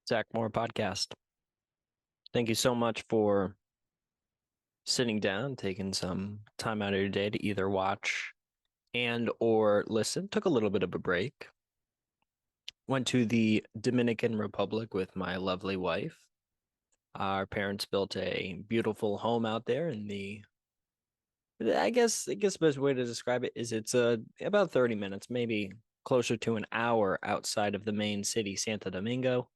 Zach Moore podcast. Thank you so much for sitting down, taking some time out of your day to either watch and or listen. Took a little bit of a break. Went to the Dominican Republic with my lovely wife. Our parents built a beautiful home out there in the I guess the best way to describe it is it's about 30 minutes, maybe closer to an hour outside of the main city, Santo Domingo.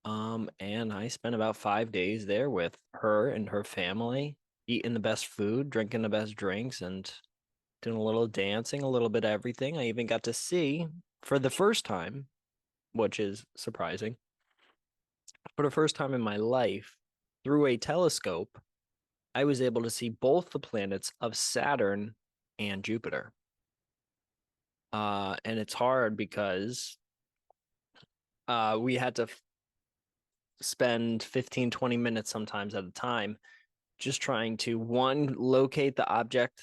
And I spent about 5 days there with her and her family, eating the best food, drinking the best drinks, and doing a little dancing, a little bit of everything. I even got to see for the first time, which is surprising, for the first time in my life, through a telescope, I was able to see both the planets of Saturn and Jupiter. And it's hard because we had to spend 15, 20 minutes sometimes at a time just trying to one locate the object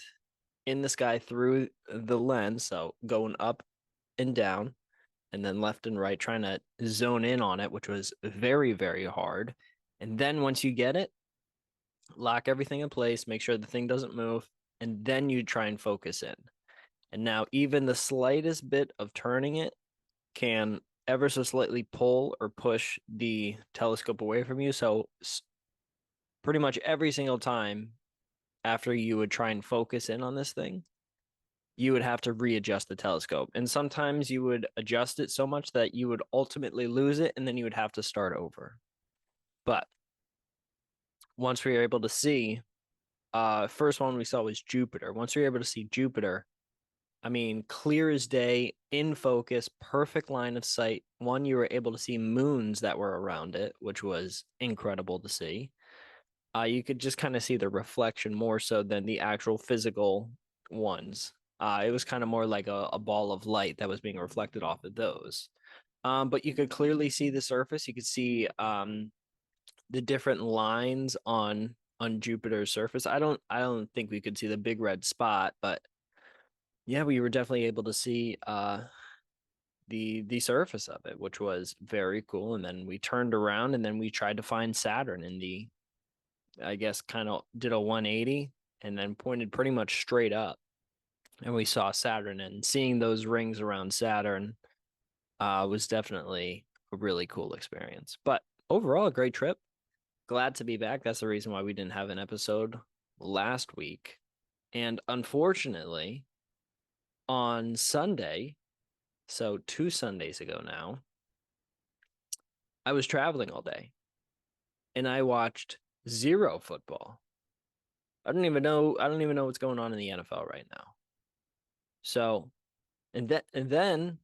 in the sky through the lens, so going up and down and then left and right, trying to zone in on it, which was very, very hard. And then once you get it, lock everything in place, make sure the thing doesn't move, and then you try and focus in. And now even the slightest bit of turning it can ever so slightly pull or push the telescope away from you. So pretty much every single time after you would try and focus in on this thing, you would have to readjust the telescope. And sometimes you would adjust it so much that you would ultimately lose it and then you would have to start over. But once we were able to see, first one we saw was Jupiter. Once we were able to see Jupiter, I mean, clear as day, in focus, perfect line of sight. One, you were able to see moons that were around it, which was incredible to see. You could just kind of see the reflection more so than the actual physical ones. It was kind of more like a ball of light that was being reflected off of those. But you could clearly see the surface. You could see the different lines on Jupiter's surface. I don't think we could see the big red spot, but yeah, we were definitely able to see the surface of it, which was very cool. And then we turned around and then we tried to find Saturn in the I guess kind of did a 180 and then pointed pretty much straight up. And we saw Saturn, and seeing those rings around Saturn was definitely a really cool experience. But overall, a great trip. Glad to be back. That's the reason why we didn't have an episode last week. And unfortunately, on Sunday, so 2 Sundays ago now, I was traveling all day and I watched zero football. I don't even know what's going on in the NFL right now. So, and then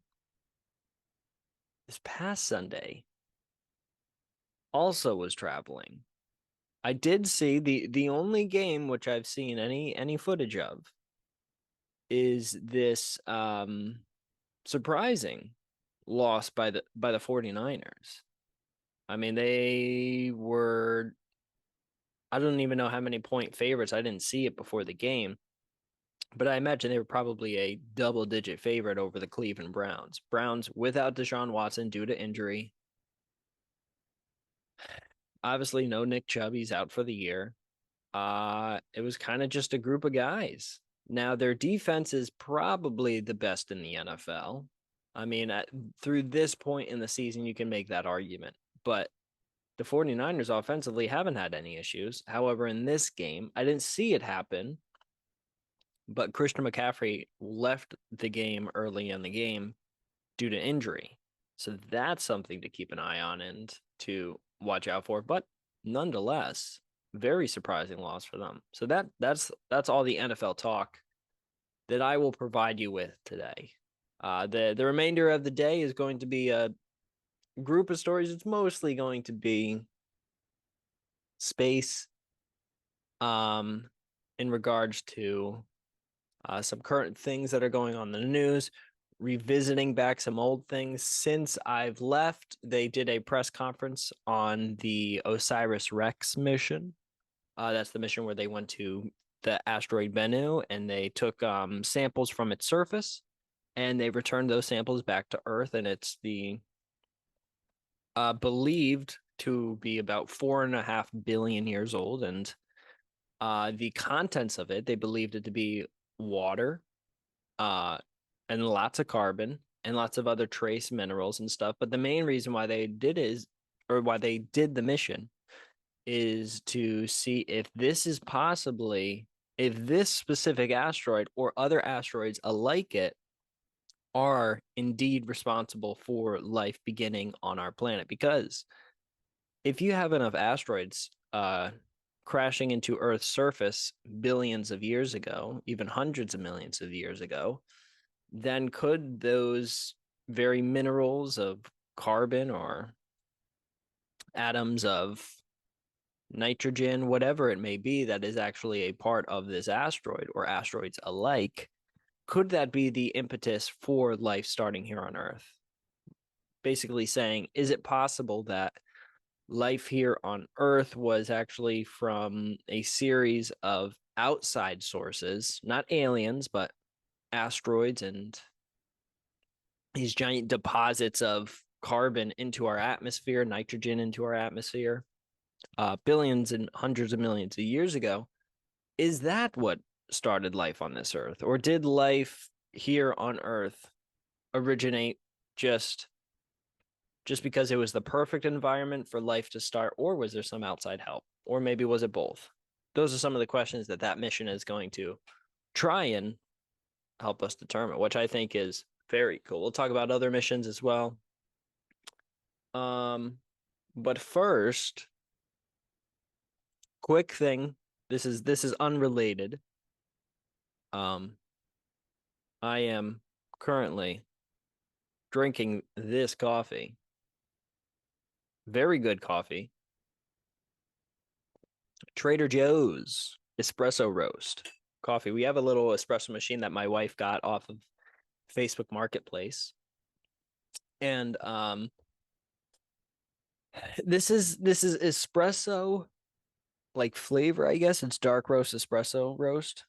this past Sunday also was traveling. I did see the only game which I've seen any footage of is this surprising loss by the 49ers. I mean, they were I don't even know how many point favorites. I didn't see it before the game, but I imagine they were probably a double-digit favorite over the Cleveland Browns. Browns without Deshaun Watson due to injury. Obviously, no Nick Chubb. He's out for the year. It was kind of just a group of guys. Now, their defense is probably the best in the NFL. I mean, through this point in the season, you can make that argument. But the 49ers offensively haven't had any issues. However, in this game, I didn't see it happen, but Christian McCaffrey left the game early in the game due to injury. So that's something to keep an eye on and to watch out for. But nonetheless, very surprising loss for them. So that's all the NFL talk that I will provide you with today. The remainder of the day is going to be a group of stories. It's mostly going to be space, um, in regards to some current things that are going on in the news, revisiting back some old things. Since I've left, they did a press conference on the OSIRIS-Rex mission. That's the mission where they went to the asteroid Bennu and they took samples from its surface and they returned those samples back to Earth. And it's believed to be about 4.5 billion years old, and the contents of it, they believed it to be water, uh, and lots of carbon and lots of other trace minerals and stuff. But the main reason why they did is, or why they did the mission, is to see if this is possibly, if this specific asteroid or other asteroids alike it are indeed responsible for life beginning on our planet. Because if you have enough asteroids crashing into Earth's surface billions of years ago, even hundreds of millions of years ago, then could those very minerals of carbon or atoms of nitrogen, whatever it may be, that is actually a part of this asteroid or asteroids alike, could that be the impetus for life starting here on Earth? Basically saying, is it possible that life here on Earth was actually from a series of outside sources, not aliens, but asteroids and these giant deposits of carbon into our atmosphere, nitrogen into our atmosphere, billions and hundreds of millions of years ago? Is that what started life on this Earth? Or did life here on Earth originate just because it was the perfect environment for life to start, or was there some outside help? Or maybe was it both? Those are some of the questions that mission is going to try and help us determine, which I think is very cool. We'll talk about other missions as well. But first, quick thing. This is unrelated. I am currently drinking this coffee. Very good coffee. Trader Joe's espresso roast coffee. We have a little espresso machine that my wife got off of Facebook Marketplace. And this is espresso like flavor, I guess. It's dark roast espresso roast.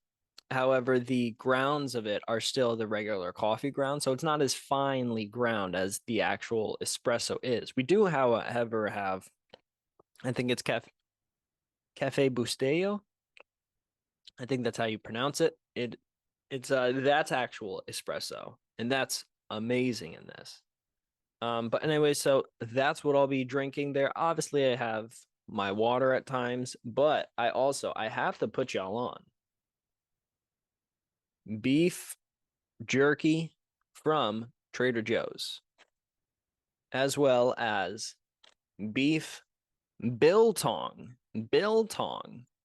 However, the grounds of it are still the regular coffee ground, so it's not as finely ground as the actual espresso is. We do, however, have, I think it's Cafe Bustelo. I think that's how you pronounce it. It's that's actual espresso, and that's amazing in this. But anyway, so that's what I'll be drinking there. Obviously, I have my water at times, but I have to put y'all on beef jerky from Trader Joe's, as well as beef biltong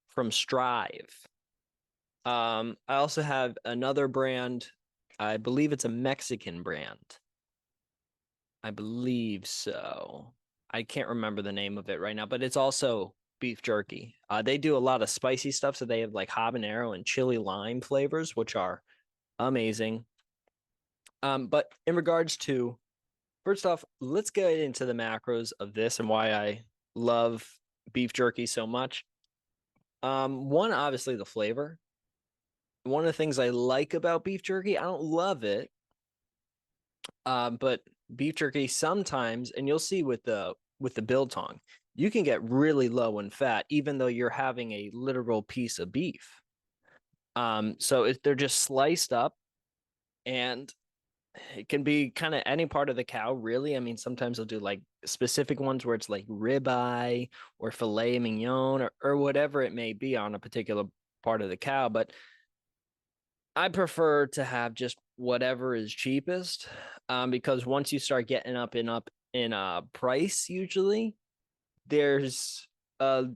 from Strive. I also have another brand. I believe it's a Mexican brand. I believe so. I can't remember the name of it right now, but it's also beef jerky. They do a lot of spicy stuff, so they have like habanero and chili lime flavors, which are amazing. But in regards to, first off, let's get into the macros of this and why I love beef jerky so much. One, obviously the flavor. One of the things I like about beef jerky, I don't love it, but beef jerky sometimes, and you'll see with the biltong, you can get really low in fat, even though you're having a literal piece of beef. So they're just sliced up, and it can be kind of any part of the cow, really. I mean, sometimes they'll do like specific ones where it's like ribeye or filet mignon or whatever it may be on a particular part of the cow. But I prefer to have just whatever is cheapest, because once you start getting up in price, usually there's not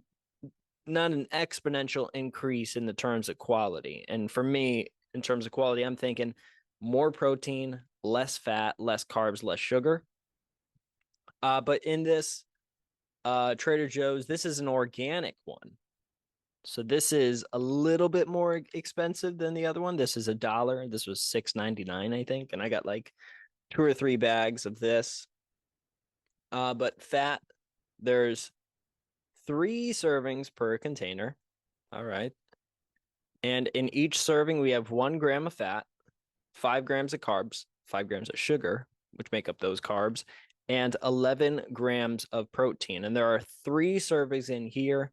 an exponential increase in the terms of quality. And for me, in terms of quality, I'm thinking more protein, less fat, less carbs, less sugar. But in this Trader Joe's, this is an organic one. So this is a little bit more expensive than the other one. This is $1. This was $6.99, I think. And I got like 2 or 3 bags of this. But fat, there's 3 servings per container. All right. And in each serving, we have 1 gram of fat, 5 grams of carbs, 5 grams of sugar, which make up those carbs, and 11 grams of protein. And there are 3 servings in here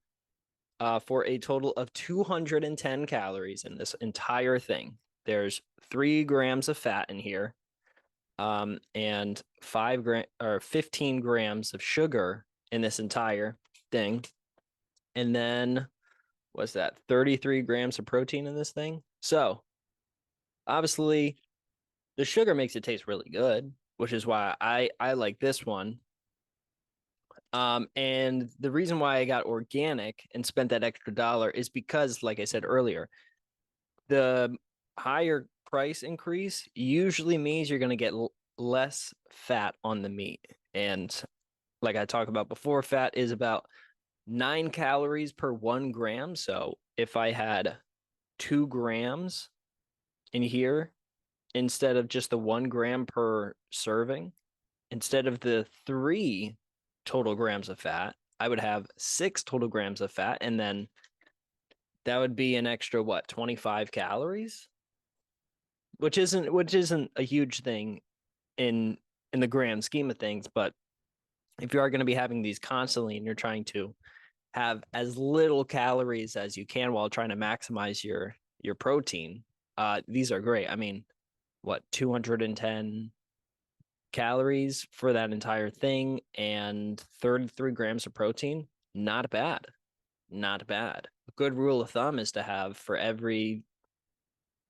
for a total of 210 calories in this entire thing. There's 3 grams of fat in here, and 15 grams of sugar in this entire thing. And then what's that? 33 grams of protein in this thing. So obviously the sugar makes it taste really good, which is why I like this one. And the reason why I got organic and spent that extra dollar is because, like I said earlier, the higher price increase usually means you're going to get less fat on the meat. And like I talked about before, fat is about 9 calories per 1 gram. So if I had 2 grams in here instead of just the 1 gram per serving, instead of the 3 total grams of fat, I would have 6 total grams of fat, and then that would be an extra what, 25 calories, which isn't a huge thing in the grand scheme of things. But if you are going to be having these constantly and you're trying to have as little calories as you can while trying to maximize your protein, these are great. I mean, what, 210 calories for that entire thing and 33 grams of protein? Not bad. Not bad. A good rule of thumb is to have, for every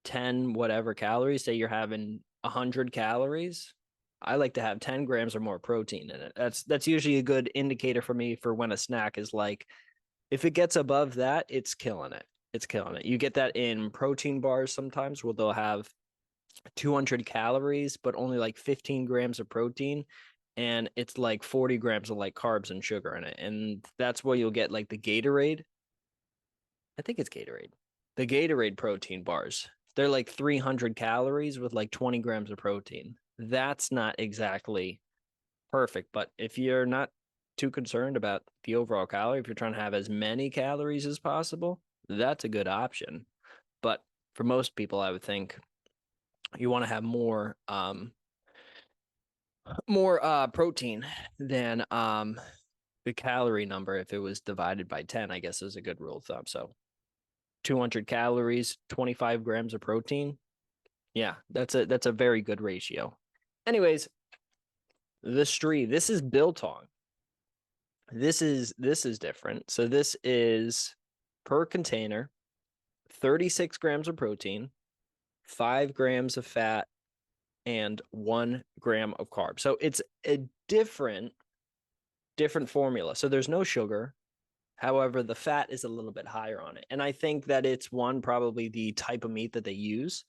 10 whatever calories, say you're having 100 calories, I like to have 10 grams or more protein in it. That's usually a good indicator for me for when a snack is like, if it gets above that, it's killing it. It's killing it. You get that in protein bars sometimes where they'll have 200 calories, but only like 15 grams of protein. And it's like 40 grams of like carbs and sugar in it. And that's where you'll get like the Gatorade. I think it's Gatorade. The Gatorade protein bars. They're like 300 calories with like 20 grams of protein. That's not exactly perfect. But if you're not too concerned about the overall calorie, if you're trying to have as many calories as possible, that's a good option. But for most people, I would think you want to have more protein than the calorie number. If it was divided by 10, I guess is a good rule of thumb. So 200 calories, 25 grams of protein. Yeah, that's a very good ratio. Anyways, the Stree, this is biltong. This is different. So this is per container, 36 grams of protein, 5 grams of fat, and 1 gram of carbs. So it's a different formula. So there's no sugar. However, the fat is a little bit higher on it. And I think that it's probably the type of meat that they use.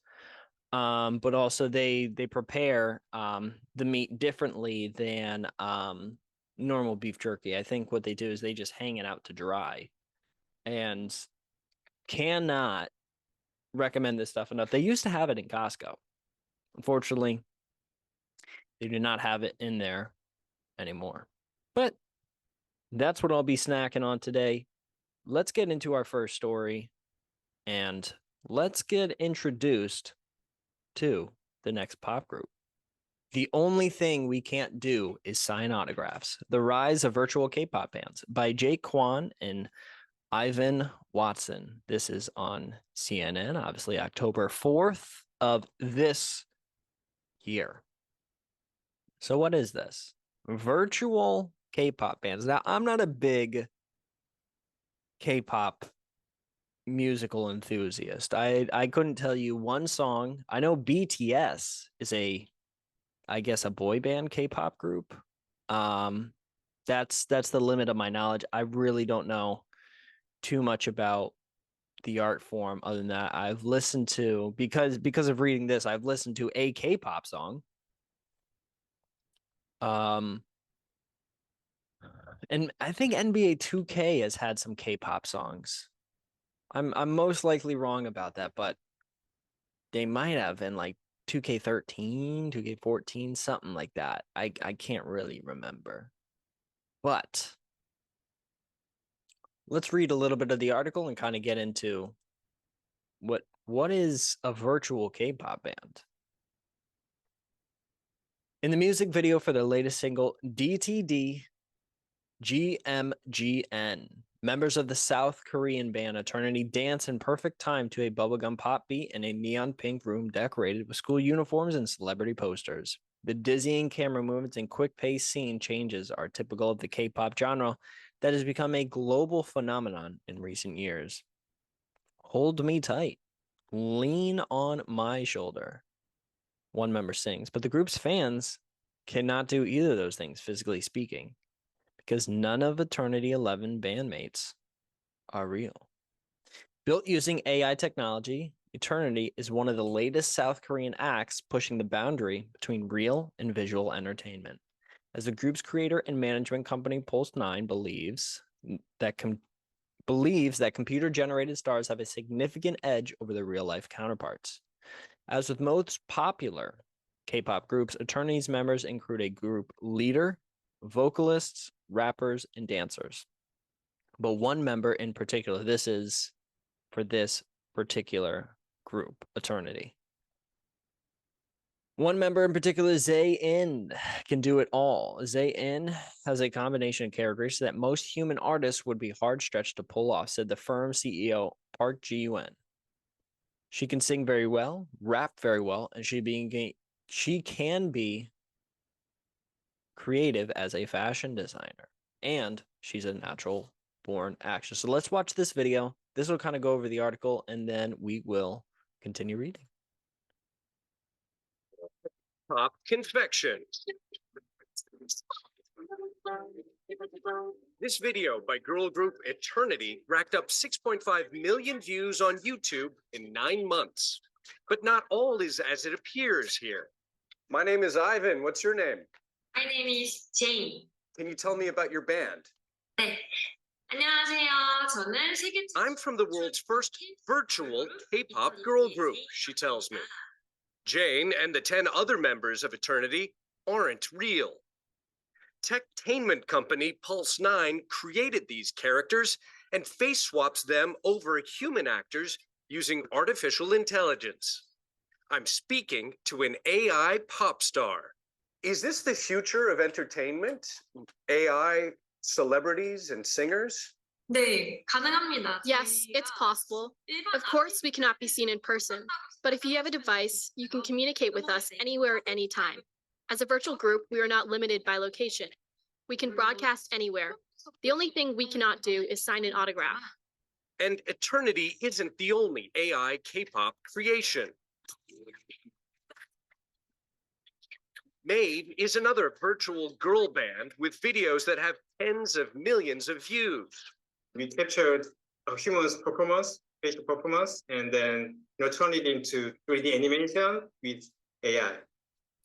But also they prepare the meat differently than normal beef jerky. I think what they do is they just hang it out to dry, and cannot recommend this stuff enough. They used to have it in Costco. Unfortunately, they do not have it in there anymore. But that's what I'll be snacking on today. Let's get into our first story, and let's get introduced to the next pop group. The only thing we can't do is sign autographs. The Rise of Virtual K-pop Bands by Jake Kwan and Ivan Watson. This is on CNN, obviously October 4th of this year. So what is this? Virtual K-pop bands. Now, I'm not a big K-pop musical enthusiast. I couldn't tell you one song. I know BTS is I guess a boy band K-pop group. That's the limit of my knowledge. I really don't know too much about the art form other than that. I've listened to, because of reading this, I've listened to a K-pop song. And I think NBA 2K has had some K-pop songs. I'm most likely wrong about that, but they might have in like 2K13, 2K14, something like that. I can't really remember. But let's read a little bit of the article and kind of get into what is a virtual K-pop band. In the music video for their latest single, DTD GMGN, members of the South Korean band Eternity dance in perfect time to a bubblegum pop beat in a neon pink room decorated with school uniforms and celebrity posters. The dizzying camera movements and quick-paced scene changes are typical of the K-pop genre that has become a global phenomenon in recent years. Hold me tight. Lean on my shoulder. One member sings, but the group's fans cannot do either of those things, physically speaking, because none of Eternity 11 bandmates are real. Built using AI technology, Eternity is one of the latest South Korean acts pushing the boundary between real and visual entertainment. As the group's creator and management company Pulse 9 believes that computer-generated stars have a significant edge over their real-life counterparts. As with most popular K-pop groups, Eternity's members include a group leader, vocalists, rappers, and dancers. But one member in particular, this is for this particular group, Eternity. One member in particular, Zayn, can do it all. Zayn has a combination of characteristics that most human artists would be hard stretched to pull off, said the firm's CEO, Park Ji-won. She can sing very well, rap very well, and she can be creative as a fashion designer, and she's a natural born actress. So let's watch this video. This will kind of go over the article, and then we will continue reading. Pop confection. This video by girl group Eternity racked up 6.5 million views on YouTube in 9 months. But not all is as it appears here. My name is Ivan. What's your name? My name is Jane. Can you tell me about your band? 네. 안녕하세요. 저는 세계 I'm from the world's first virtual K-pop girl group, she tells me. Jane and the 10 other members of Eternity aren't real. Techtainment company Pulse 9 created these characters and face swaps them over human actors using artificial intelligence. I'm speaking to an AI pop star. Is this the future of entertainment? AI celebrities and singers? 네, 가능합니다. Yes, it's possible. Of course, we cannot be seen in person, but if you have a device, you can communicate with us anywhere at any time. As a virtual group, we are not limited by location. We can broadcast anywhere. The only thing we cannot do is sign an autograph. And Eternity isn't the only AI K-pop creation. Maeve is another virtual girl band with videos that have tens of millions of views. We captured a human's performance, facial performance, and then turn it into 3D animation with AI.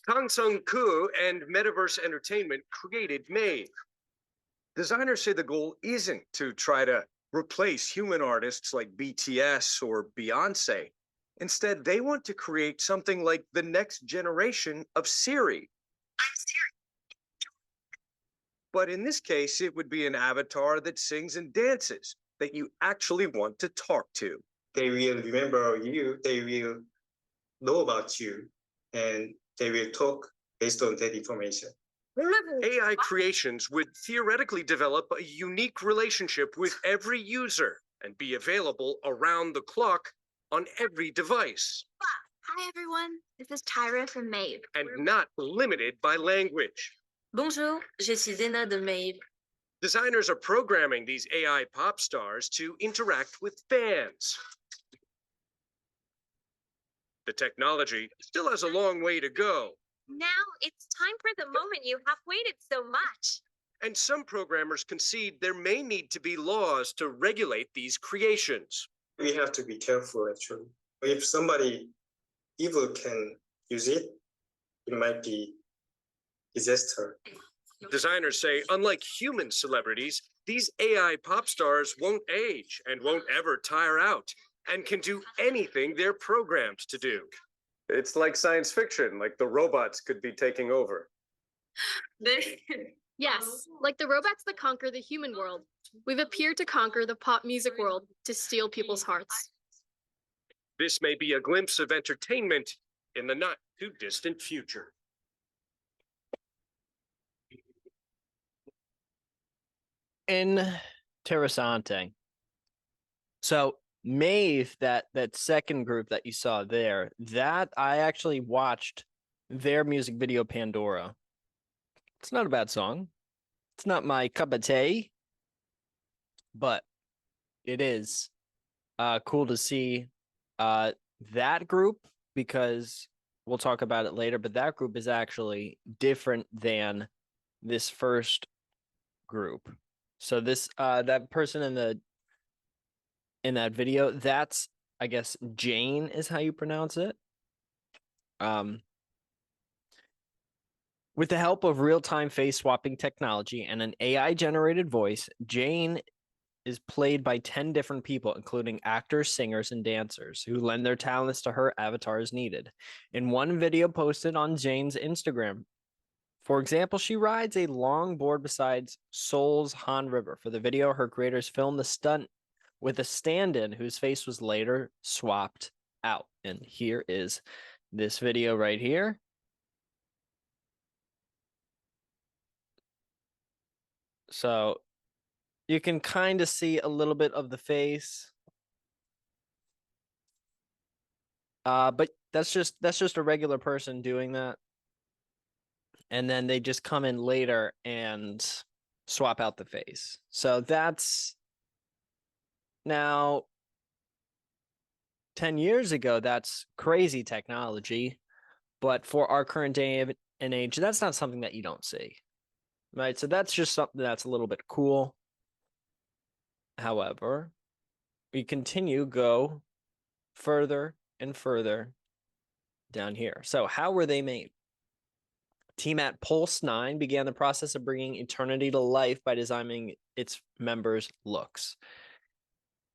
Kang Sung-koo and Metaverse Entertainment created Maeve. Designers say the goal isn't to try to replace human artists like BTS or Beyonce. Instead, they want to create something like the next generation of Siri. I'm Siri. But in this case, it would be an avatar that sings and dances that you actually want to talk to. They will remember you, they will know about you, and they will talk based on that information. AI creations would theoretically develop a unique relationship with every user and be available around the clock on every device. Hi everyone, this is Tyra from Maeve. And not limited by language. Bonjour, je suis Zena de Maeve. Designers are programming these AI pop stars to interact with fans. The technology still has a long way to go. Now it's time for the moment you have waited so much. And some programmers concede there may need to be laws to regulate these creations. We have to be careful, actually. If somebody evil can use it, it might be disaster. Designers say, unlike human celebrities, these AI pop stars won't age and won't ever tire out and can do anything they're programmed to do. It's like science fiction, like the robots could be taking over. 네. Yes, like the robots that conquer the human world, we've appeared to conquer the pop music world to steal people's hearts. This may be a glimpse of entertainment in the not too distant future. Interessante. So Maeve, that second group that you saw there, that I actually watched their music video Pandora. It's not a bad song. It's not my cup of tea, but it is cool to see that group, because we'll talk about it later, but that group is actually different than this first group. So this that person in that video, that's, I guess, Jane is how you pronounce it. With the help of real-time face swapping technology and an AI generated voice, Jane is played by 10 different people, including actors, singers, and dancers, who lend their talents to her avatar as needed. In one video posted on Jane's Instagram, for example, she rides a long board beside Seoul's Han River. For the video, her creators filmed the stunt with a stand-in whose face was later swapped out. And here is this video right here. So you can kind of see a little bit of the face. But that's just a regular person doing that. And then they just come in later and swap out the face. So that's now 10 years ago, that's crazy technology. But for our current day and age, that's not something that you don't see. Right? So that's just something that's a little bit cool. However, we go further and further down here. So how were they made? Team at Pulse 9 began the process of bringing Eternity to life by designing its members' looks.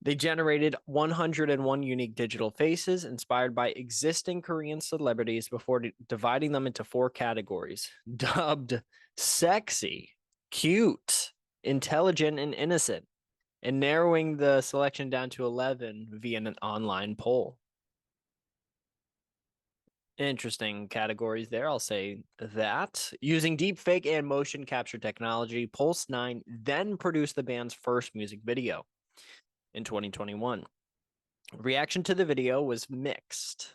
They generated 101 unique digital faces inspired by existing Korean celebrities before dividing them into 4 categories, dubbed sexy, cute, intelligent, and innocent, and narrowing the selection down to 11 via an online poll. Interesting categories there, I'll say that. Using deepfake and motion capture technology, Pulse 9 then produced the band's first music video in 2021. Reaction to the video was mixed.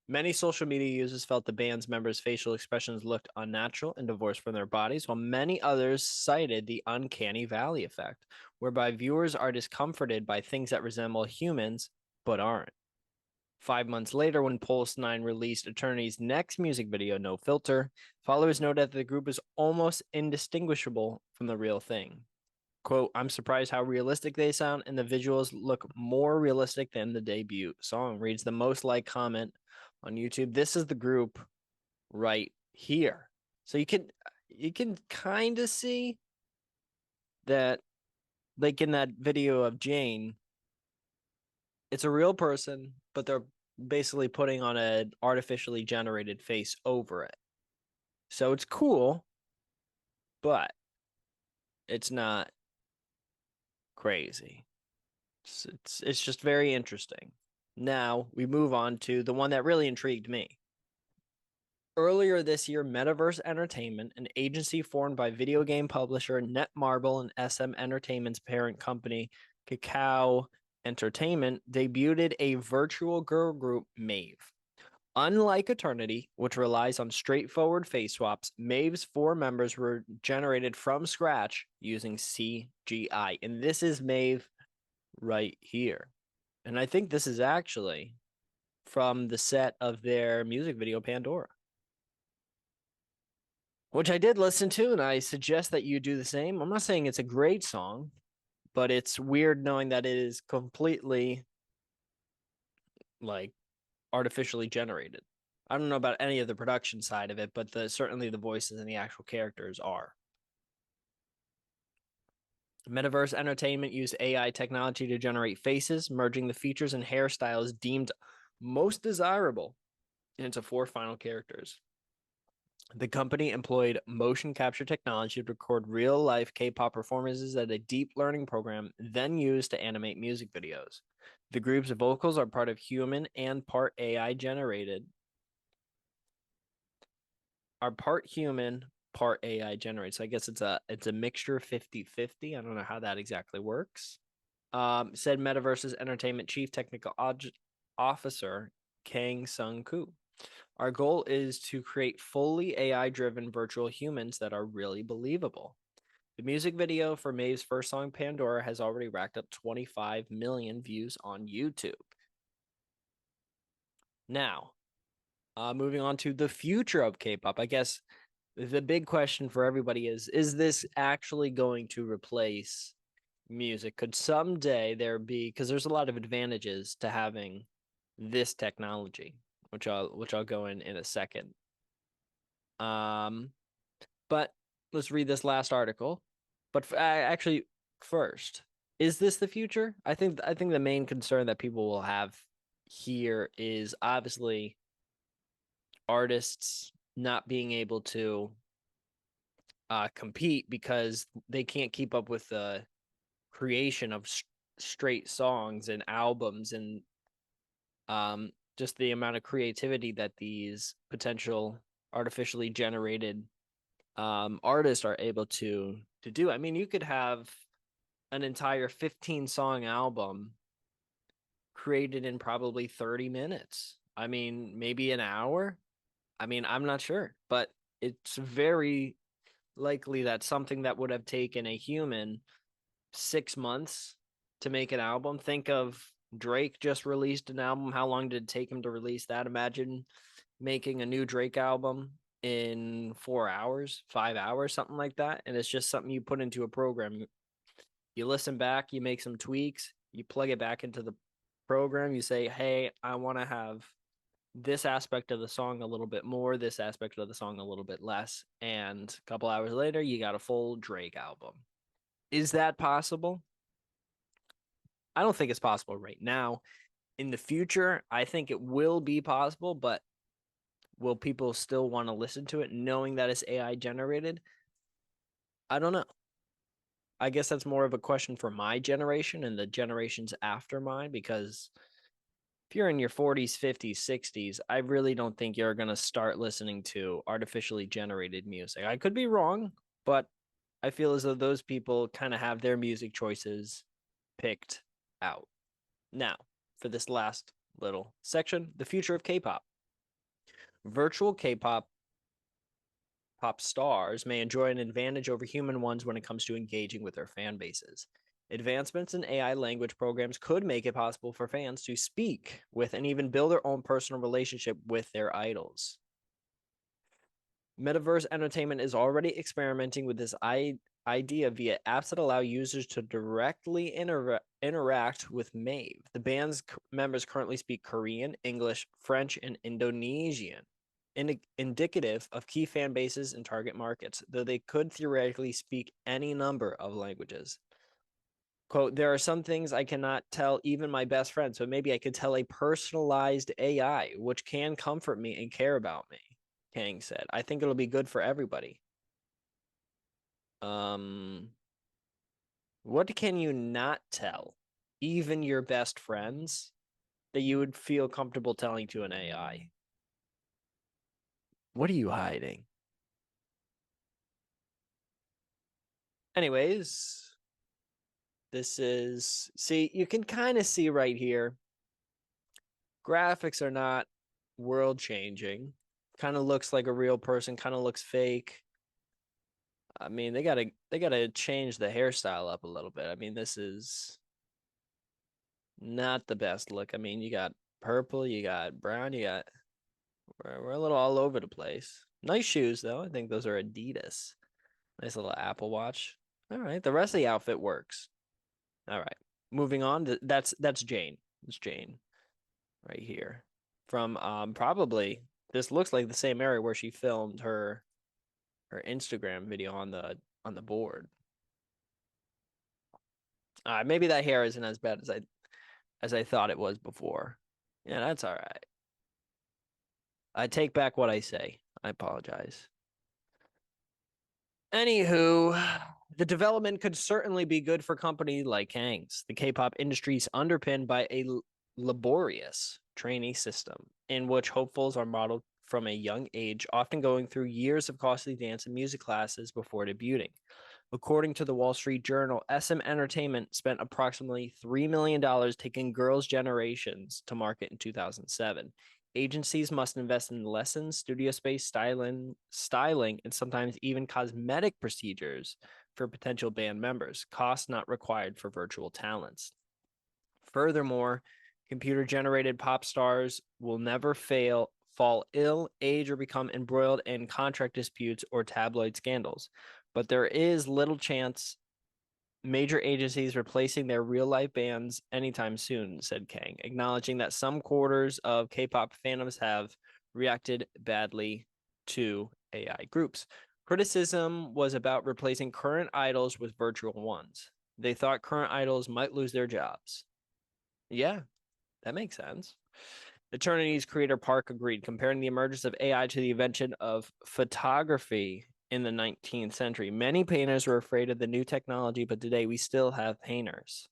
Many social media users felt the band's members' facial expressions looked unnatural and divorced from their bodies, while many others cited the uncanny valley effect, whereby viewers are discomforted by things that resemble humans but aren't. 5 months later, when Pulse 9 released Eternity's next music video, No Filter, followers noted that the group is almost indistinguishable from the real thing. Quote, I'm surprised how realistic they sound, and the visuals look more realistic than the debut song, reads the most liked comment on YouTube. This is the group right here. So you can kind of see that, like in that video of Jane, it's a real person, but they're basically putting on an artificially generated face over it. So it's cool, but it's not crazy. It's just very interesting. Now we move on to the one that really intrigued me. Earlier this year, Metaverse Entertainment, an agency formed by video game publisher Netmarble and SM Entertainment's parent company, Kakao Entertainment, debuted a virtual girl group, Maeve. Unlike Eternity, which relies on straightforward face swaps, Maeve's 4 members were generated from scratch using CGI. And this is Maeve right here. And I think this is actually from the set of their music video, Pandora, which I did listen to, and I suggest that you do the same. I'm not saying it's a great song, but it's weird knowing that it is completely, like, artificially generated. I don't know about any of the production side of it, but certainly the voices and the actual characters are. Metaverse Entertainment used AI technology to generate faces, merging the features and hairstyles deemed most desirable into 4 final characters. The company employed motion capture technology to record real-life K-pop performances at a deep learning program, then used to animate music videos. The group's vocals are part of human and part AI generated. Are part human, part AI generated. So I guess it's a mixture 50-50. I don't know how that exactly works. Said Metaverse's entertainment chief technical officer, Kang Sung Koo. Our goal is to create fully AI-driven virtual humans that are really believable. The music video for Maeve's first song, Pandora, has already racked up 25 million views on YouTube. Now, moving on to the future of K-pop. I guess the big question for everybody is this actually going to replace music? Could someday there be, because there's a lot of advantages to having this technology, which I'll go in a second. But let's read this last article. But actually, first, is this the future? I think the main concern that people will have here is obviously artists not being able to compete because they can't keep up with the creation of straight songs and albums and just the amount of creativity that these potential artificially generated artists are able to do. I mean, you could have an entire 15-song album created in probably 30 minutes. I mean, maybe an hour. I mean, I'm not sure, but it's very likely that something that would have taken a human 6 months to make an album. Think of Drake just released an album. How long did it take him to release that? Imagine making a new Drake album in 4 hours, 5 hours, something like that. And it's just something you put into a program. You listen back, you make some tweaks, you plug it back into the program. You say, hey, I want to have this aspect of the song a little bit more, this aspect of the song a little bit less. And a couple hours later, you got a full Drake album. Is that possible? I don't think it's possible right now. In the future, I think it will be possible, but will people still want to listen to it knowing that it's AI generated? I don't know. I guess that's more of a question for my generation and the generations after mine, because if you're in your 40s, 50s, 60s, I really don't think you're going to start listening to artificially generated music. I could be wrong, but I feel as though those people kind of have their music choices picked out. Now, for this last little section, the future of K-pop. Virtual K-pop stars may enjoy an advantage over human ones when it comes to engaging with their fan bases. Advancements in AI language programs could make it possible for fans to speak with and even build their own personal relationship with their idols. Metaverse Entertainment is already experimenting with this idea via apps that allow users to directly interact with Maeve. The band's members currently speak Korean, English, French, and Indonesian, indicative of key fan bases and target markets, though they could theoretically speak any number of languages. Quote, there are some things I cannot tell even my best friends, but maybe I could tell a personalized AI, which can comfort me and care about me, Kang said. I think it'll be good for everybody. What can you not tell, even your best friends, that you would feel comfortable telling to an AI? What are you hiding? Anyways, this is, see, you can kind of see right here. Graphics are not world changing. Kind of looks like a real person, kind of looks fake. I mean, they gotta change the hairstyle up a little bit. I mean, this is not the best look. I mean, you got purple, you got brown, we're a little all over the place. Nice shoes though. I think those are Adidas. Nice little Apple Watch. All right, the rest of the outfit works. All right, moving on. That's Jane. It's Jane right here from probably, this looks like the same area where she filmed her Instagram video on the board. Maybe that hair isn't as bad as I thought it was before. Yeah, that's all right. I take back what I say. I apologize. Anywho, the development could certainly be good for companies like Kang's. The K-pop industry is underpinned by a laborious trainee system in which hopefuls are modeled from a young age, often going through years of costly dance and music classes before debuting. According to the Wall Street Journal, SM Entertainment spent approximately $3 million taking Girls' Generations to market in 2007. Agencies must invest in lessons, studio space, styling, and sometimes even cosmetic procedures for potential band members, costs not required for virtual talents. Furthermore, computer-generated pop stars will never fall ill, age, or become embroiled in contract disputes or tabloid scandals. But there is little chance major agencies replacing their real-life bands anytime soon, said Kang, acknowledging that some quarters of K-pop fandoms have reacted badly to AI groups. Criticism was about replacing current idols with virtual ones. They thought current idols might lose their jobs. Yeah, that makes sense. Eternity's creator Park agreed, comparing the emergence of AI to the invention of photography in the 19th century. Many painters were afraid of the new technology, but today we still have painters.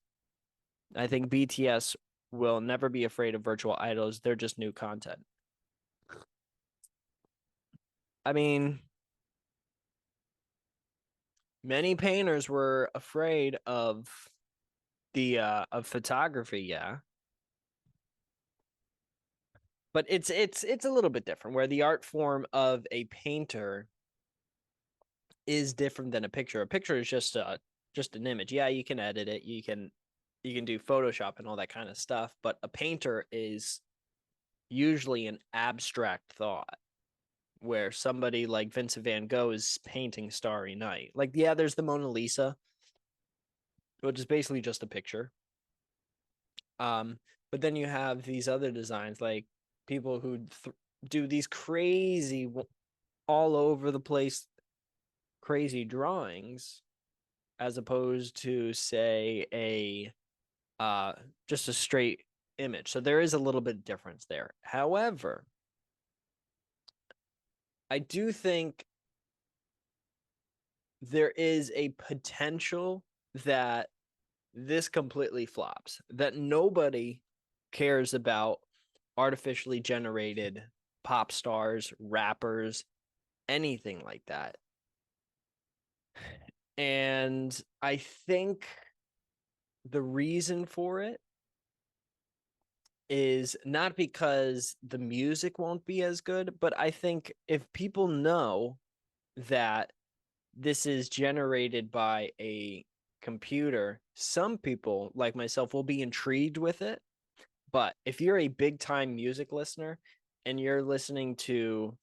I think BTS will never be afraid of virtual idols. They're just new content. I mean, many painters were afraid of the of photography, yeah. But it's a little bit different, where the art form of a painter is different than a picture. A picture is just an image. Yeah, you can edit it, you can do Photoshop and all that kind of stuff, but a painter is usually an abstract thought, where somebody like Vincent van Gogh is painting Starry Night. Like, yeah, there's the Mona Lisa, which is basically just a picture. But then you have these other designs, like people who do these crazy, all over the place, crazy drawings, as opposed to, say, a just a straight image. So there is a little bit of difference there. However, I do think there is a potential that this completely flops, that nobody cares about artificially generated pop stars, rappers, anything like that. And I think the reason for it is not because the music won't be as good, but I think if people know that this is generated by a computer, some people like myself will be intrigued with it. But if you're a big time music listener and you're listening to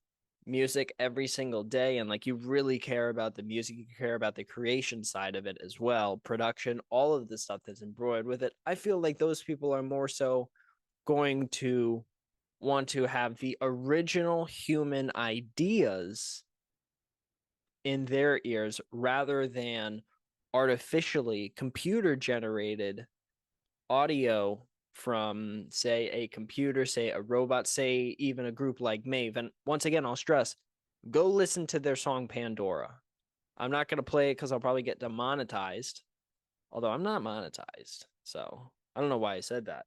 music every single day, and like you really care about the music, you care about the creation side of it as well, production, all of the stuff that's embroidered with it, I feel like those people are more so going to want to have the original human ideas in their ears rather than artificially computer generated audio from, say, a computer, say a robot, say even a group like Maeve. And once again, I'll stress, go listen to their song Pandora. I'm not going to play it because I'll probably get demonetized, although I'm not monetized, so I don't know why I said that.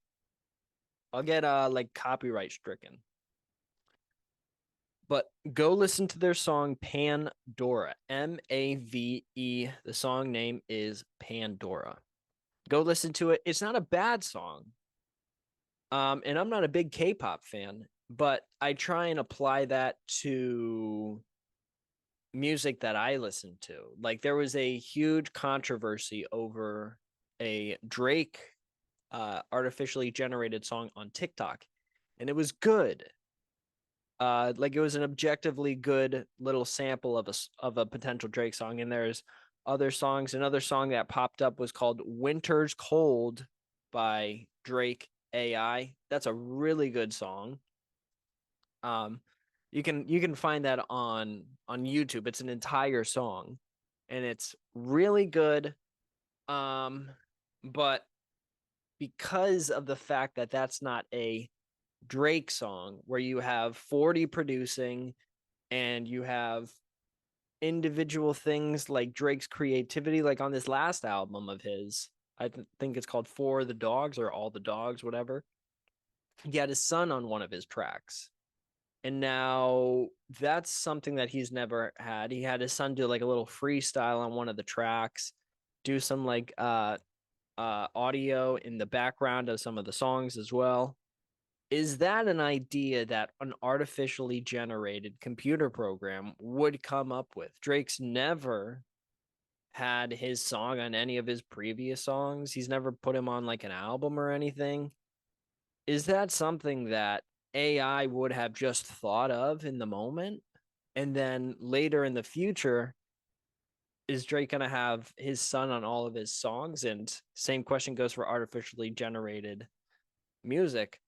I'll get like copyright stricken. But go listen to their song Pandora, Mave. The song name is Pandora. Go listen to it. It's not a bad song. And I'm not a big K-pop fan, but I try and apply that to music that I listen to. Like, there was a huge controversy over a Drake artificially generated song on TikTok, and it was good. Like, it was an objectively good little sample of a potential Drake song, and there's other songs. Another song that popped up was called Winter's Cold by Drake AI. That's a really good song. You can find that on YouTube. It's an entire song and it's really good. But because of the fact that that's not a Drake song where you have 40 producing and you have individual things like Drake's creativity, like on this last album of his, I think it's called For the Dogs or All the Dogs, whatever. He had his son on one of his tracks. And now that's something that he's never had. He had his son do like a little freestyle on one of the tracks, do some like audio in the background of some of the songs as well. Is that an idea that an artificially generated computer program would come up with? Drake's never had his song on any of his previous songs. He's never put him on like an album or anything. Is that something that AI would have just thought of in the moment? And then later in the future, is Drake going to have his son on all of his songs? And same question goes for artificially generated music.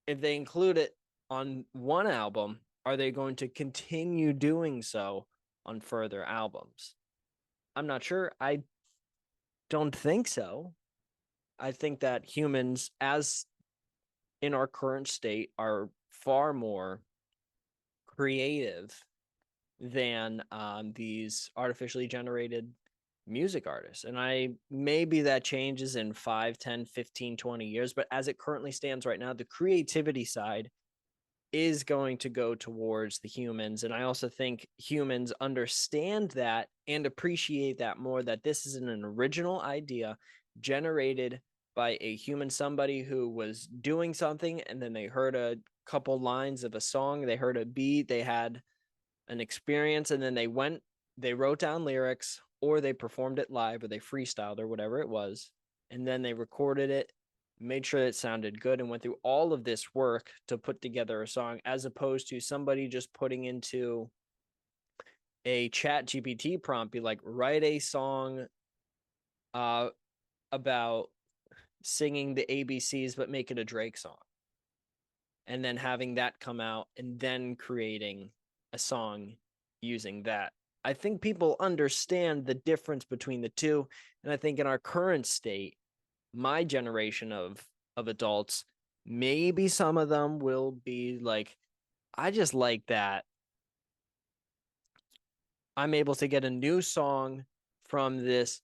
If they include it on one album, are they going to continue doing so on further albums? I'm not sure. I don't think so. I think that humans, as in our current state, are far more creative than these artificially generated music artists. And maybe that changes in 5, 10, 15, 20 years, but as it currently stands right now, the creativity side is going to go towards the humans. And I also think humans understand that and appreciate that more, that this is an original idea generated by a human, somebody who was doing something and then they heard a couple lines of a song, they heard a beat, they had an experience, and then they wrote down lyrics, or they performed it live, or they freestyled, or whatever it was, and then they recorded it, made sure it sounded good, and went through all of this work to put together a song, as opposed to somebody just putting into a chat GPT prompt, be like, write a song about singing the ABCs, but make it a Drake song. And then having that come out and then creating a song using that. I think people understand the difference between the two. And I think in our current state, my generation of adults, maybe some of them will be like, I just like that I'm able to get a new song from this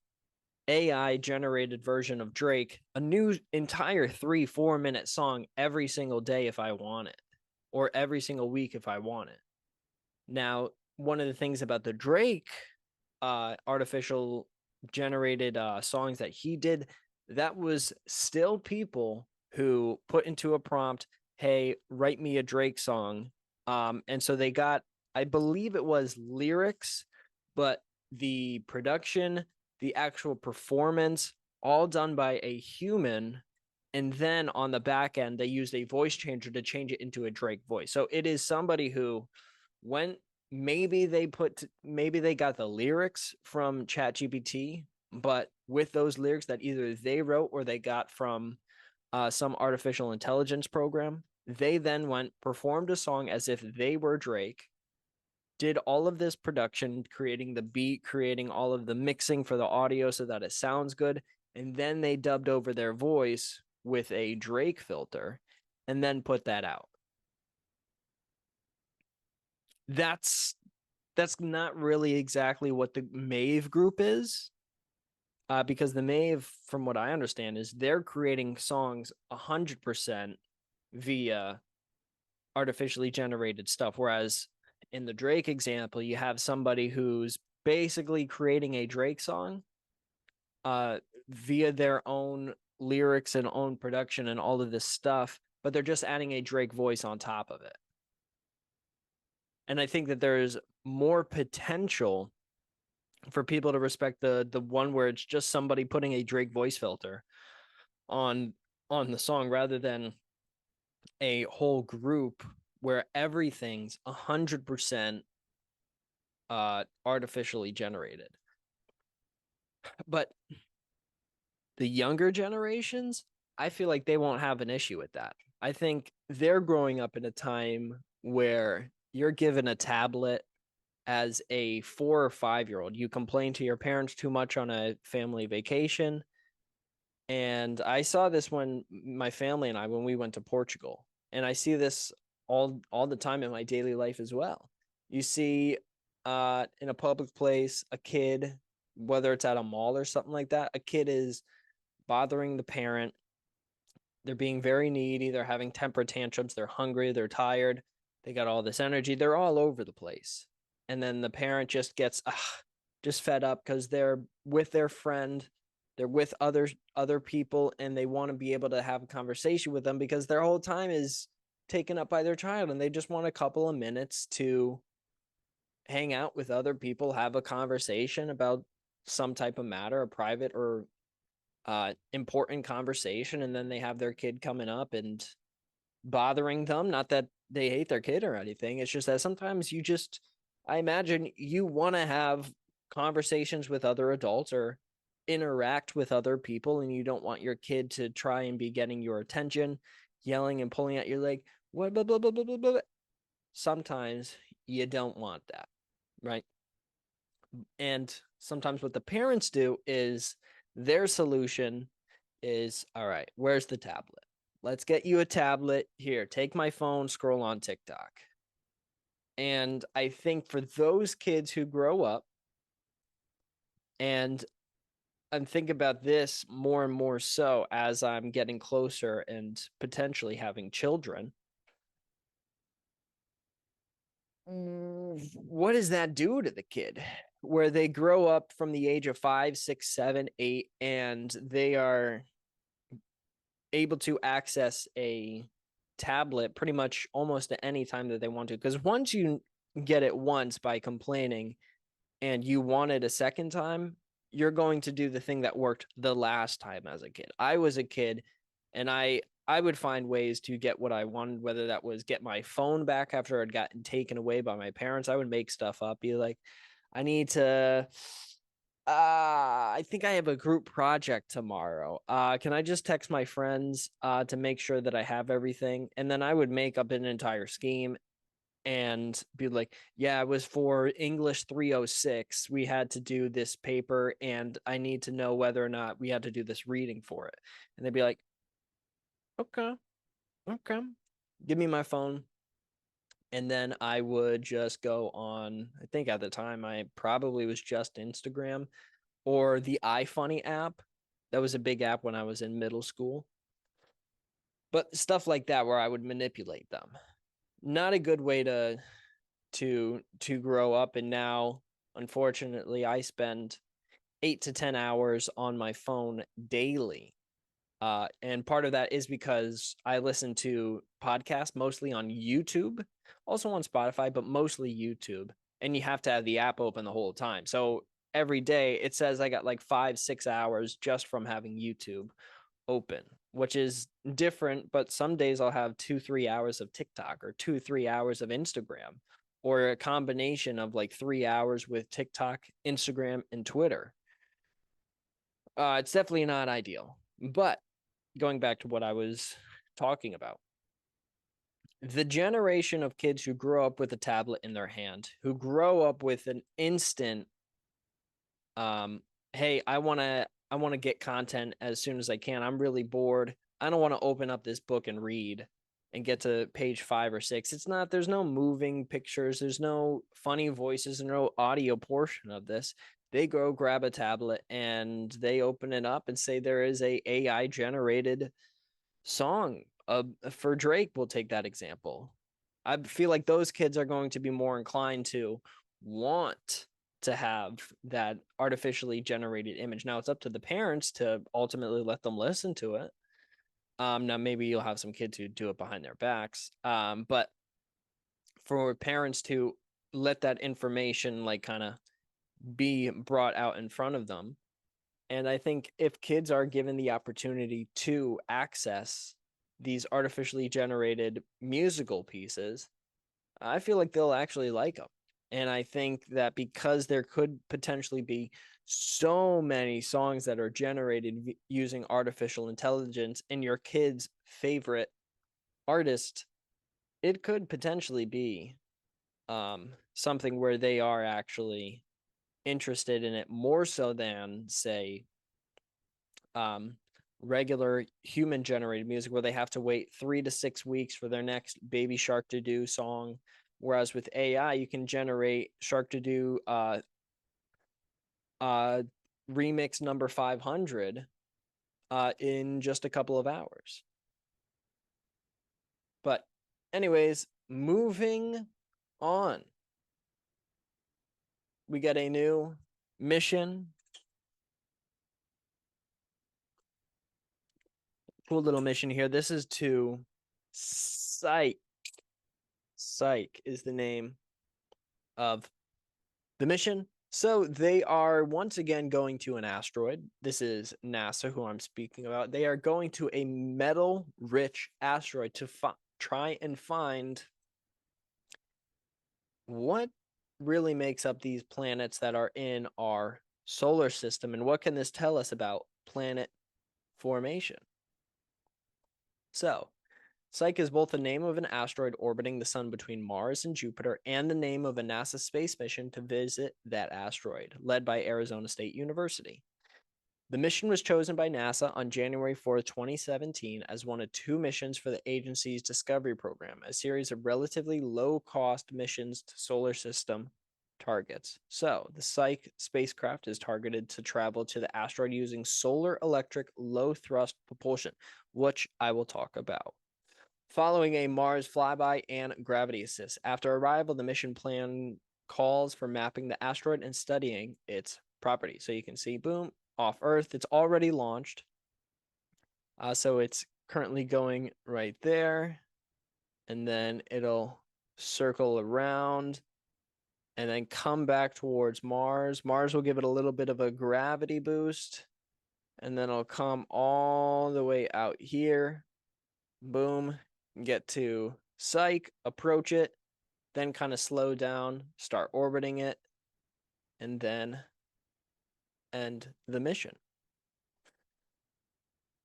AI generated version of Drake, a new entire 3-4 minute song every single day if I want it, or every single week if I want it. Now, one of the things about the Drake artificial generated songs that he did, that was still people who put into a prompt, hey, write me a Drake song. And so they got, I believe it was lyrics, but the production, the actual performance, all done by a human. And then on the back end, they used a voice changer to change it into a Drake voice. So it is somebody who went, maybe they got the lyrics from ChatGPT, but with those lyrics that either they wrote or they got from some artificial intelligence program, they then went, performed a song as if they were Drake, did all of this production, creating the beat, creating all of the mixing for the audio so that it sounds good. And then they dubbed over their voice with a Drake filter and then put that out. That's not really exactly what the Mave group is. Because the Mave, from what I understand, is they're creating songs 100% via artificially generated stuff. Whereas in the Drake example, you have somebody who's basically creating a Drake song via their own lyrics and own production and all of this stuff, but they're just adding a Drake voice on top of it. And I think that there's more potential for people to respect the one where it's just somebody putting a Drake voice filter on the song, rather than a whole group where everything's 100% artificially generated. But the younger generations, I feel like they won't have an issue with that. I think they're growing up in a time where you're given a tablet as a 4 or 5-year-old. You complain to your parents too much on a family vacation. And I saw this when my family and I, when we went to Portugal, and I see this all the time in my daily life as well. You see in a public place, a kid, whether it's at a mall or something like that, a kid is bothering the parent. They're being very needy. They're having temper tantrums. They're hungry. They're tired. They got all this energy. They're all over the place. And then the parent just gets just fed up because they're with their friend, they're with other people, and they want to be able to have a conversation with them because their whole time is taken up by their child, and they just want a couple of minutes to hang out with other people, have a conversation about some type of matter, a private or important conversation, and then they have their kid coming up and bothering them. Not that they hate their kid or anything. It's just that sometimes I imagine you want to have conversations with other adults or interact with other people, and you don't want your kid to try and be getting your attention, yelling and pulling at your leg. What blah blah blah blah blah blah. Sometimes you don't want that, right? And sometimes what the parents do is their solution is, all right, where's the tablet? Let's get you a tablet. Here, take my phone, scroll on TikTok. And I think for those kids who grow up, and I'm thinking about this more and more so as I'm getting closer and potentially having children. What does that do to the kid? Where they grow up from the age of 5, 6, 7, 8, and they are able to access a tablet pretty much almost at any time that they want to. Because once you get it once by complaining and you want it a second time, you're going to do the thing that worked the last time as a kid. I was a kid, and I would find ways to get what I wanted, whether that was get my phone back after it had gotten taken away by my parents. I would make stuff up, be like, I need to I think I have a group project tomorrow. Can I just text my friends to make sure that I have everything? And then I would make up an entire scheme and be like, yeah, it was for English 306. We had to do this paper, and I need to know whether or not we had to do this reading for it. And they'd be like, okay, give me my phone. And then I would just go on, I think at the time I probably was just Instagram or the iFunny app. That was a big app when I was in middle school. But stuff like that where I would manipulate them. Not a good way to grow up. And now, unfortunately, I spend 8 to 10 hours on my phone daily. And part of that is because I listen to podcasts mostly on YouTube, also on Spotify, but mostly YouTube. And you have to have the app open the whole time. So every day it says I got like 5-6 hours just from having YouTube open, which is different. But some days I'll have 2-3 hours of TikTok or 2-3 hours of Instagram, or a combination of like 3 hours with TikTok, Instagram, and Twitter. It's definitely not ideal. But going back to what I was talking about, the generation of kids who grow up with a tablet in their hand, who grow up with an instant, hey, I want to get content as soon as I can. I'm really bored. I don't want to open up this book and read and get to page 5 or 6. There's no moving pictures. There's no funny voices and no audio portion of this. They go grab a tablet and they open it up and say there is a AI generated song. For Drake, we'll take that example. I feel like those kids are going to be more inclined to want to have that artificially generated image. Now it's up to the parents to ultimately let them listen to it. Now maybe you'll have some kids who do it behind their backs. But for parents to let that information like kind of be brought out in front of them. And I think if kids are given the opportunity to access these artificially generated musical pieces, I feel like they'll actually like them. And I think that because there could potentially be so many songs that are generated using artificial intelligence and your kid's favorite artist, it could potentially be something where they are actually interested in it more so than, say, regular human generated music where they have to wait 3 to 6 weeks for their next Baby Shark to Do song. Whereas with AI, you can generate Shark to Do remix number 500 in just a couple of hours. But anyways, moving on. We get a new mission. Cool little mission here. This is to Psyche. Psyche is the name of the mission. So they are once again going to an asteroid. This is NASA who I'm speaking about. They are going to a metal-rich asteroid to try and find what really makes up these planets that are in our solar system, and what can this tell us about planet formation? So, Psyche is both the name of an asteroid orbiting the sun between Mars and Jupiter and the name of a NASA space mission to visit that asteroid, led by Arizona State University. The mission was chosen by NASA on January 4th, 2017 as one of 2 missions for the agency's Discovery program, a series of relatively low-cost missions to solar system targets. So, the Psyche spacecraft is targeted to travel to the asteroid using solar electric low-thrust propulsion, which I will talk about. Following a Mars flyby and gravity assist. After arrival, the mission plan calls for mapping the asteroid and studying its properties. So you can see, boom, off Earth. It's already launched. So it's currently going right there. And then it'll circle around and then come back towards Mars. Mars will give it a little bit of a gravity boost. And then it'll come all the way out here. Boom. Get to Psyche, approach it, then kind of slow down, start orbiting it, and then end the mission.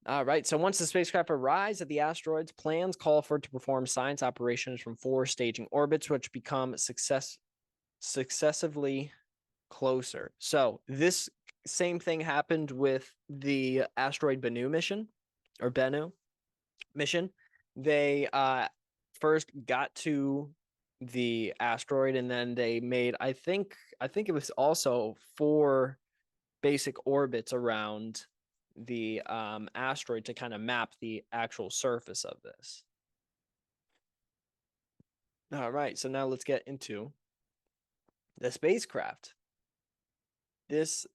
All right, so once the spacecraft arrives at the asteroids, plans call for it to perform science operations from 4 staging orbits, which become successively closer. So this same thing happened with the asteroid Bennu mission, or Bennu mission. They first got to the asteroid, and then they made, I think it was also 4 basic orbits around the asteroid to kind of map the actual surface of this. All right, so now let's get into the spacecraft. This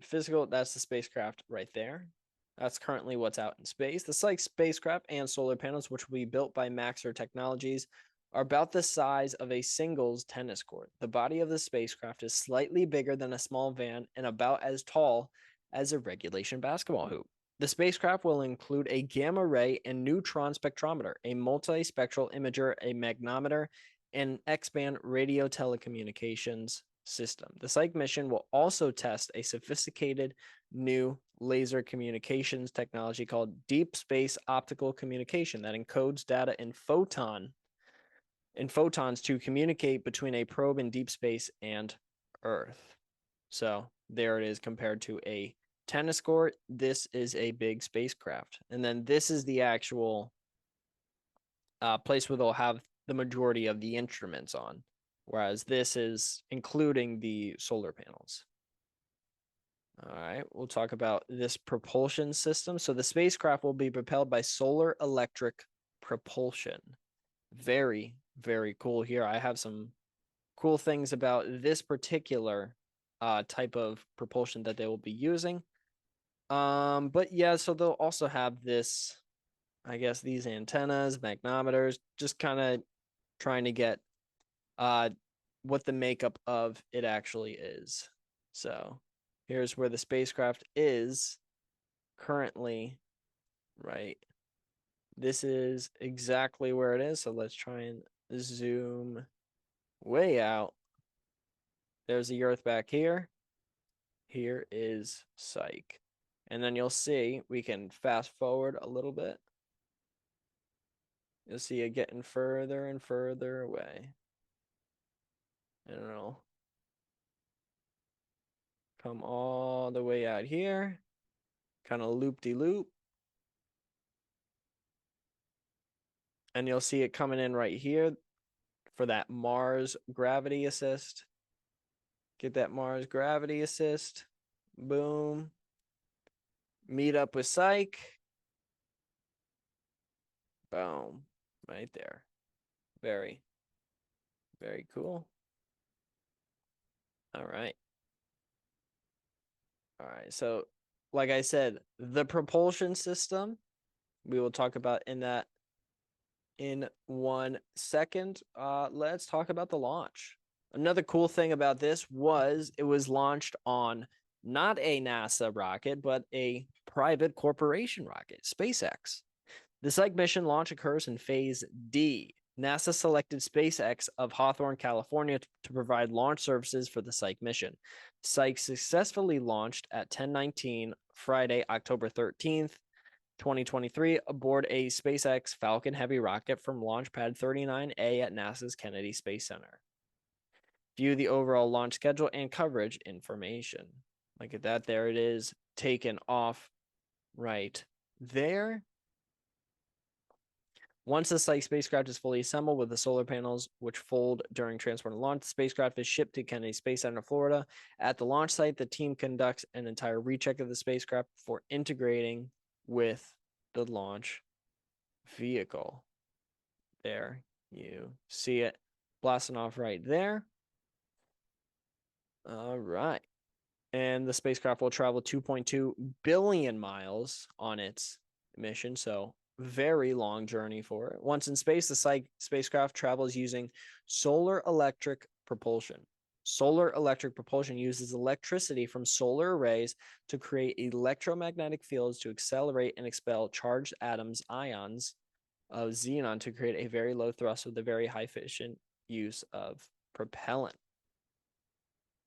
physical, that's the spacecraft right there. That's currently what's out in space. The Psyche spacecraft and solar panels, which will be built by Maxar Technologies, are about the size of a singles tennis court. The body of the spacecraft is slightly bigger than a small van and about as tall as a regulation basketball hoop. The spacecraft will include a gamma ray and neutron spectrometer, a multispectral imager, a magnetometer, and X-band radio telecommunications system. The Psyche mission will also test a sophisticated new laser communications technology called deep space optical communication that encodes data in photons to communicate between a probe in deep space and Earth. So there it is compared to a tennis court. This is a big spacecraft. And then this is the actual place where they'll have the majority of the instruments on, whereas this is including the solar panels. All right, we'll talk about this propulsion system. So the spacecraft will be propelled by solar electric propulsion. Very, very cool here. I have some cool things about this particular type of propulsion that they will be using. But yeah, so they'll also have this, I guess, these antennas, magnetometers, just kind of trying to get what the makeup of it actually is. So here's where the spacecraft is currently, right? This is exactly where it is. So let's try and zoom way out. There's the Earth back here. Here is Psyche. And then you'll see, we can fast forward a little bit. You'll see it getting further and further away. And it'll come all the way out here. Kind of loop-de-loop. And you'll see it coming in right here for that Mars gravity assist. Get that Mars gravity assist. Boom. Meet up with Psyche. Boom. Right there. Very, very cool. All right. All right. So, like I said, the propulsion system, we will talk about in 1 second. Let's talk about the launch. Another cool thing about this was it was launched on not a NASA rocket, but a private corporation rocket, SpaceX. The Psyche mission launch occurs in Phase D. NASA selected SpaceX of Hawthorne, California to provide launch services for the Psyche mission. Psyche successfully launched at 10:19 Friday, October 13th, 2023, aboard a SpaceX Falcon Heavy rocket from Launch Pad 39A at NASA's Kennedy Space Center. View the overall launch schedule and coverage information. Look at that. There it is, taken off right there. Once the Psyche spacecraft is fully assembled with the solar panels, which fold during transport and launch, the spacecraft is shipped to Kennedy Space Center, Florida. At the launch site, the team conducts an entire recheck of the spacecraft before integrating with the launch vehicle. There you see it blasting off right there. All right. And the spacecraft will travel 2.2 billion miles on its mission, so very long journey for it. Once in space, the Psyche spacecraft travels using solar electric propulsion. Solar electric propulsion uses electricity from solar arrays to create electromagnetic fields to accelerate and expel charged atoms, ions of xenon, to create a very low thrust with a very high efficient use of propellant.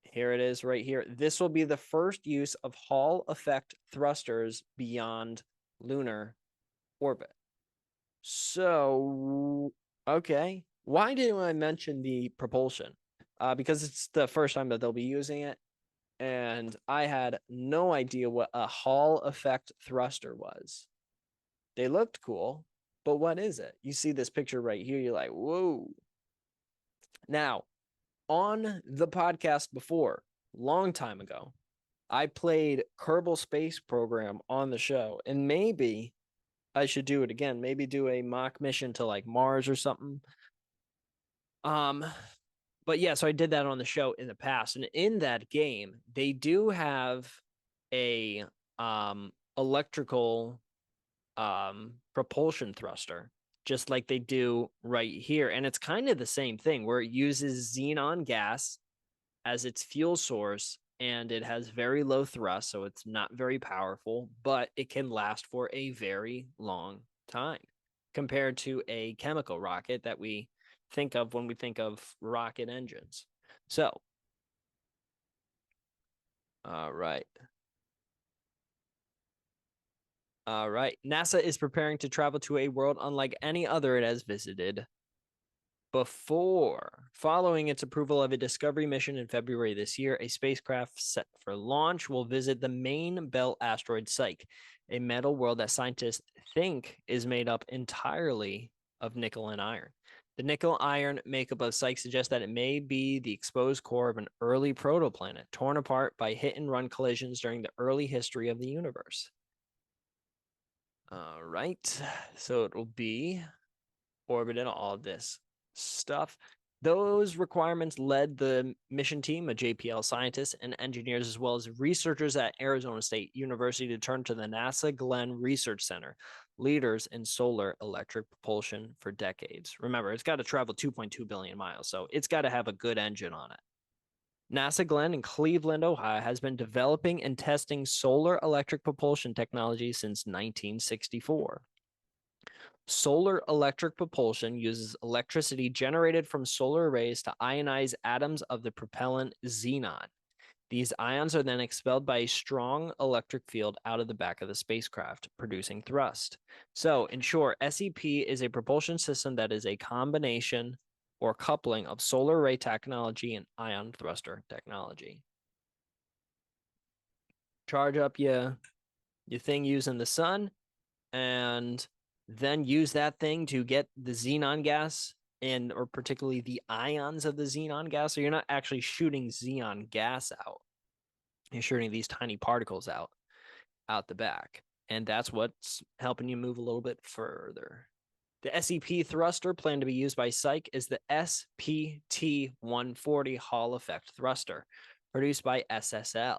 Here it is right here. This will be the first use of Hall effect thrusters beyond lunar orbit. So, okay. Why didn't I mention the propulsion? Because it's the first time that they'll be using it. And I had no idea what a Hall effect thruster was. They looked cool, but what is it? You see this picture right here. You're like, whoa. Now, on the podcast before, long time ago, I played Kerbal Space Program on the show, and maybe I should do it again. Maybe do a mock mission to like Mars or something. But yeah, so I did that on the show in the past, and in that game, they do have a electrical propulsion thruster, just like they do right here. And it's kind of the same thing where it uses xenon gas as its fuel source, and it has very low thrust, so it's not very powerful, but it can last for a very long time compared to a chemical rocket that we think of when we think of rocket engines. So, all right. All right. NASA is preparing to travel to a world unlike any other it has visited before. Following its approval of a discovery mission in February this year, a spacecraft set for launch will visit the main belt asteroid Psyche, a metal world that scientists think is made up entirely of nickel and iron. The nickel-iron makeup of Psyche suggests that it may be the exposed core of an early protoplanet, torn apart by hit-and-run collisions during the early history of the universe. All right, so it will be orbiting all of this stuff. Those requirements led the mission team of JPL scientists and engineers, as well as researchers at Arizona State University, to turn to the NASA Glenn Research Center, leaders in solar electric propulsion for decades. Remember, it's got to travel 2.2 billion miles, so it's got to have a good engine on it. NASA Glenn in Cleveland, Ohio, has been developing and testing solar electric propulsion technology since 1964. Solar electric propulsion uses electricity generated from solar arrays to ionize atoms of the propellant xenon. These ions are then expelled by a strong electric field out of the back of the spacecraft, producing thrust. So, in short, SEP is a propulsion system that is a combination or coupling of solar array technology and ion thruster technology. Charge up your thing using the sun, and then use that thing to get the xenon gas or particularly the ions of the xenon gas. So you're not actually shooting xenon gas out. You're shooting these tiny particles out the back. And that's what's helping you move a little bit further. The SEP thruster planned to be used by Psyche is the SPT-140 Hall effect thruster, produced by SSL,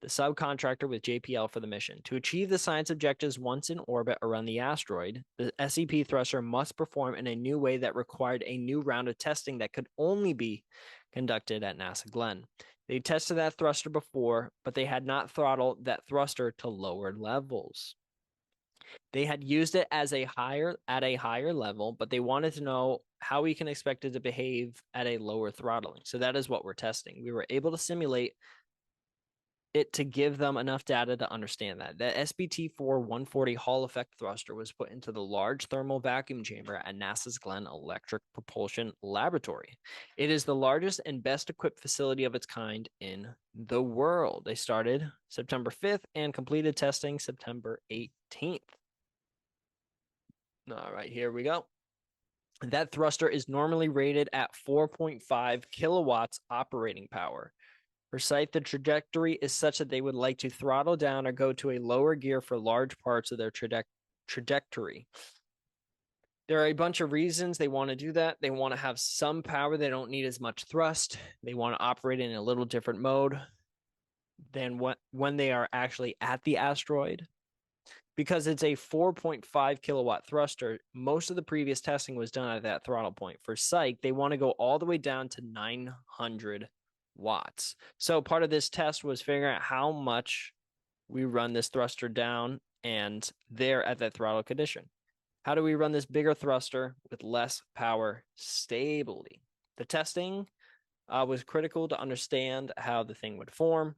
the subcontractor with JPL for the mission. To achieve the science objectives once in orbit around the asteroid, the SEP thruster must perform in a new way that required a new round of testing that could only be conducted at NASA Glenn. They tested that thruster before, but they had not throttled that thruster to lower levels. They had used it at a higher level, but they wanted to know how we can expect it to behave at a lower throttling. So that is what we're testing. We were able to simulate it to give them enough data to understand that. The SPT-140 Hall effect thruster was put into the large thermal vacuum chamber at NASA's Glenn Electric Propulsion Laboratory. It is the largest and best equipped facility of its kind in the world. They started September 5th and completed testing September 18th. All right, here we go. That thruster is normally rated at 4.5 kilowatts operating power. For Psyche, the trajectory is such that they would like to throttle down or go to a lower gear for large parts of their trajectory. There are a bunch of reasons they want to do that. They want to have some power. They don't need as much thrust. They want to operate in a little different mode than when they are actually at the asteroid. Because it's a 4.5 kilowatt thruster, most of the previous testing was done at that throttle point. For Psyche, they want to go all the way down to 900 watts. So part of this test was figuring out how much we run this thruster down and they're at that throttle condition. How do we run this bigger thruster with less power stably? The testing was critical to understand how the thing would form.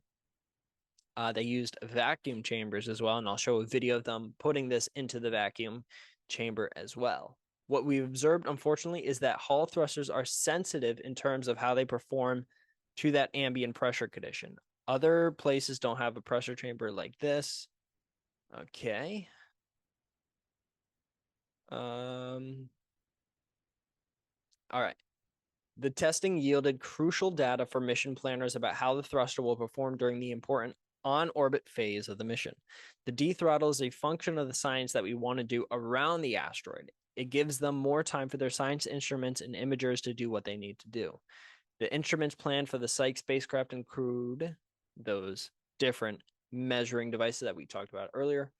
They used vacuum chambers as well, and I'll show a video of them putting this into the vacuum chamber as well. What we've observed, unfortunately, is that Hall thrusters are sensitive in terms of how they perform to that ambient pressure condition. Other places don't have a pressure chamber like this. Okay. All right. The testing yielded crucial data for mission planners about how the thruster will perform during the important on-orbit phase of the mission. The dethrottle is a function of the science that we want to do around the asteroid. It gives them more time for their science instruments and imagers to do what they need to do. The instruments planned for the Psyche spacecraft include those different measuring devices that we talked about earlier.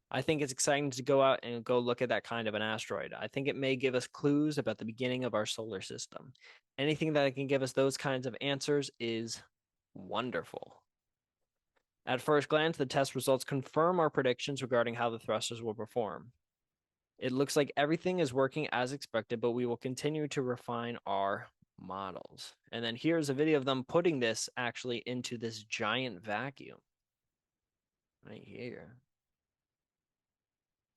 I think it's exciting to go out and go look at that kind of an asteroid. I think it may give us clues about the beginning of our solar system. Anything that can give us those kinds of answers is wonderful. At first glance, the test results confirm our predictions regarding how the thrusters will perform. It looks like everything is working as expected, but we will continue to refine our models. And then here's a video of them putting this actually into this giant vacuum. Right here.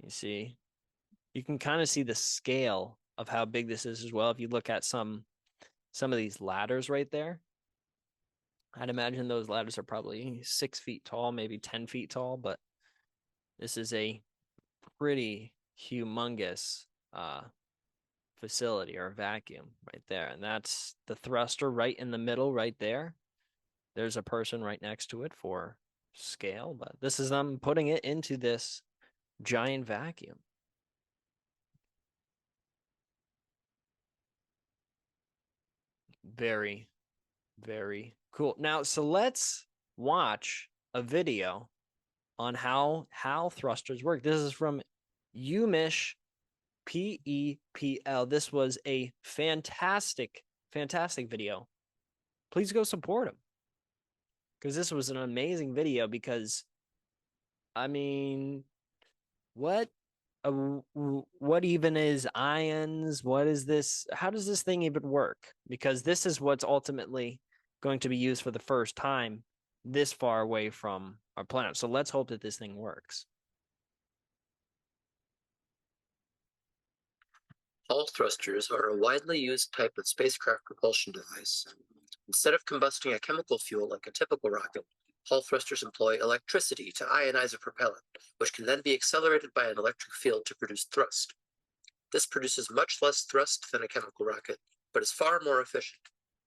You see, you can kind of see the scale of how big this is as well. If you look at some of these ladders right there, I'd imagine those ladders are probably 6 feet tall, maybe 10 feet tall, but this is a pretty humongous facility or vacuum right there. And that's the thruster right in the middle right there. There's a person right next to it for scale, but this is them putting it into this giant vacuum. Very, very cool. Now, so let's watch a video on how thrusters work. This is from UMISH PEPL. This was a fantastic video. Please go support him, because this was an amazing video. Because I mean, what even is ions? What is this? How does this thing even work? Because this is what's ultimately going to be used for the first time this far away from our planet. So let's hope that this thing works. Hall thrusters are a widely used type of spacecraft propulsion device. Instead of combusting a chemical fuel like a typical rocket, Hall thrusters employ electricity to ionize a propellant, which can then be accelerated by an electric field to produce thrust. This produces much less thrust than a chemical rocket, but is far more efficient,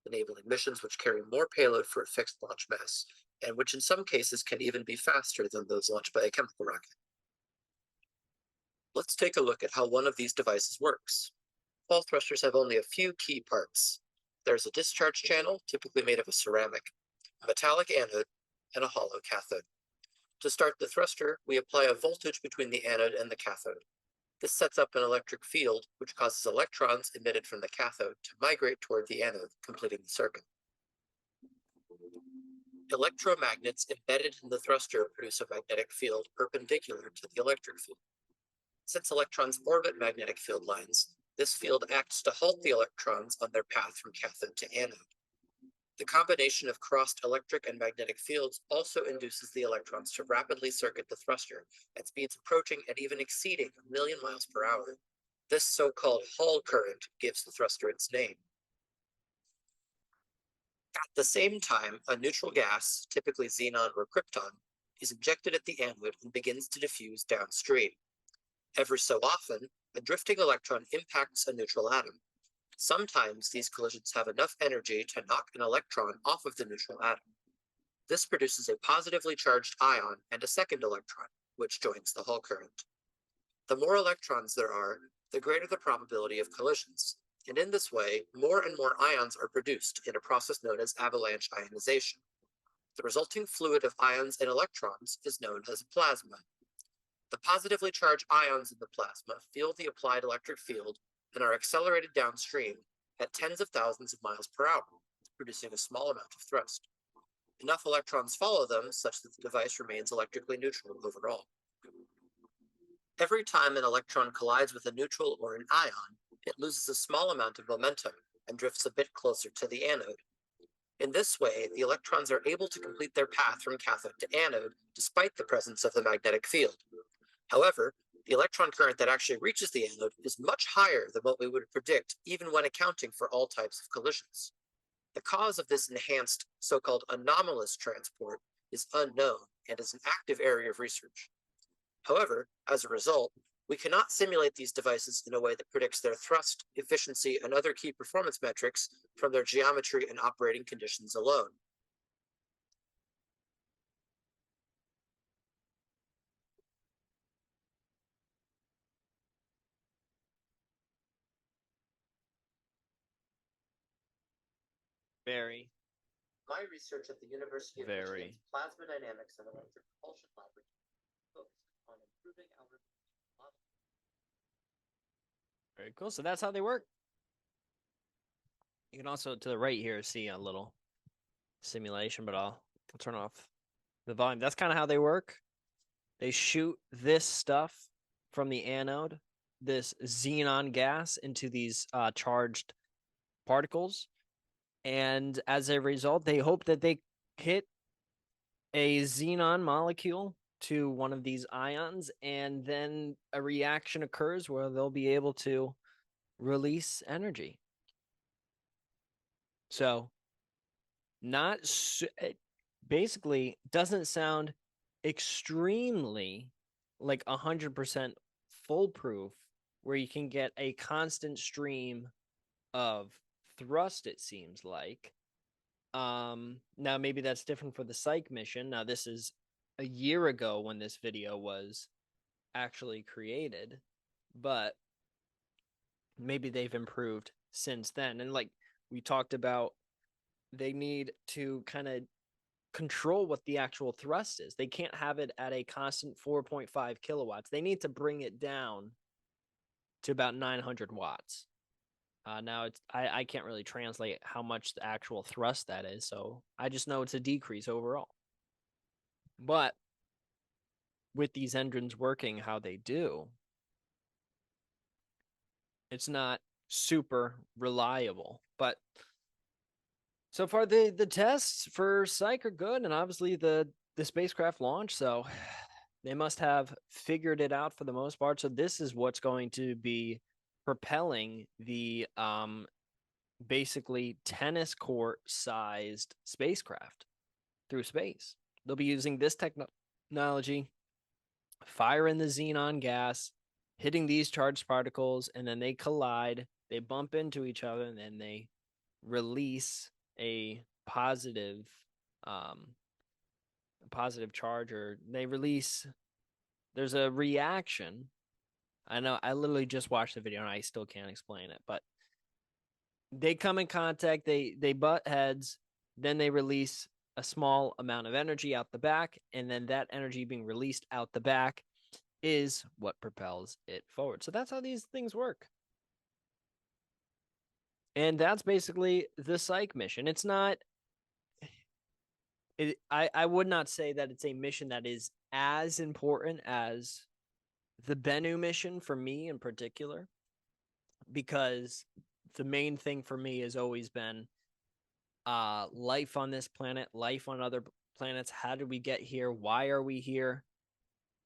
enabling missions which carry more payload for a fixed launch mass, and which in some cases can even be faster than those launched by a chemical rocket. Let's take a look at how one of these devices works. Hall thrusters have only a few key parts. There's a discharge channel, typically made of a ceramic, a metallic anode, and a hollow cathode. To start the thruster, we apply a voltage between the anode and the cathode. This sets up an electric field, which causes electrons emitted from the cathode to migrate toward the anode, completing the circuit. Electromagnets embedded in the thruster produce a magnetic field perpendicular to the electric field. Since electrons orbit magnetic field lines, this field acts to halt the electrons on their path from cathode to anode. The combination of crossed electric and magnetic fields also induces the electrons to rapidly circuit the thruster at speeds approaching and even exceeding 1,000,000 miles per hour. This so-called Hall current gives the thruster its name. At the same time, a neutral gas, typically xenon or krypton, is injected at the anode and begins to diffuse downstream. Every so often, a drifting electron impacts a neutral atom. Sometimes these collisions have enough energy to knock an electron off of the neutral atom. This produces a positively charged ion and a second electron, which joins the Hall current. The more electrons there are, the greater the probability of collisions, and in this way, more and more ions are produced in a process known as avalanche ionization. The resulting fluid of ions and electrons is known as a plasma. The positively charged ions in the plasma feel the applied electric field and are accelerated downstream at tens of thousands of miles per hour, producing a small amount of thrust. Enough electrons follow them such that the device remains electrically neutral overall. Every time an electron collides with a neutral or an ion, it loses a small amount of momentum and drifts a bit closer to the anode. In this way, the electrons are able to complete their path from cathode to anode despite the presence of the magnetic field. However, the electron current that actually reaches the anode is much higher than what we would predict even when accounting for all types of collisions. The cause of this enhanced so-called anomalous transport is unknown and is an active area of research. However, as a result, we cannot simulate these devices in a way that predicts their thrust, efficiency, and other key performance metrics from their geometry and operating conditions alone. Very. My research at the University of Very. Michigan's Plasma Dynamics and Electric Propulsion Laboratory focused on improving our model. Very cool. So that's how they work. You can also, to the right here, see a little simulation, but I'll turn off the volume. That's kind of how they work. They shoot this stuff from the anode, this xenon gas, into these charged particles. And as a result, they hope that they hit a xenon molecule to one of these ions, and then a reaction occurs where they'll be able to release energy. So, it basically doesn't sound extremely like 100% foolproof, where you can get a constant stream of thrust, it seems like. Now maybe that's different for the Psyche mission. Now this is a year ago when this video was actually created, but maybe they've improved since then. And like we talked about, they need to kind of control what the actual thrust is. They can't have it at a constant 4.5 kilowatts. They need to bring it down to about 900 watts. Now I can't really translate how much the actual thrust that is, so I just know it's a decrease overall. But with these engines working how they do, it's not super reliable. But so far the tests for Psyche are good, and obviously the spacecraft launch, so they must have figured it out for the most part. So this is what's going to be propelling the basically tennis court sized spacecraft through space. They'll be using this technology, firing the xenon gas, hitting these charged particles, and then they collide, they bump into each other, and then they release a positive charge, or there's a reaction I know I literally just watched the video and I still can't explain it, but they come in contact, they butt heads, then they release a small amount of energy out the back, and then that energy being released out the back is what propels it forward. So that's how these things work. And that's basically the Psyche mission. It's not I would not say that it's a mission that is as important as the Bennu mission for me in particular, because the main thing for me has always been life on this planet, life on other planets. How did we get here? Why are we here?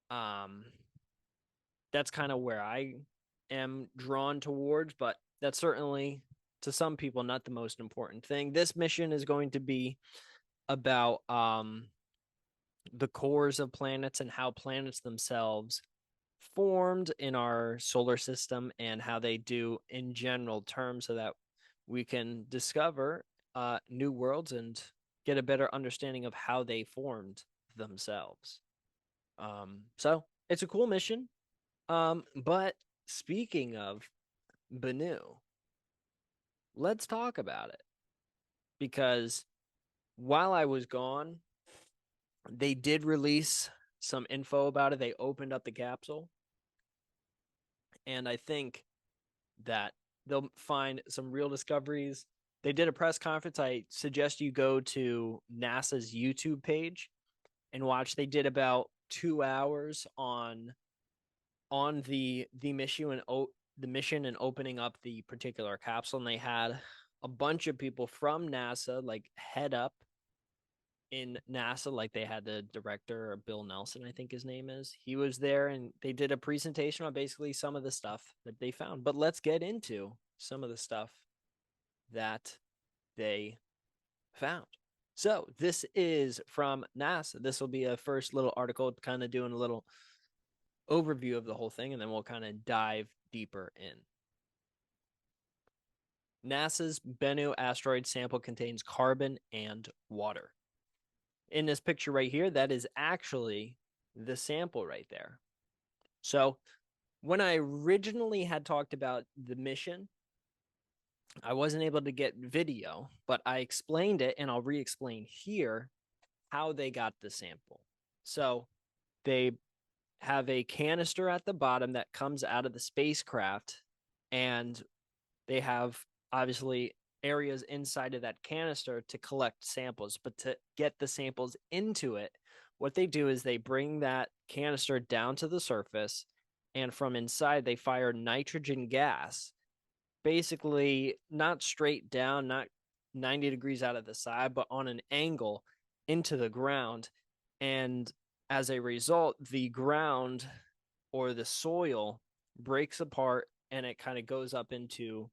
That's kind of where I am drawn towards, but that's certainly to some people not the most important thing. This mission is going to be about the cores of planets and how planets themselves formed in our solar system and how they do in general terms, so that we can discover new worlds and get a better understanding of how they formed themselves. So it's a cool mission. But speaking of Bennu, let's talk about it, because while I was gone, they did release some info about it. They opened up the capsule, and I think that they'll find some real discoveries. They did a press conference. I suggest you go to NASA's YouTube page and watch. They did about 2 hours on the mission and opening up the particular capsule, and they had a bunch of people from NASA, like head up in NASA, like they had the director, Bill Nelson, I think his name is. He was there, and they did a presentation on basically some of the stuff that they found. But let's get into some of the stuff that they found. So this is from NASA. This will be a first little article, kind of doing a little overview of the whole thing, and then we'll kind of dive deeper in. NASA's Bennu asteroid sample contains carbon and water. In this picture right here, that is actually the sample right there. So when I originally had talked about the mission, I wasn't able to get video, but I explained it, and I'll re-explain here how they got the sample. So they have a canister at the bottom that comes out of the spacecraft, and they have obviously areas inside of that canister to collect samples. But to get the samples into it, what they do is they bring that canister down to the surface, and from inside they fire nitrogen gas, basically not straight down, not 90 degrees out of the side, but on an angle into the ground. And as a result, the ground or the soil breaks apart, and it kind of goes up into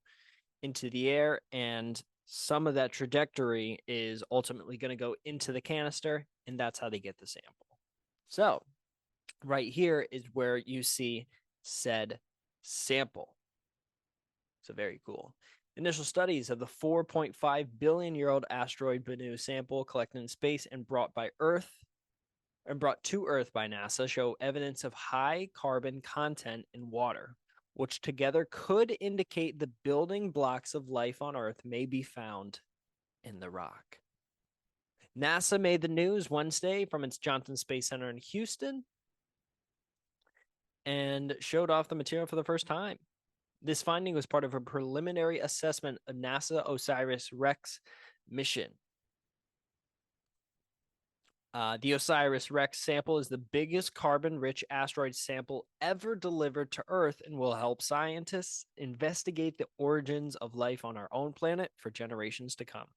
the air, and some of that trajectory is ultimately going to go into the canister, and that's how they get the sample. So right here is where you see said sample. So very cool. Initial studies of the 4.5 billion year old asteroid Bennu sample collected in space and brought to Earth by NASA show evidence of high carbon content in water, which together could indicate the building blocks of life on Earth may be found in the rock. NASA made the news Wednesday from its Johnson Space Center in Houston and showed off the material for the first time. This finding was part of a preliminary assessment of NASA OSIRIS-Rex mission. The OSIRIS-Rex sample is the biggest carbon-rich asteroid sample ever delivered to Earth and will help scientists investigate the origins of life on our own planet for generations to come.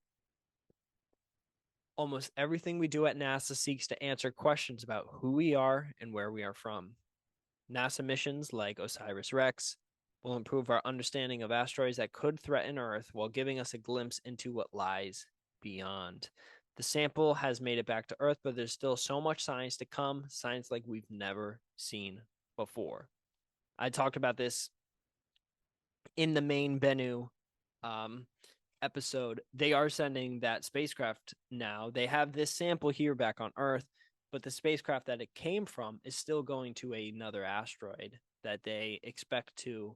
Almost everything we do at NASA seeks to answer questions about who we are and where we are from. NASA missions like OSIRIS-Rex will improve our understanding of asteroids that could threaten Earth while giving us a glimpse into what lies beyond. The sample has made it back to Earth, but there's still so much science to come, science like we've never seen before. I talked about this in the main Bennu episode. They are sending that spacecraft now. They have this sample here back on Earth, but the spacecraft that it came from is still going to another asteroid that they expect to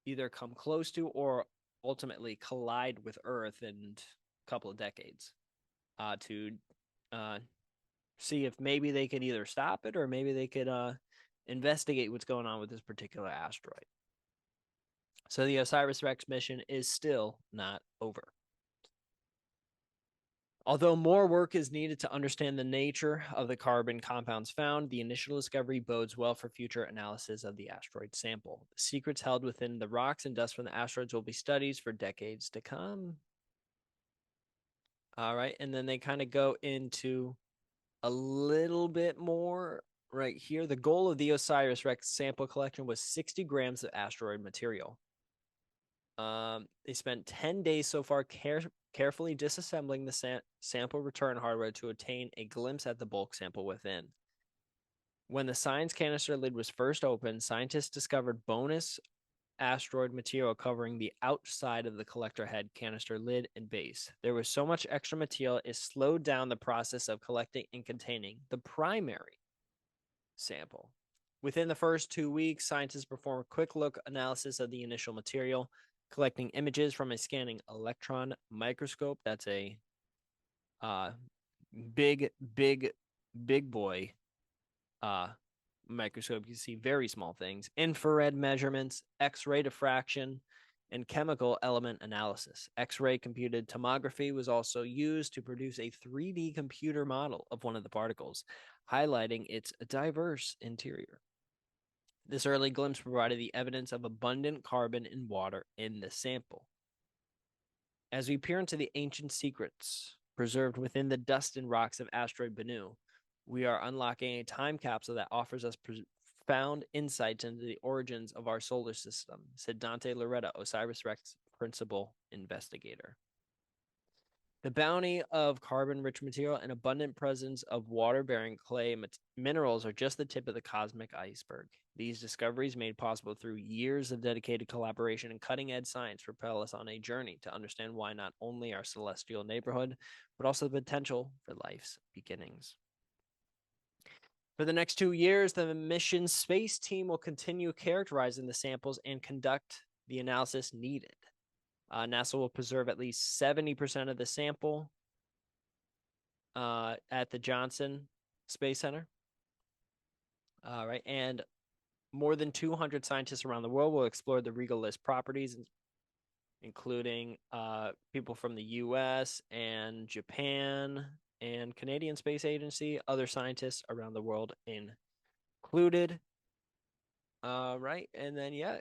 either come close to or ultimately collide with Earth in a couple of decades to see if maybe they could either stop it or maybe they could investigate what's going on with this particular asteroid. So the OSIRIS-Rex mission is still not over. Although more work is needed to understand the nature of the carbon compounds found, the initial discovery bodes well for future analysis of the asteroid sample. The secrets held within the rocks and dust from the asteroids will be studied for decades to come. All right, and then they kind of go into a little bit more right here. The goal of the OSIRIS-Rex sample collection was 60 grams of asteroid material. They spent 10 days so far carefully disassembling the sample return hardware to obtain a glimpse at the bulk sample within. When the science canister lid was first opened, scientists discovered bonus asteroid material covering the outside of the collector head, canister lid, and base. There was so much extra material it slowed down the process of collecting and containing the primary sample. Within the first 2 weeks, scientists performed a quick look analysis of the initial material, collecting images from a scanning electron microscope. That's a big boy microscope. You can see very small things, infrared measurements, X-ray diffraction, and chemical element analysis. X-ray computed tomography was also used to produce a 3D computer model of one of the particles, highlighting its diverse interior. This early glimpse provided the evidence of abundant carbon and water in the sample. As we peer into the ancient secrets preserved within the dust and rocks of asteroid Bennu, we are unlocking a time capsule that offers us profound insights into the origins of our solar system, said Dante Loretta, OSIRIS-Rex principal investigator. The bounty of carbon-rich material and abundant presence of water-bearing clay minerals are just the tip of the cosmic iceberg. These discoveries, made possible through years of dedicated collaboration and cutting-edge science, propel us on a journey to understand why not only our celestial neighborhood, but also the potential for life's beginnings. For the next 2 years, the mission space team will continue characterizing the samples and conduct the analysis needed. NASA will preserve at least 70% of the sample at the Johnson Space Center. All right, and more than 200 scientists around the world will explore the regolith properties, including people from the U.S. and Japan and Canadian Space Agency, other scientists around the world included. Right, and then, yeah,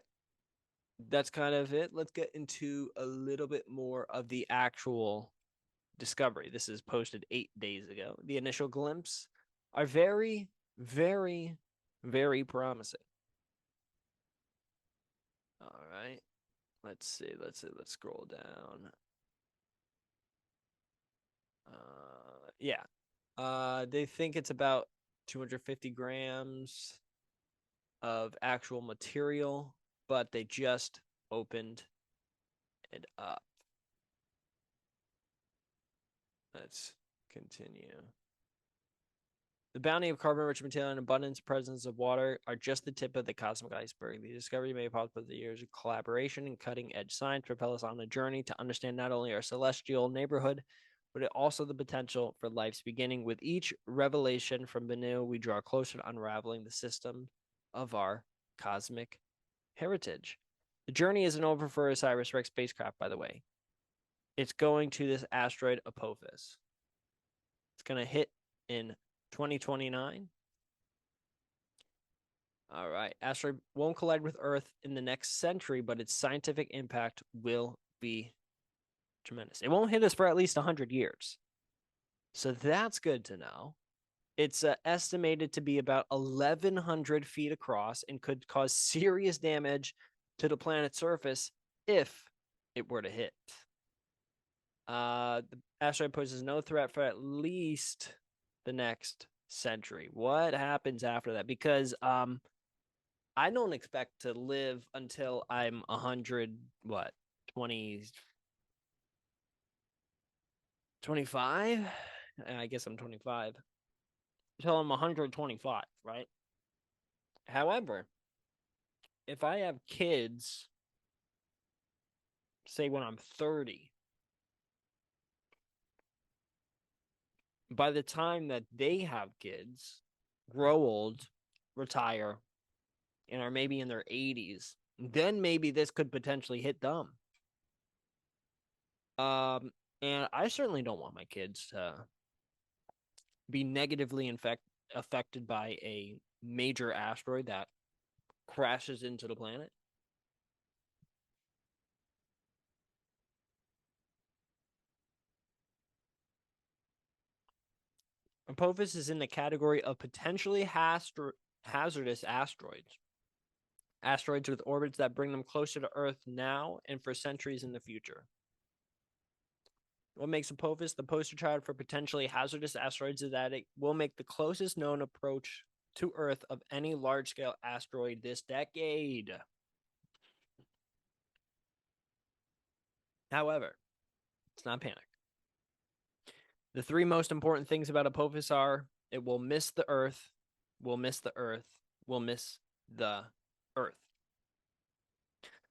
that's kind of it. Let's get into a little bit more of the actual discovery. This is posted 8 days ago. The initial glimpse are very, very, very promising. All right. Let's see. Let's scroll down. Yeah. They think it's about 250 grams of actual material, but they just opened it up. Let's continue. The bounty of carbon-rich material and abundance presence of water are just the tip of the cosmic iceberg. The discovery made possible through the years of collaboration and cutting-edge science propel us on a journey to understand not only our celestial neighborhood, but also the potential for life's beginning. With each revelation from Bennu, we draw closer to unraveling the system of our cosmic heritage. The journey isn't over for OSIRIS-Rex spacecraft, by the way. It's going to this asteroid Apophis. It's going to hit in 2029. All right. Asteroid won't collide with Earth in the next century, but its scientific impact will be tremendous. It won't hit us for at least 100 years. So that's good to know. It's estimated to be about 1,100 feet across and could cause serious damage to the planet's surface if it were to hit. The asteroid poses no threat for at least the next century. What happens after that? Because I don't expect to live until I'm 100, 25? I guess I'm 25. Until I'm 125, right? However, if I have kids, say when I'm 30, by the time that they have kids, grow old, retire, and are maybe in their 80s, then maybe this could potentially hit them. And I certainly don't want my kids to be negatively affected by a major asteroid that crashes into the planet. Apophis is in the category of potentially hazardous asteroids. Asteroids with orbits that bring them closer to Earth now and for centuries in the future. What makes Apophis the poster child for potentially hazardous asteroids is that it will make the closest known approach to Earth of any large-scale asteroid this decade. However, let's not panic. The three most important things about Apophis are it will miss the Earth, will miss the Earth, will miss the Earth.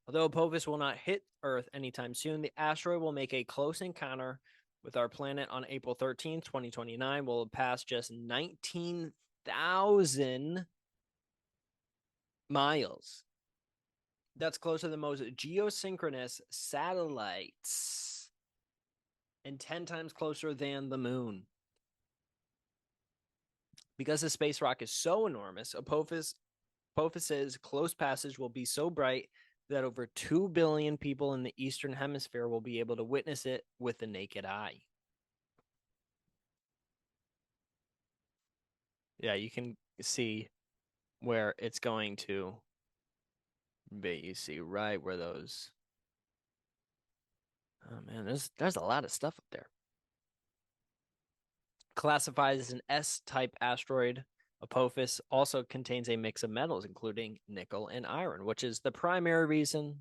Although Apophis will not hit Earth anytime soon, the asteroid will make a close encounter with our planet on April 13th, 2029. Will pass just 19,000 miles. That's closer than most geosynchronous satellites and 10 times closer than the moon. Because the space rock is so enormous, Apophis's close passage will be so bright that over 2 billion people in the Eastern Hemisphere will be able to witness it with the naked eye. Yeah, you can see where it's going to be. You see right where those... Oh, man, there's a lot of stuff up there. Classified as an S-type asteroid, Apophis also contains a mix of metals, including nickel and iron, which is the primary reason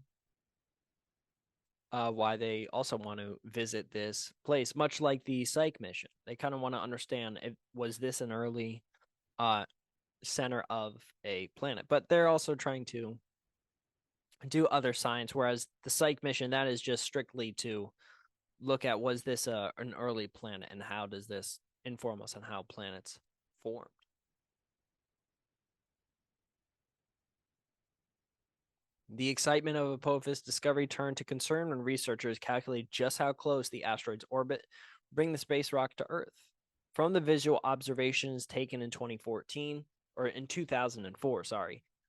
why they also want to visit this place, much like the Psyche mission. They kind of want to understand, was this an early center of a planet? But they're also trying to do other science, whereas the Psyche mission, that is just strictly to look at, was this an early planet, and how does this inform us on how planets formed? The excitement of Apophis discovery turned to concern when researchers calculated just how close the asteroid's orbit would bring the space rock to Earth. From the visual observations taken in 2004,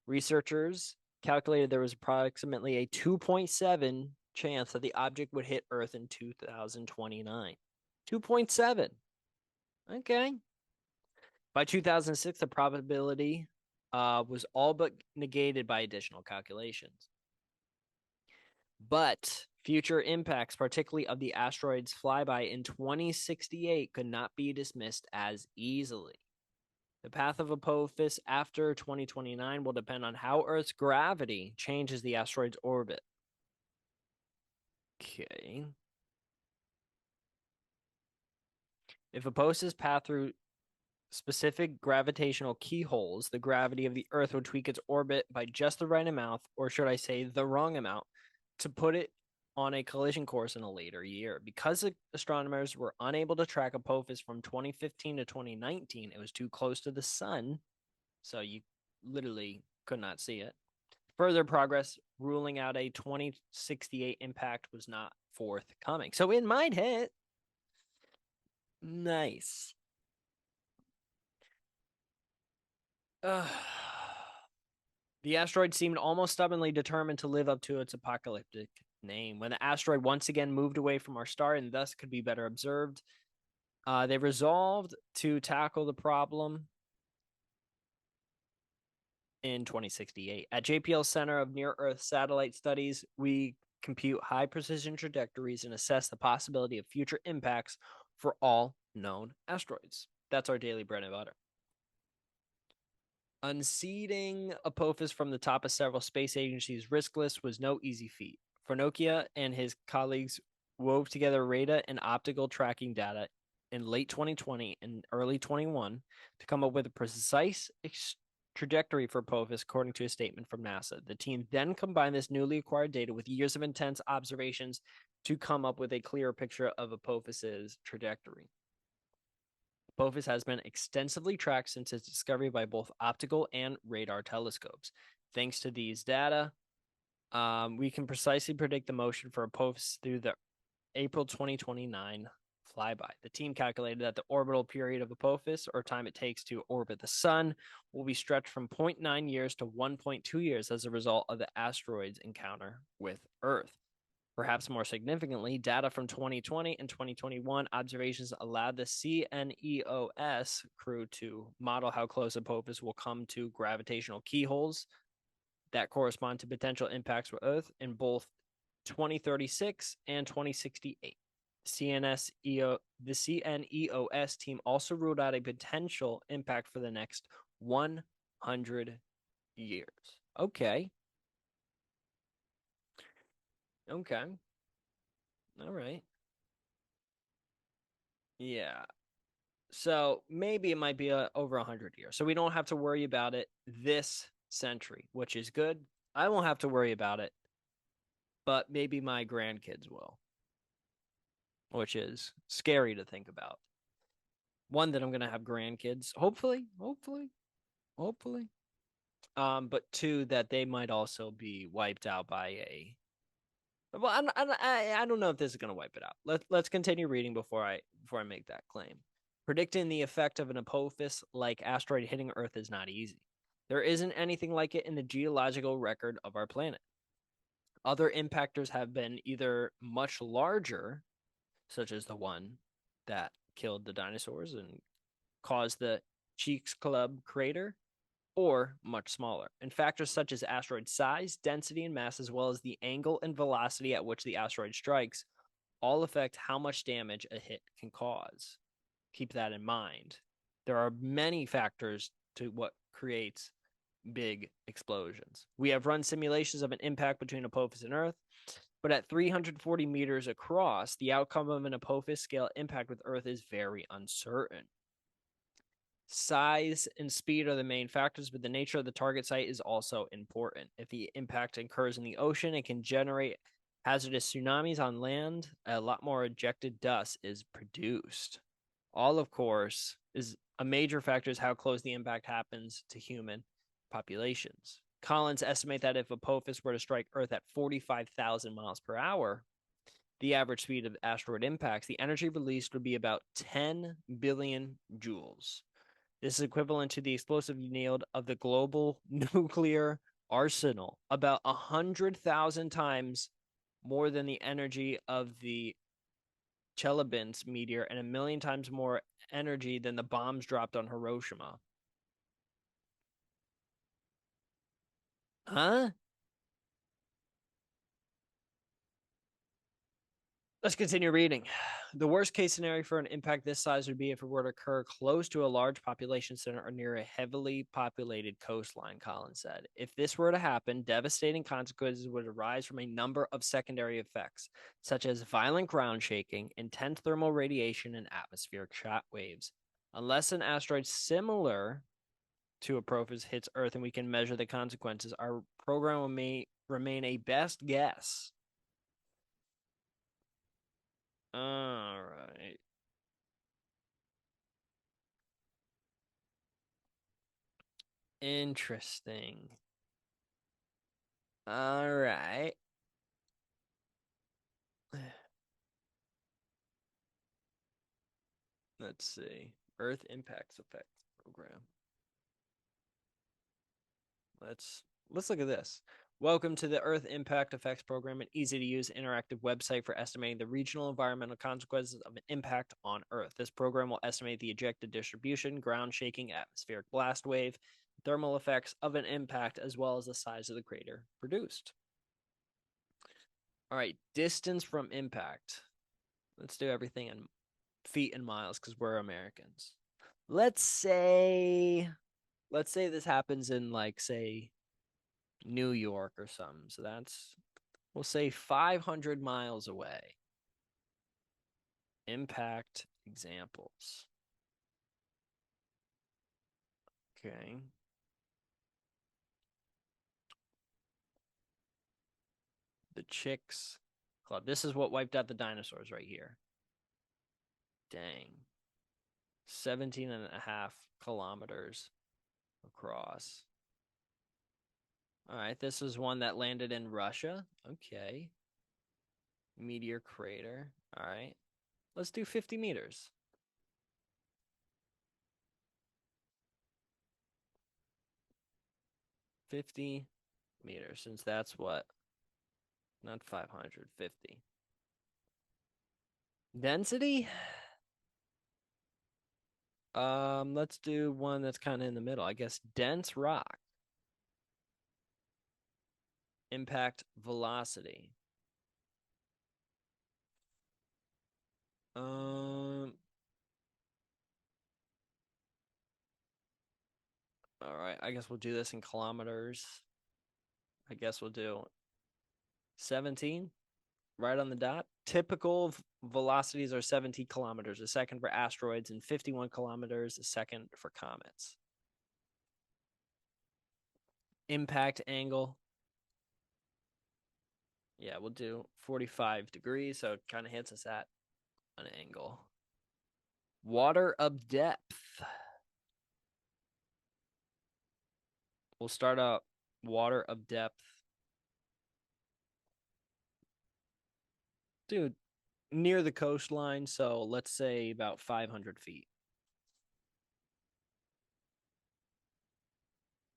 researchers calculated there was approximately a 2.7 chance that the object would hit Earth in 2029. 2.7. Okay. By 2006, the probability was all but negated by additional calculations. But future impacts, particularly of the asteroid's flyby in 2068, could not be dismissed as easily. The path of Apophis after 2029 will depend on how Earth's gravity changes the asteroid's orbit. Okay. If Apophis path through specific gravitational keyholes, the gravity of the Earth would tweak its orbit by just the right amount, or should I say the wrong amount, to put it on a collision course in a later year. Because astronomers were unable to track Apophis from 2015 to 2019, it was too close to the sun, so you literally could not see it. Further progress ruling out a 2068 impact was not forthcoming. So it might hit. Nice. The asteroid seemed almost stubbornly determined to live up to its apocalyptic name. When the asteroid once again moved away from our star and thus could be better observed, they resolved to tackle the problem in 2068. At JPL Center of Near-Earth Satellite Studies, we compute high-precision trajectories and assess the possibility of future impacts for all known asteroids. That's our daily bread and butter. Unseating Apophis from the top of several space agencies' risk lists was no easy feat. Fornokia and his colleagues wove together radar and optical tracking data in late 2020 and early 21 to come up with a precise trajectory for Apophis, according to a statement from NASA. The team then combined this newly acquired data with years of intense observations to come up with a clearer picture of Apophis's trajectory. Apophis has been extensively tracked since its discovery by both optical and radar telescopes. Thanks to these data, we can precisely predict the motion for Apophis through the April 2029 flyby. The team calculated that the orbital period of Apophis, or time it takes to orbit the sun, will be stretched from 0.9 years to 1.2 years as a result of the asteroid's encounter with Earth. Perhaps more significantly, data from 2020 and 2021 observations allowed the CNEOS crew to model how close Apophis will come to gravitational keyholes that correspond to potential impacts with Earth in both 2036 and 2068. The CNEOS team also ruled out a potential impact for the next 100 years. Okay. Okay. All right. Yeah. So maybe it might be over 100 years. So we don't have to worry about it this century, which is good. I won't have to worry about it, but maybe my grandkids will, which is scary to think about. One, that I'm going to have grandkids, hopefully. But two, that they might also be wiped out by a. Well, I don't know if this is going to wipe it out. Let's continue reading before I make that claim. Predicting the effect of an Apophis-like asteroid hitting Earth is not easy. There isn't anything like it in the geological record of our planet. Other impactors have been either much larger, such as the one that killed the dinosaurs and caused the Cheeks Club crater, or much smaller. And factors such as asteroid size, density, and mass, as well as the angle and velocity at which the asteroid strikes, all affect how much damage a hit can cause. Keep that in mind. There are many factors to what creates big explosions. We have run simulations of an impact between Apophis and Earth, but at 340 meters across, the outcome of an Apophis scale impact with Earth is very uncertain. Size and speed are the main factors, but the nature of the target site is also important. If the impact occurs in the ocean, it can generate hazardous tsunamis on land. A lot more ejected dust is produced. All, of course, is a major factor is how close the impact happens to human populations. Collins estimate that if Apophis were to strike Earth at 45,000 miles per hour, the average speed of asteroid impacts, the energy released would be about 10 billion joules. This is equivalent to the explosive yield of the global nuclear arsenal, about 100,000 times more than the energy of the Chelyabinsk meteor and 1,000,000 times more energy than the bombs dropped on Hiroshima. Huh? Let's continue reading. The worst case scenario for an impact this size would be if it were to occur close to a large population center or near a heavily populated coastline, Collins said. If this were to happen, devastating consequences would arise from a number of secondary effects, such as violent ground shaking, intense thermal radiation, and atmospheric shock waves. Unless an asteroid similar to Apophis hits Earth and we can measure the consequences, our program may remain a best guess. All right. Interesting. All right. Let's see. Earth Impacts Effect Program. Let's look at this. Welcome to the Earth Impact Effects Program, an easy-to-use interactive website for estimating the regional environmental consequences of an impact on Earth. This program will estimate the ejected distribution, ground shaking, atmospheric blast wave, thermal effects of an impact, as well as the size of the crater produced. All right, distance from impact. Let's do everything in feet and miles because we're Americans. Let's say this happens in, like, say, New York or something. So we'll say 500 miles away. Impact examples. Okay. Chicks Club. This is what wiped out the dinosaurs right here. Dang. 17.5 kilometers across. All right, this is one that landed in Russia. Okay. Meteor crater. All right. Let's do 50 meters. $50 meters, since that's what? Not 550. Density? Let's do one that's kind of in the middle. I guess dense rock. Impact velocity. All right, I guess we'll do this in kilometers. I guess we'll do 17, right on the dot. Typical velocities are 70 kilometers a second for asteroids and 51 kilometers a second for comets. Impact angle. Yeah, we'll do 45 degrees, so it kind of hits us at an angle. Water of depth. We'll start up water of depth. Dude, near the coastline, so let's say about 500 feet.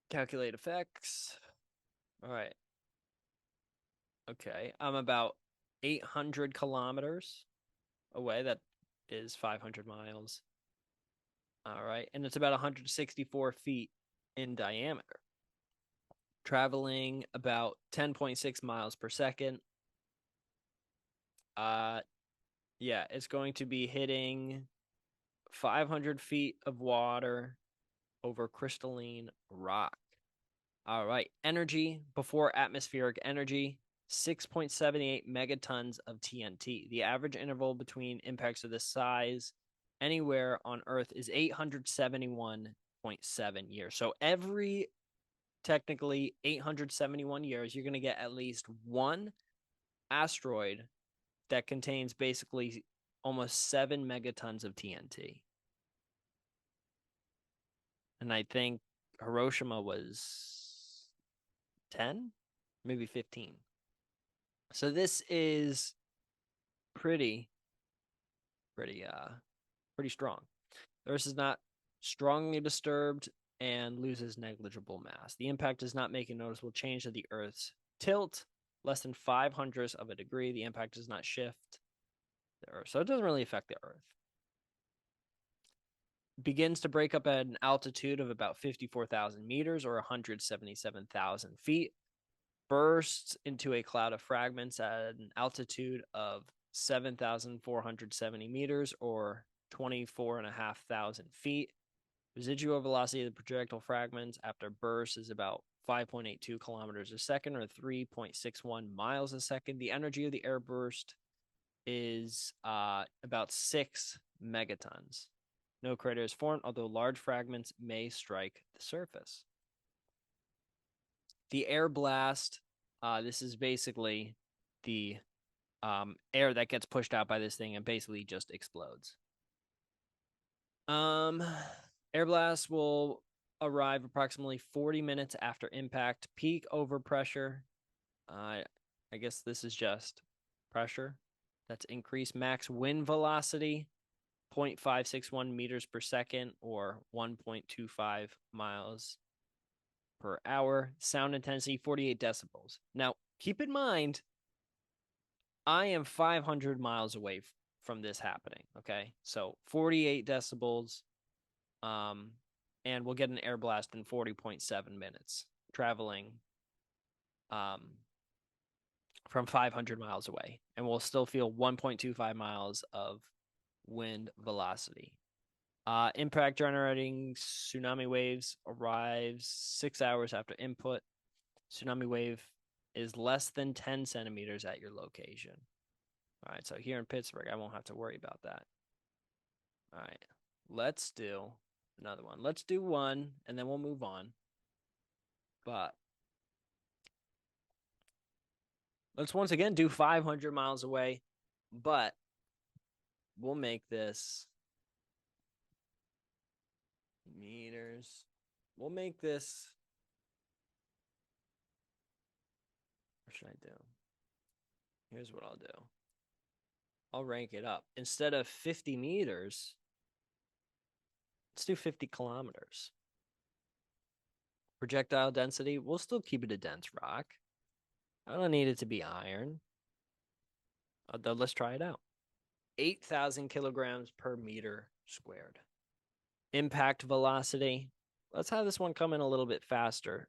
Calculate effects. All right. Okay, I'm about 800 kilometers away. That is 500 miles. All right, and it's about 164 feet in diameter. Traveling about 10.6 miles per second. Yeah, it's going to be hitting 500 feet of water over crystalline rock. All right, energy before atmospheric energy, 6.78 megatons of TNT. The average interval between impacts of this size anywhere on Earth is 871.7 years. So every technically 871 years, you're going to get at least one asteroid that contains basically almost 7 megatons of TNT. And I think Hiroshima was 10, maybe 15. So this is pretty strong. The Earth is not strongly disturbed and loses negligible mass. The impact does not make a noticeable change to the Earth's tilt. Less than 0.05 of a degree. The impact does not shift the Earth. So it doesn't really affect the Earth. Begins to break up at an altitude of about 54,000 meters or 177,000 feet. Bursts into a cloud of fragments at an altitude of 7,470 meters or 24,500 feet. Residual velocity of the projectile fragments after burst is about 5.82 kilometers a second or 3.61 miles a second. The energy of the air burst is about 6 megatons. No crater is formed, although large fragments may strike the surface. The air blast, this is basically the air that gets pushed out by this thing and basically just explodes. Air blast will arrive approximately 40 minutes after impact. Peak overpressure. I guess this is just pressure that's increased. Max wind velocity, 0.561 meters per second or 1.25 miles per hour. Sound intensity, 48 decibels. Now, keep in mind, I am 500 miles away from this happening, okay? So 48 decibels, and we'll get an air blast in 40.7 minutes, traveling from 500 miles away, and we'll still feel 1.25 miles of wind velocity. Impact generating tsunami waves arrives 6 hours after input. Tsunami wave is less than 10 centimeters at your location. All right, so here in Pittsburgh, I won't have to worry about that. All right, let's do another one. Let's do one, and then we'll move on. But Let's once again do 500 miles away, but we'll make this meters. We'll make this. What should I do? Here's what I'll do. I'll rank it up. Instead of 50 meters, let's do 50 kilometers. Projectile density, we'll still keep it a dense rock. I don't need it to be iron. Let's try it out. 8,000 kilograms per meter squared. Impact velocity. Let's have this one come in a little bit faster.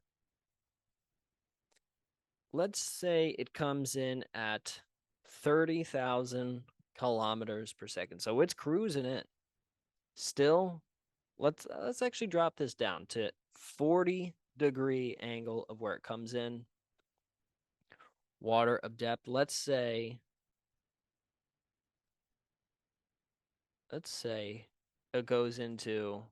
Let's say it comes in at 30,000 kilometers per second. So it's cruising it. Still, let's actually drop this down to 40-degree angle of where it comes in. Water of depth. Let's say it goes into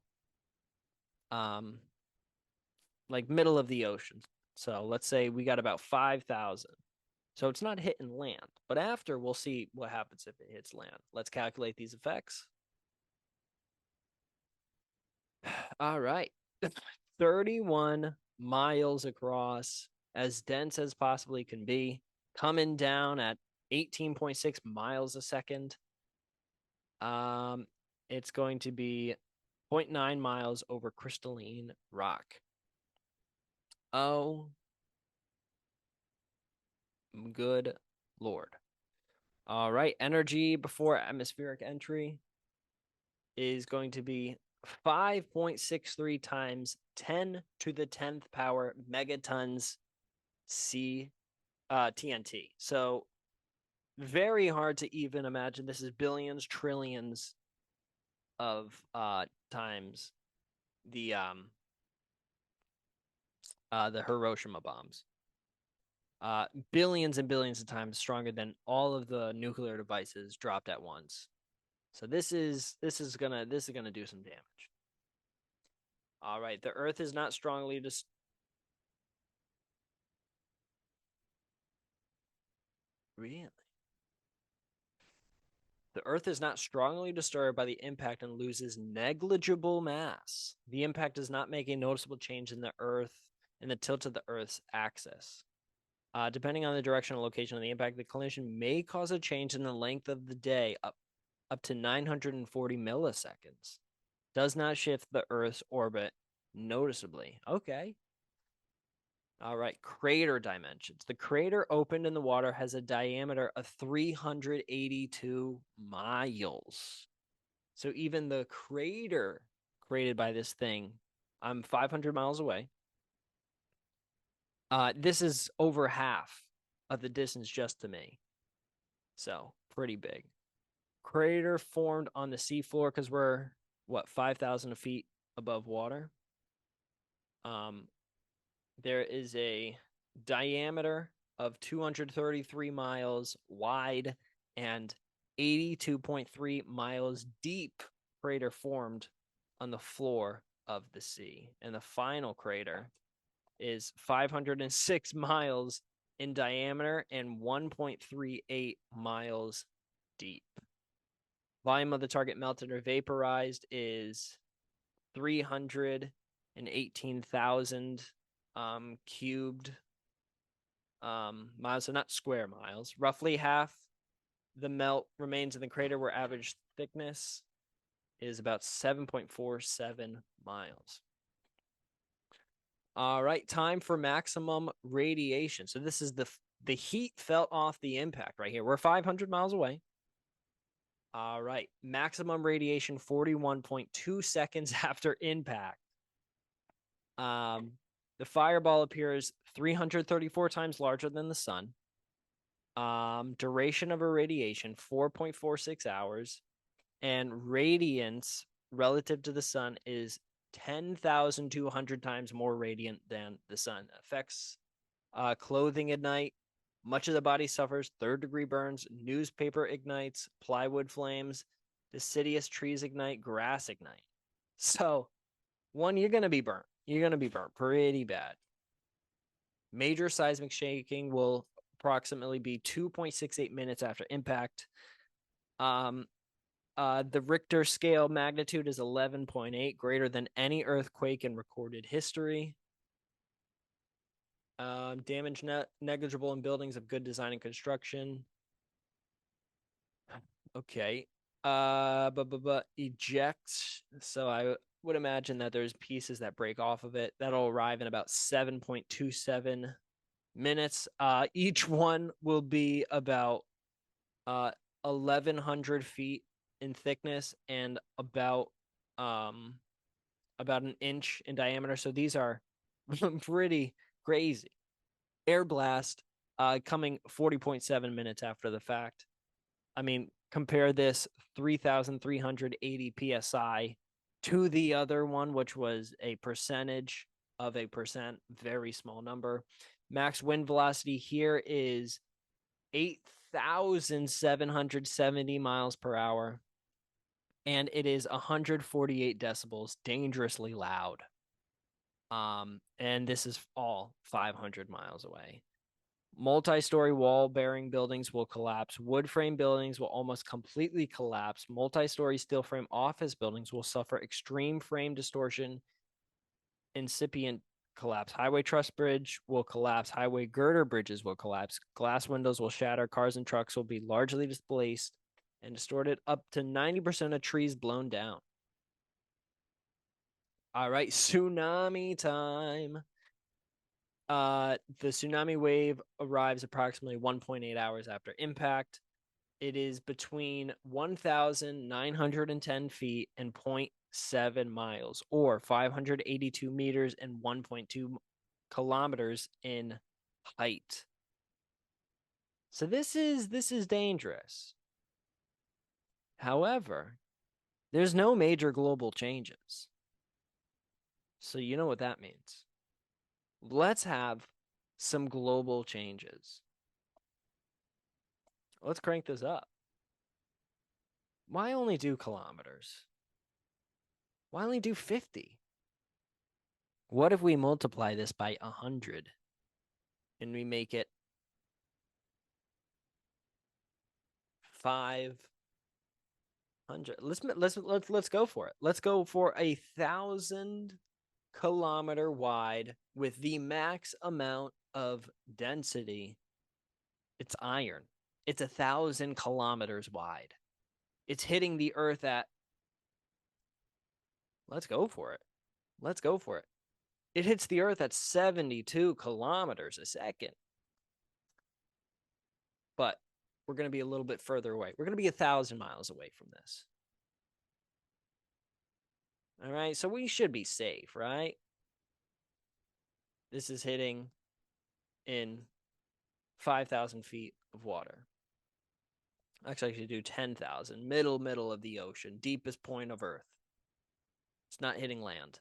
like middle of the ocean. So let's say we got about 5,000. So it's not hitting land, but after we'll see what happens if it hits land. Let's calculate these effects. All right. 31 miles across, as dense as possibly can be, coming down at 18.6 miles a second. It's going to be 0.9 miles over crystalline rock. Oh, good Lord. All right, energy before atmospheric entry is going to be 5.63 times 10 to the 10th power megatons TNT. So very hard to even imagine. This is billions, trillions of times the Hiroshima bombs. Billions and billions of times stronger than all of the nuclear devices dropped at once. So this is gonna do some damage. All right, the Earth is not strongly really. The Earth is not strongly disturbed by the impact and loses negligible mass. The impact does not make a noticeable change in the tilt of the Earth's axis. Depending on the direction and location of the impact, the collision may cause a change in the length of the day up to 940 milliseconds. Does not shift the Earth's orbit noticeably. Okay. All right, crater dimensions. The crater opened in the water has a diameter of 382 miles. So even the crater created by this thing, I'm 500 miles away. This is over half of the distance just to me. So pretty big. Crater formed on the seafloor because we're, 5,000 feet above water. There is a diameter of 233 miles wide and 82.3 miles deep crater formed on the floor of the sea. And the final crater is 506 miles in diameter and 1.38 miles deep. Volume of the target melted or vaporized is 318,000 cubed miles, so not square miles. Roughly half the melt remains in the crater, where average thickness is about 7.47 miles. All right, time for maximum radiation. So this is the heat felt off the impact right here. We're 500 miles away. All right, maximum radiation 41.2 seconds after impact. The fireball appears 334 times larger than the sun. Duration of irradiation 4.46 hours, and radiance relative to the sun is 10,200 times more radiant than the sun. Affects clothing at night. Much of the body suffers third-degree burns. Newspaper ignites. Plywood flames. Deciduous trees ignite. Grass ignite. So, you're going to be burnt. You're going to be burnt pretty bad. Major seismic shaking will approximately be 2.68 minutes after impact. The Richter scale magnitude is 11.8, greater than any earthquake in recorded history. Damage negligible in buildings of good design and construction. Okay. But ejects. So I would imagine that there's pieces that break off of it. That'll arrive in about 7.27 minutes. Each one will be about 1,100 feet in thickness and about an inch in diameter. So these are pretty crazy. Air blast coming 40.7 minutes after the fact. I mean, compare this 3,380 psi to the other one, which was a percentage of a percent, very small number. Max wind velocity here is 8,770 miles per hour, and it is 148 decibels, dangerously loud. And this is all 500 miles away. Multi-story wall-bearing buildings will collapse. Wood frame buildings will almost completely collapse. Multi-story steel frame office buildings will suffer extreme frame distortion, incipient collapse. Highway truss bridge will collapse. Highway girder bridges will collapse. Glass windows will shatter. Cars and trucks will be largely displaced and distorted. Up to 90% of trees blown down. All right, tsunami time. The tsunami wave arrives approximately 1.8 hours after impact. It is between 1,910 feet and 0.7 miles, or 582 meters and 1.2 kilometers in height. So this is dangerous. However, there's no major global changes. So you know what that means. Let's have some global changes. Let's crank this up. Why only do kilometers? Why only do 50? What if we multiply this by 100 and we make it 500? Let's go for it. Let's go for 1,000 kilometer wide with the max amount of density. It's iron. It's 1,000 kilometers wide. It's hitting the Earth at. Let's go for it. Let's go for it. It hits the Earth at 72 kilometers a second. But we're going to be a little bit further away. We're going to be 1,000 miles away from this. All right, so we should be safe, right? This is hitting in 5,000 feet of water. Actually, I should do 10,000. Middle of the ocean. Deepest point of Earth. It's not hitting land.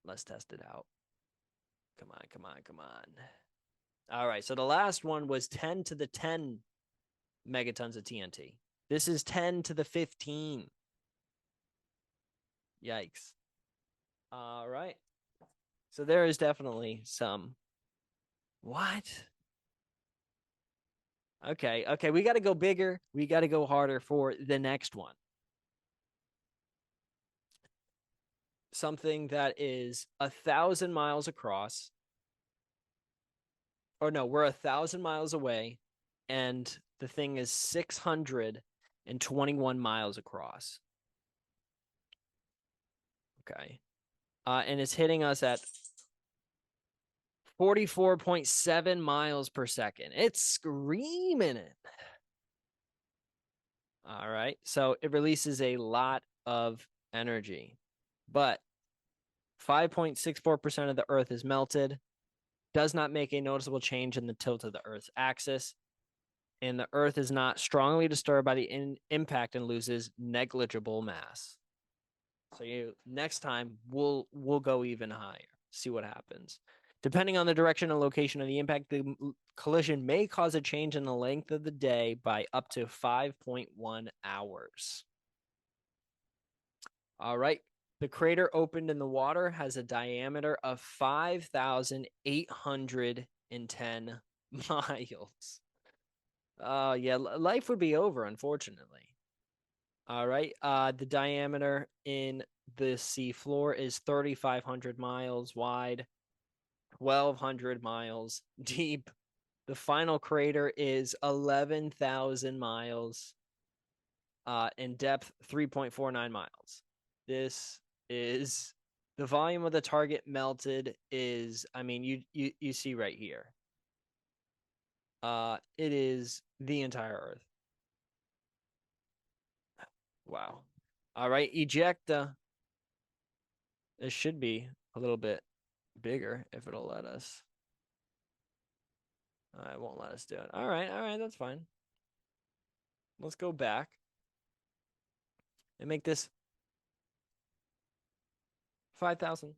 Let's test it out. Come on, come on, come on. All right, so the last one was 10 to the 10 megatons of TNT. This is 10 to the 15. Yikes. All right. So there is definitely some. What? Okay, we got to go bigger. We got to go harder for the next one. Something that is 1,000 miles across. Or no, we're 1,000 miles away, and the thing is 621 miles across. Okay. And it's hitting us at 44.7 miles per second. It's screaming it. All right. So it releases a lot of energy, but 5.64% of the Earth is melted, does not make a noticeable change in the tilt of the Earth's axis, and the Earth is not strongly disturbed by the impact and loses negligible mass. So next time we'll go even higher, see what happens. Depending on the direction and location of the impact, the collision may cause a change in the length of the day by up to 5.1 hours. All right. The crater opened in the water has a diameter of 5,810 miles. Yeah, life would be over, unfortunately. All right. The diameter in the sea floor is 3,500 miles wide, 1,200 miles deep. The final crater is 11,000 miles in depth, 3.49 miles. This is the volume of the target melted is, I mean, you see right here. It is the entire Earth. Wow. All right, ejecta. This should be a little bit bigger if it'll let us. It won't let us do it. All right, that's fine. Let's go back and make this 5,000.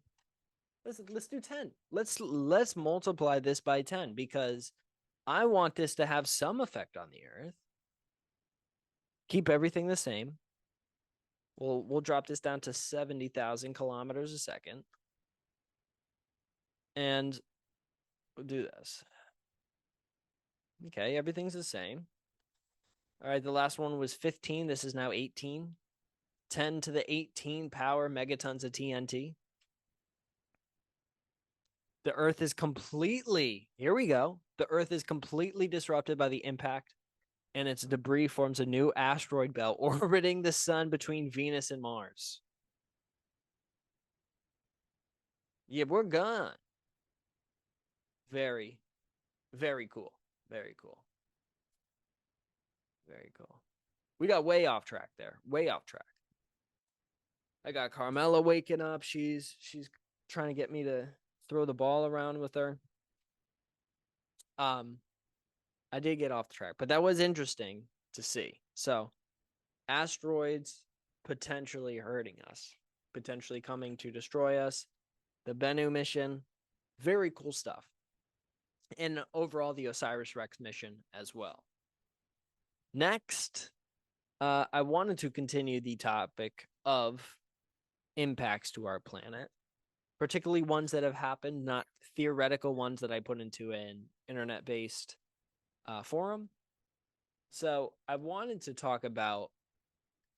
Let's do 10. Let's multiply this by 10 because I want this to have some effect on the Earth. Keep everything the same. We'll drop this down to 70,000 kilometers a second. And we'll do this. Okay, everything's the same. All right, the last one was 15. This is now 18. 10 to the 18 power megatons of TNT. The Earth is completely, here we go. The Earth is completely disrupted by the impact, and its debris forms a new asteroid belt orbiting the sun between Venus and Mars. Yeah, we're gone. Very, very cool. Very cool. Very cool. We got way off track there. Way off track. I got Carmela waking up. She's trying to get me to throw the ball around with her. I did get off track, but that was interesting to see. So, asteroids potentially hurting us, potentially coming to destroy us. The Bennu mission, very cool stuff. And overall, the OSIRIS-Rex mission as well. Next, I wanted to continue the topic of impacts to our planet, particularly ones that have happened, not theoretical ones that I put into an internet-based forum. So I wanted to talk about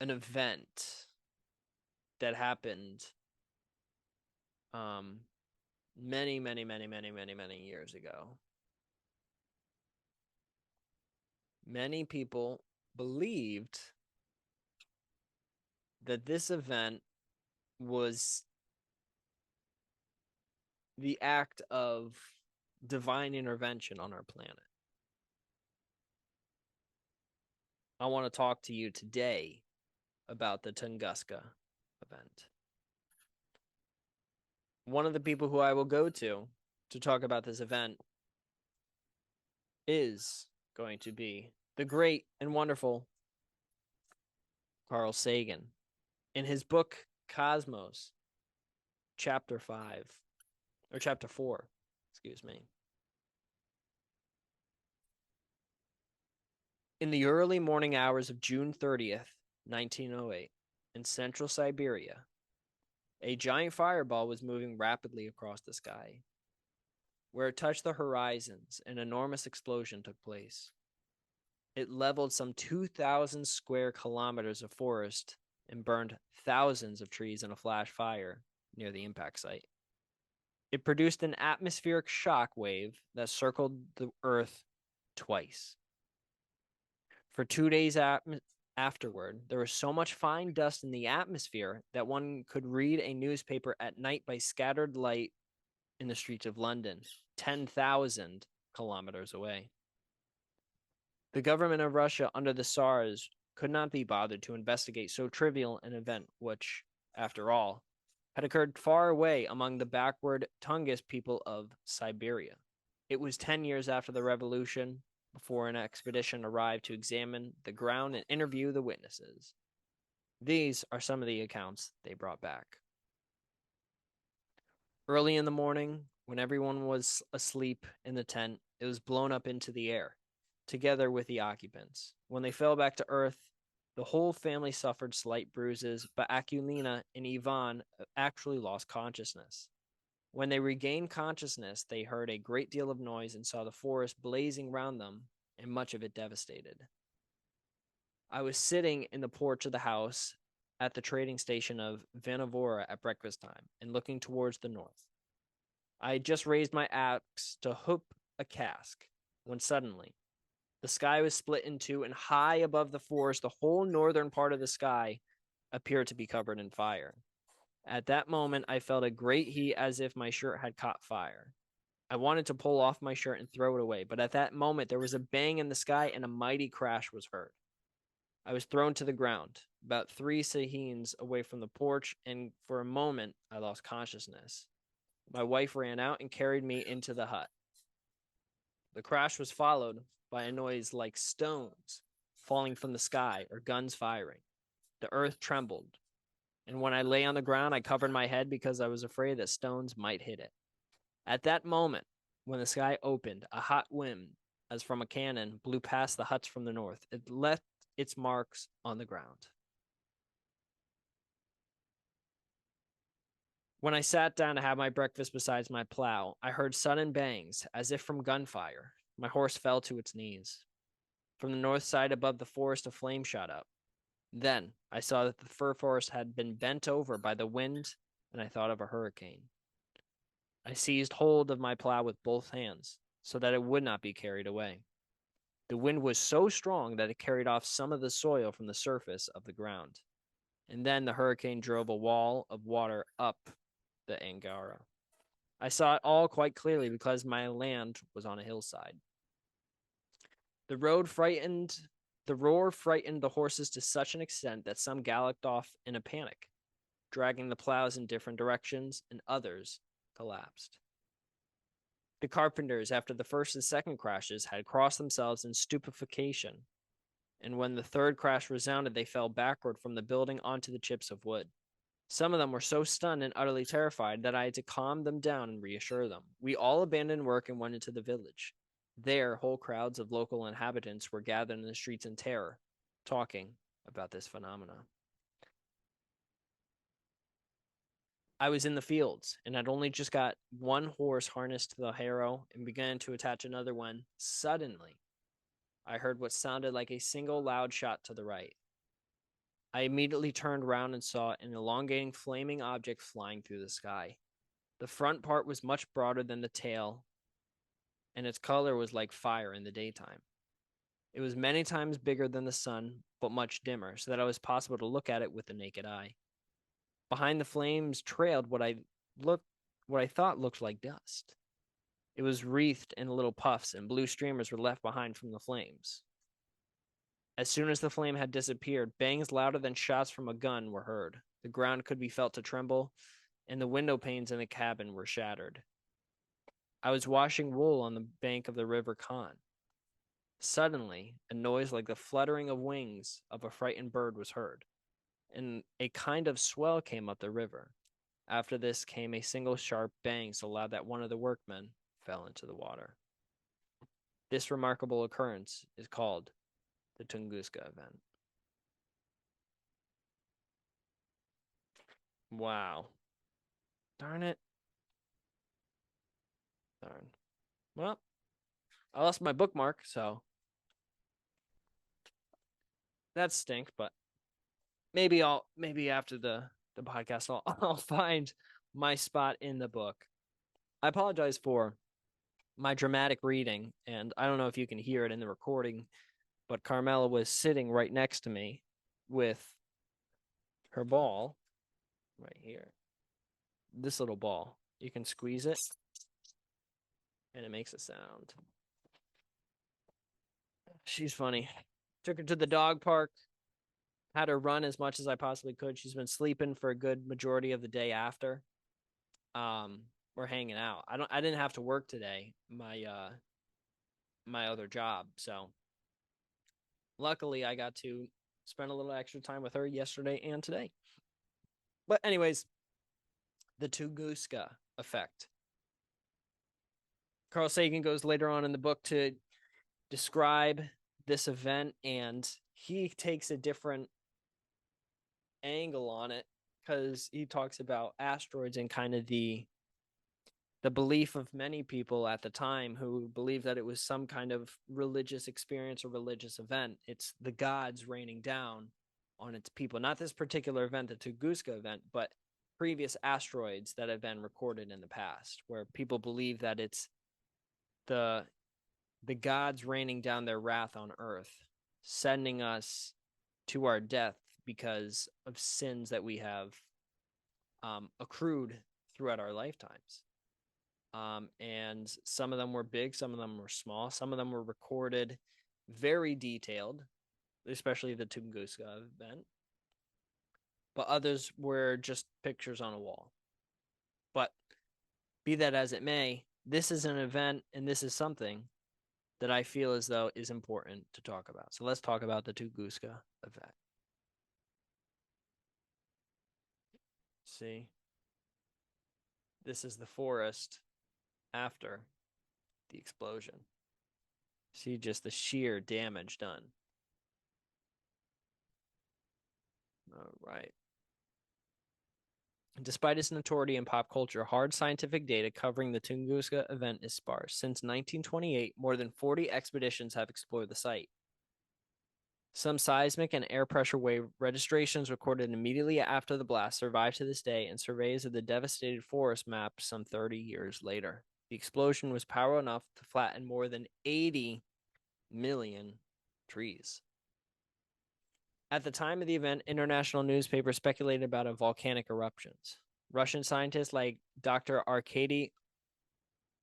an event that happened many years ago. Many people believed that this event was the act of divine intervention on our planet. I want to talk to you today about the Tunguska event. One of the people who I will go to talk about this event is going to be the great and wonderful Carl Sagan. In his book, Cosmos, chapter 4, excuse me. In the early morning hours of June 30th, 1908, in central Siberia, a giant fireball was moving rapidly across the sky. Where it touched the horizons, an enormous explosion took place. It leveled some 2,000 square kilometers of forest and burned thousands of trees in a flash fire near the impact site. It produced an atmospheric shock wave that circled the Earth twice. For 2 days afterward, there was so much fine dust in the atmosphere that one could read a newspaper at night by scattered light in the streets of London, 10,000 kilometers away. The government of Russia under the Tsars could not be bothered to investigate so trivial an event, which, after all, had occurred far away among the backward Tungus people of Siberia. It was 10 years after the revolution before an expedition arrived to examine the ground and interview the witnesses. These are some of the accounts they brought back. Early in the morning, when everyone was asleep in the tent, it was blown up into the air, together with the occupants. When they fell back to earth, the whole family suffered slight bruises, but Akulina and Ivan actually lost consciousness. When they regained consciousness, they heard a great deal of noise and saw the forest blazing round them and much of it devastated. I was sitting in the porch of the house at the trading station of Vanavora at breakfast time and looking towards the north. I had just raised my axe to hoop a cask when suddenly the sky was split in two, and high above the forest, the whole northern part of the sky appeared to be covered in fire. At that moment, I felt a great heat as if my shirt had caught fire. I wanted to pull off my shirt and throw it away, but at that moment, there was a bang in the sky and a mighty crash was heard. I was thrown to the ground, about 3 sahins away from the porch, and for a moment, I lost consciousness. My wife ran out and carried me into the hut. The crash was followed by a noise like stones falling from the sky or guns firing. The earth trembled, and when I lay on the ground, I covered my head because I was afraid that stones might hit it. At that moment, when the sky opened, a hot wind, as from a cannon, blew past the huts from the north. It left its marks on the ground. When I sat down to have my breakfast beside my plow, I heard sudden bangs, as if from gunfire. My horse fell to its knees. From the north side above the forest, a flame shot up. Then I saw that the fir forest had been bent over by the wind, and I thought of a hurricane. I seized hold of my plow with both hands, so that it would not be carried away. The wind was so strong that it carried off some of the soil from the surface of the ground. And then the hurricane drove a wall of water up the Angara. I saw it all quite clearly because my land was on a hillside. The roar frightened the horses to such an extent that some galloped off in a panic, dragging the plows in different directions, and others collapsed. The carpenters, after the first and second crashes, had crossed themselves in stupefaction, and when the third crash resounded, they fell backward from the building onto the chips of wood. Some of them were so stunned and utterly terrified that I had to calm them down and reassure them. We all abandoned work and went into the village. There, whole crowds of local inhabitants were gathered in the streets in terror, talking about this phenomenon. I was in the fields and had only just got one horse harnessed to the harrow and began to attach another one. Suddenly, I heard what sounded like a single loud shot to the right. I immediately turned round and saw an elongating, flaming object flying through the sky. The front part was much broader than the tail, and its color was like fire in the daytime. It was many times bigger than the sun, but much dimmer, so that it was possible to look at it with the naked eye. Behind the flames trailed what I thought looked like dust. It was wreathed in little puffs, and blue streamers were left behind from the flames. As soon as the flame had disappeared, bangs louder than shots from a gun were heard. The ground could be felt to tremble, and the window panes in the cabin were shattered. I was washing wool on the bank of the river Khan. Suddenly, a noise like the fluttering of wings of a frightened bird was heard, and a kind of swell came up the river. After this came a single sharp bang so loud that one of the workmen fell into the water. This remarkable occurrence is called the Tunguska Event. Wow. Darn it. Darn. Well, I lost my bookmark, so that stinks, but maybe after the podcast I'll find my spot in the book. I apologize for my dramatic reading, and I don't know if you can hear it in the recording, but Carmela was sitting right next to me with her ball right here. This little ball. You can squeeze it, and it makes a sound. She's funny. Took her to the dog park, had her run as much as I possibly could. She's been sleeping for a good majority of the day after. We're hanging out. I didn't have to work today, my other job, so luckily I got to spend a little extra time with her yesterday and today. But anyways, the Tunguska effect. Carl Sagan goes later on in the book to describe this event, and he takes a different angle on it because he talks about asteroids and kind of the the belief of many people at the time who believed that it was some kind of religious experience or religious event. It's the gods raining down on its people. Not this particular event, the Tunguska event, but previous asteroids that have been recorded in the past, where people believe that it's the gods raining down their wrath on Earth, sending us to our death because of sins that we have accrued throughout our lifetimes. And some of them were big, some of them were small, some of them were recorded very detailed, especially the Tunguska event, but others were just pictures on a wall. But be that as it may, this is an event and this is something that I feel as though is important to talk about. So let's talk about the Tunguska event. See, this is the forest after the explosion. See just the sheer damage done. All right. Despite its notoriety in pop culture, hard scientific data covering the Tunguska event is sparse. Since 1928, more than 40 expeditions have explored the site. Some seismic and air pressure wave registrations recorded immediately after the blast survive to this day, and surveys of the devastated forest mapped some 30 years later. The explosion was powerful enough to flatten more than 80 million trees. At the time of the event, international newspapers speculated about volcanic eruptions. Russian scientists like Dr. Arkady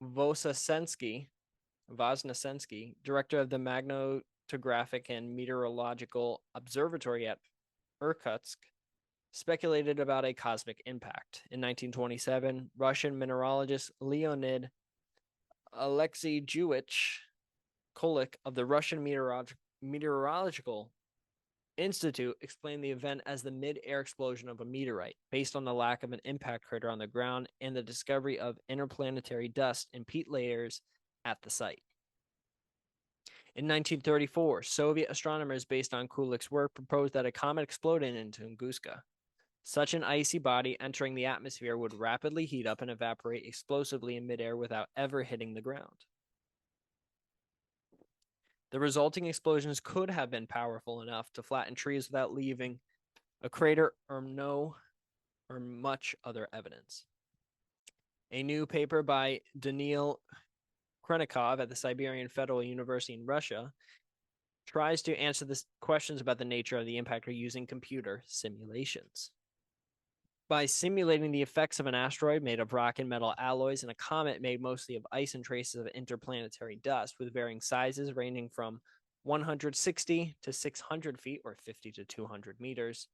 Vosnesensky, director of the Magnetographic and Meteorological Observatory at Irkutsk, speculated about a cosmic impact. In 1927, Russian mineralogist Leonid Alexeyevich Kolik of the Russian Meteorological Institute explained the event as the mid-air explosion of a meteorite, based on the lack of an impact crater on the ground and the discovery of interplanetary dust and peat layers at the site. In 1934, Soviet astronomers, based on Kulik's work, proposed that a comet exploded in Tunguska. Such an icy body entering the atmosphere would rapidly heat up and evaporate explosively in midair without ever hitting the ground. The resulting explosions could have been powerful enough to flatten trees without leaving a crater or much other evidence. A new paper by Daniil Khrennikov at the Siberian Federal University in Russia tries to answer the questions about the nature of the impact using computer simulations. By simulating the effects of an asteroid made of rock and metal alloys and a comet made mostly of ice and traces of interplanetary dust with varying sizes ranging from 160 to 600 feet or 50 to 200 meters,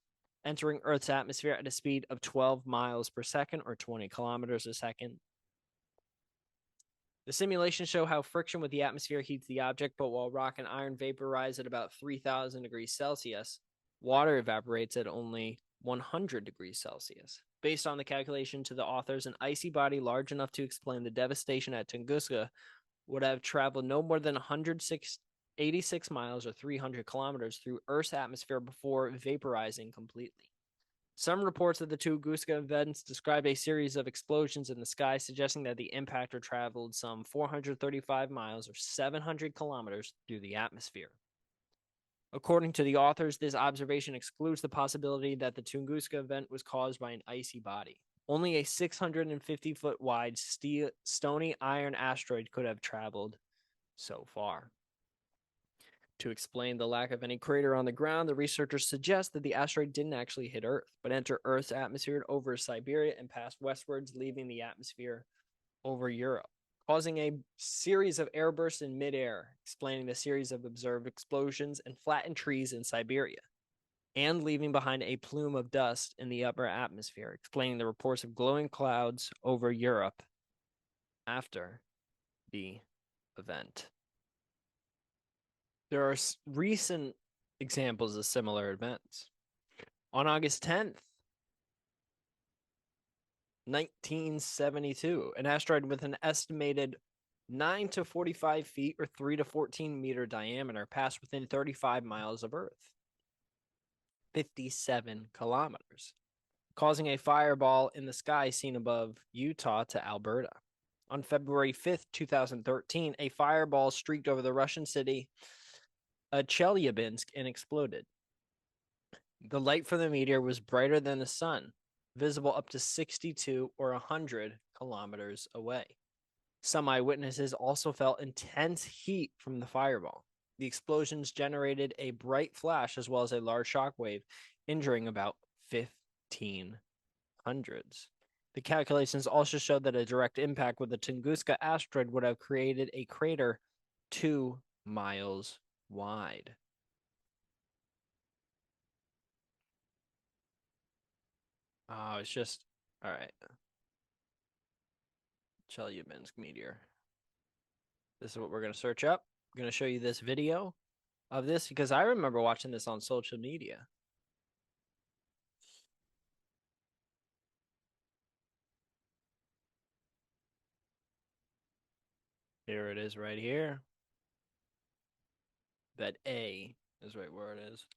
entering Earth's atmosphere at a speed of 12 miles per second or 20 kilometers a second. The simulations show how friction with the atmosphere heats the object, but while rock and iron vaporize at about 3,000 degrees Celsius, water evaporates at only 100 degrees Celsius. Based on the calculation to the authors, an icy body large enough to explain the devastation at Tunguska would have traveled no more than 186 miles or 300 kilometers through Earth's atmosphere before vaporizing completely. Some reports of the Tunguska events describe a series of explosions in the sky, suggesting that the impactor traveled some 435 miles or 700 kilometers through the atmosphere. According to the authors, this observation excludes the possibility that the Tunguska event was caused by an icy body. Only a 650-foot wide stony iron asteroid could have traveled so far. To explain the lack of any crater on the ground, the researchers suggest that the asteroid didn't actually hit Earth, but enter Earth's atmosphere over Siberia and passed westwards, leaving the atmosphere over Europe, causing a series of airbursts in midair, explaining the series of observed explosions and flattened trees in Siberia, and leaving behind a plume of dust in the upper atmosphere, explaining the reports of glowing clouds over Europe after the event. There are recent examples of similar events. On August 10th, 1972, an asteroid with an estimated 9 to 45 feet or 3 to 14 meter diameter passed within 35 miles of Earth, 57 kilometers, causing a fireball in the sky seen above Utah to Alberta. On February 5th, 2013, a fireball streaked over the Russian city Chelyabinsk and exploded. The light from the meteor was brighter than the sun, visible up to 62 or 100 kilometers away. Some eyewitnesses also felt intense heat from the fireball. The explosions generated a bright flash as well as a large shockwave, injuring about 1,500s. The calculations also showed that a direct impact with the Tunguska asteroid would have created a crater 2 miles wide. Oh, it's just all right. Chelyabinsk meteor. This is what we're going to search up. I'm going to show you this video of this because I remember watching this on social media. Here it is right here. That A is right where it is.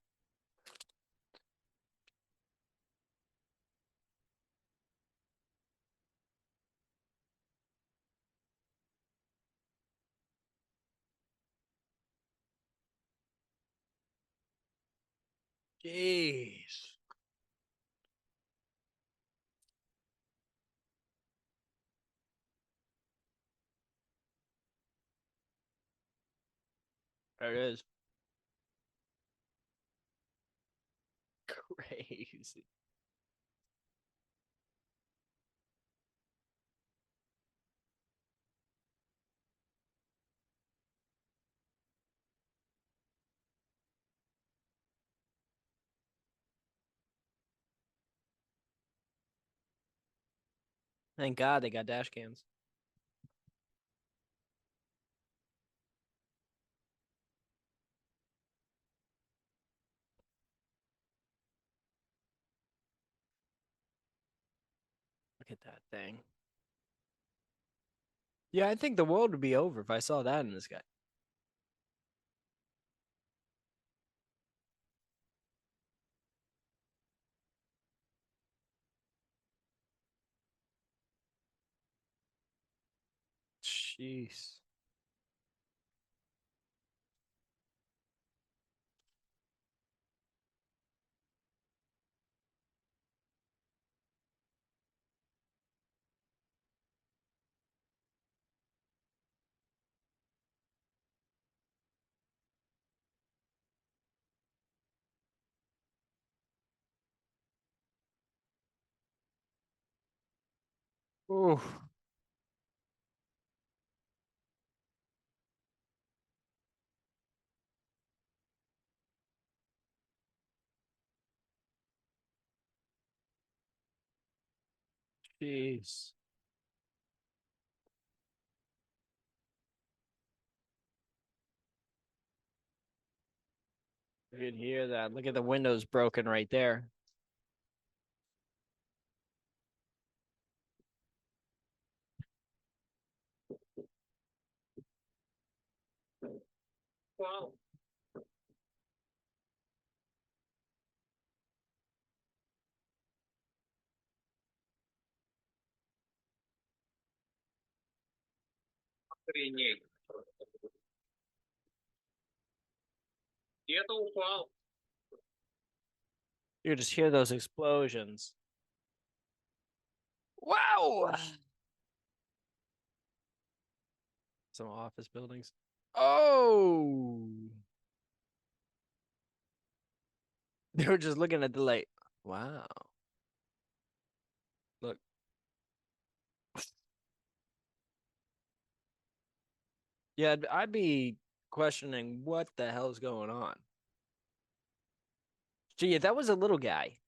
Jeez. There it is. Crazy. Thank God they got dash cams. Look at that thing. Yeah, I think the world would be over if I saw that in the sky. Jeez. Ooh. Jeez. You can hear that. Look at the windows broken right there. Wow. Охренеть. Где-то упал. You just hear those explosions. Wow. Some office buildings. Oh. They were just looking at the light. Wow. Look. Yeah, I'd be questioning what the hell's going on. Gee, if that was a little guy.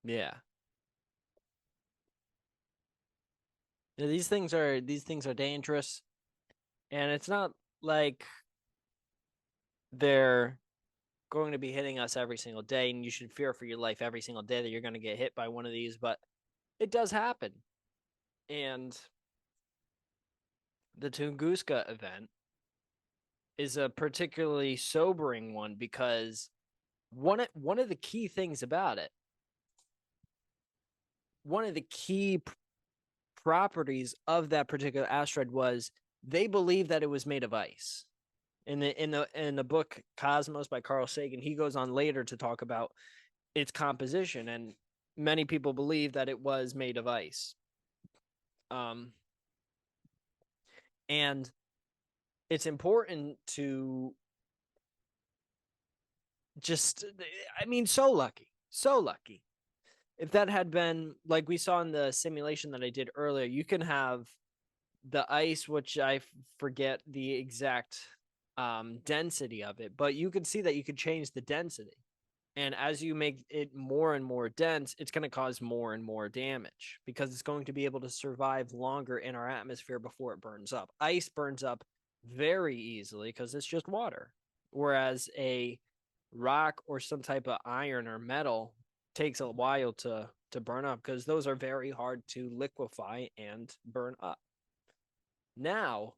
Yeah. Yeah, these things are dangerous. And it's not like they're going to be hitting us every single day, and you should fear for your life every single day that you're going to get hit by one of these, but it does happen. And the Tunguska event is a particularly sobering one because one of the key things about it one of the key properties of that particular asteroid was they believed that it was made of ice. In the book Cosmos by Carl Sagan, he goes on later to talk about its composition, and many people believe that it was made of ice. And it's important to just, I mean, so lucky. If that had been like we saw in the simulation that I did earlier, you can have the ice, which I forget the exact density of it, but you can see that you could change the density. And as you make it more and more dense, it's going to cause more and more damage because it's going to be able to survive longer in our atmosphere before it burns up. Ice burns up very easily because it's just water, whereas a rock or some type of iron or metal takes a while to burn up because those are very hard to liquefy and burn up. Now,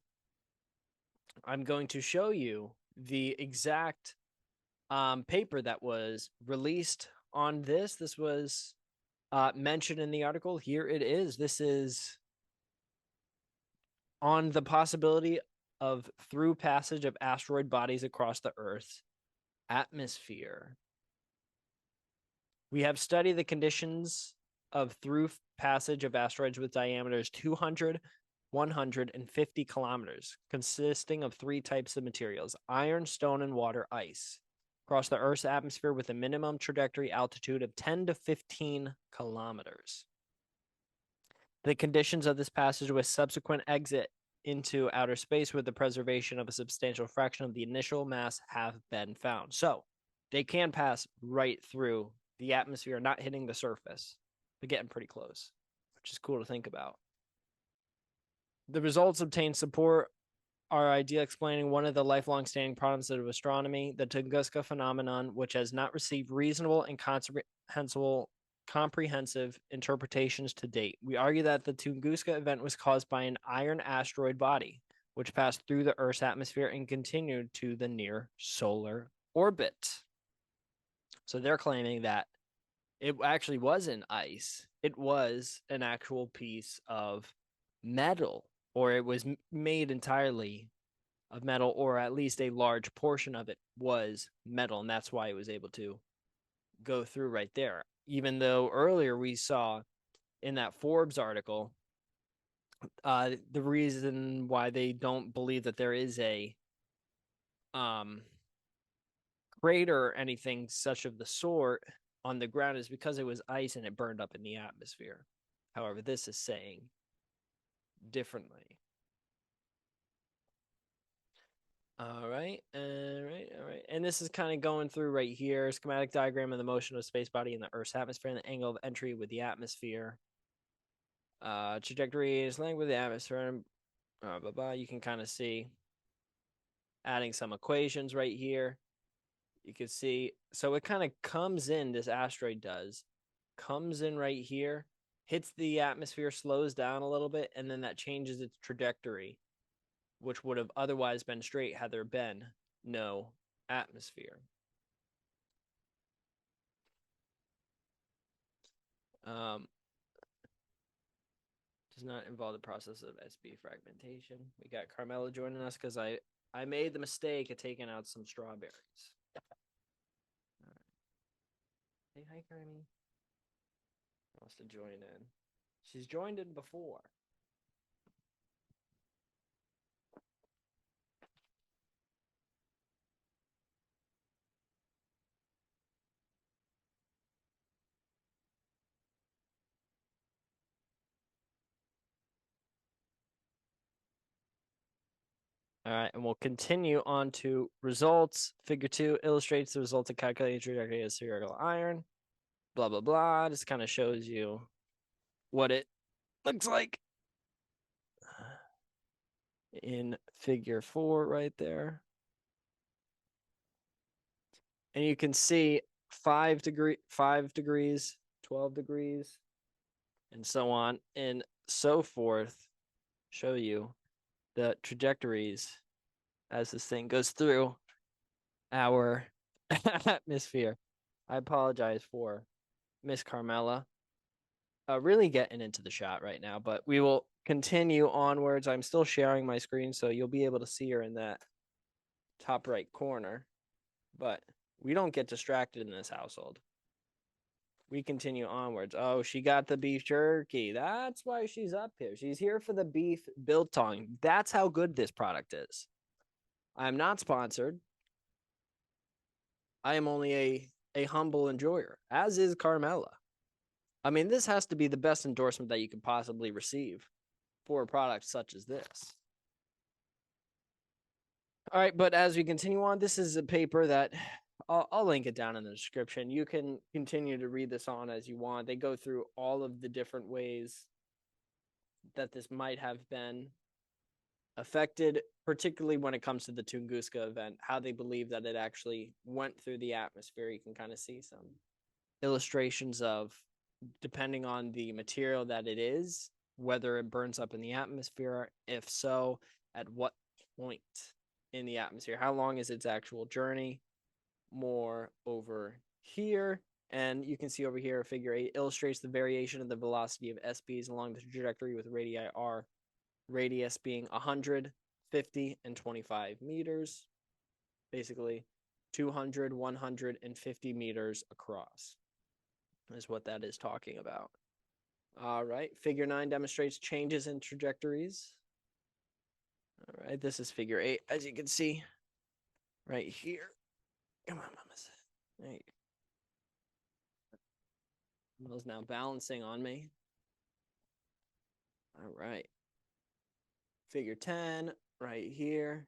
I'm going to show you the exact paper that was released on this. This was mentioned in the article. Here it is. This is on the possibility of through passage of asteroid bodies across the Earth's atmosphere. We have studied the conditions of through passage of asteroids with diameters 200, 100, and 50 kilometers, consisting of 3 types of materials: iron, stone, and water ice, across the Earth's atmosphere with a minimum trajectory altitude of 10 to 15 kilometers. The conditions of this passage with subsequent exit into outer space with the preservation of a substantial fraction of the initial mass have been found. So they can pass right through the atmosphere, not hitting the surface, but getting pretty close, which is cool to think about. The results obtained support our idea explaining one of the lifelong standing problems of astronomy, the Tunguska phenomenon, which has not received reasonable and comprehensive interpretations to date. We argue that the Tunguska event was caused by an iron asteroid body, which passed through the Earth's atmosphere and continued to the near solar orbit. So they're claiming that it actually wasn't ice. It was an actual piece of metal, or it was made entirely of metal, or at least a large portion of it was metal, and that's why it was able to go through right there. Even though earlier we saw in that Forbes article, the reason why they don't believe that there is a crater or anything such of the sort on the ground is because it was ice and it burned up in the atmosphere. However, this is saying differently. All right. And this is kind of going through right here. Schematic diagram of the motion of a space body in the Earth's atmosphere and the angle of entry with the atmosphere. Trajectory is length with the atmosphere. You can kind of see adding some equations right here. You can see, so it kind of comes in, this asteroid comes in right here, hits the atmosphere, slows down a little bit, and then that changes its trajectory, which would have otherwise been straight had there been no atmosphere. Does not involve the process of SB fragmentation. We got Carmela joining us because I made the mistake of taking out some strawberries. All right. Say hi, Carmi. Wants to join in. She's joined in before. All right, and we'll continue on to results. Figure 2 illustrates the results of calculating trajectory of spherical iron. Blah, blah, blah. Just kind of shows you what it looks like in figure 4 right there. And you can see 5 degrees, 12 degrees, and so on and so forth. Show you the trajectories as this thing goes through our atmosphere. I apologize for Miss Carmela. really getting into the shot right now, but we will continue onwards. I'm still sharing my screen, so you'll be able to see her in that top right corner, but we don't get distracted in this household. We continue onwards. Oh, she got the beef jerky. That's why she's up here. She's here for the beef biltong. That's how good this product is. I'm not sponsored. I am only a humble enjoyer, as is Carmela. I mean, this has to be the best endorsement that you could possibly receive for a product such as this. All right, but as we continue on, this is a paper that I'll link it down in the description. You can continue to read this on as you want. They go through all of the different ways that this might have been affected, particularly when it comes to the Tunguska event, how they believe that it actually went through the atmosphere. You can kind of see some illustrations of, depending on the material that it is, whether it burns up in the atmosphere. If so, at what point in the atmosphere? How long is its actual journey? More over here. And you can see over here, figure 8 illustrates the variation of the velocity of SBs along the trajectory with radii r, radius being 100, 50, and 25 meters. Basically, 200, 150 meters across is what that is talking about. All right, figure 9 demonstrates changes in trajectories. All right, this is figure 8, as you can see right here. Come on, mamas. There you go. Mel's now balancing on me. All right. Figure 10 right here.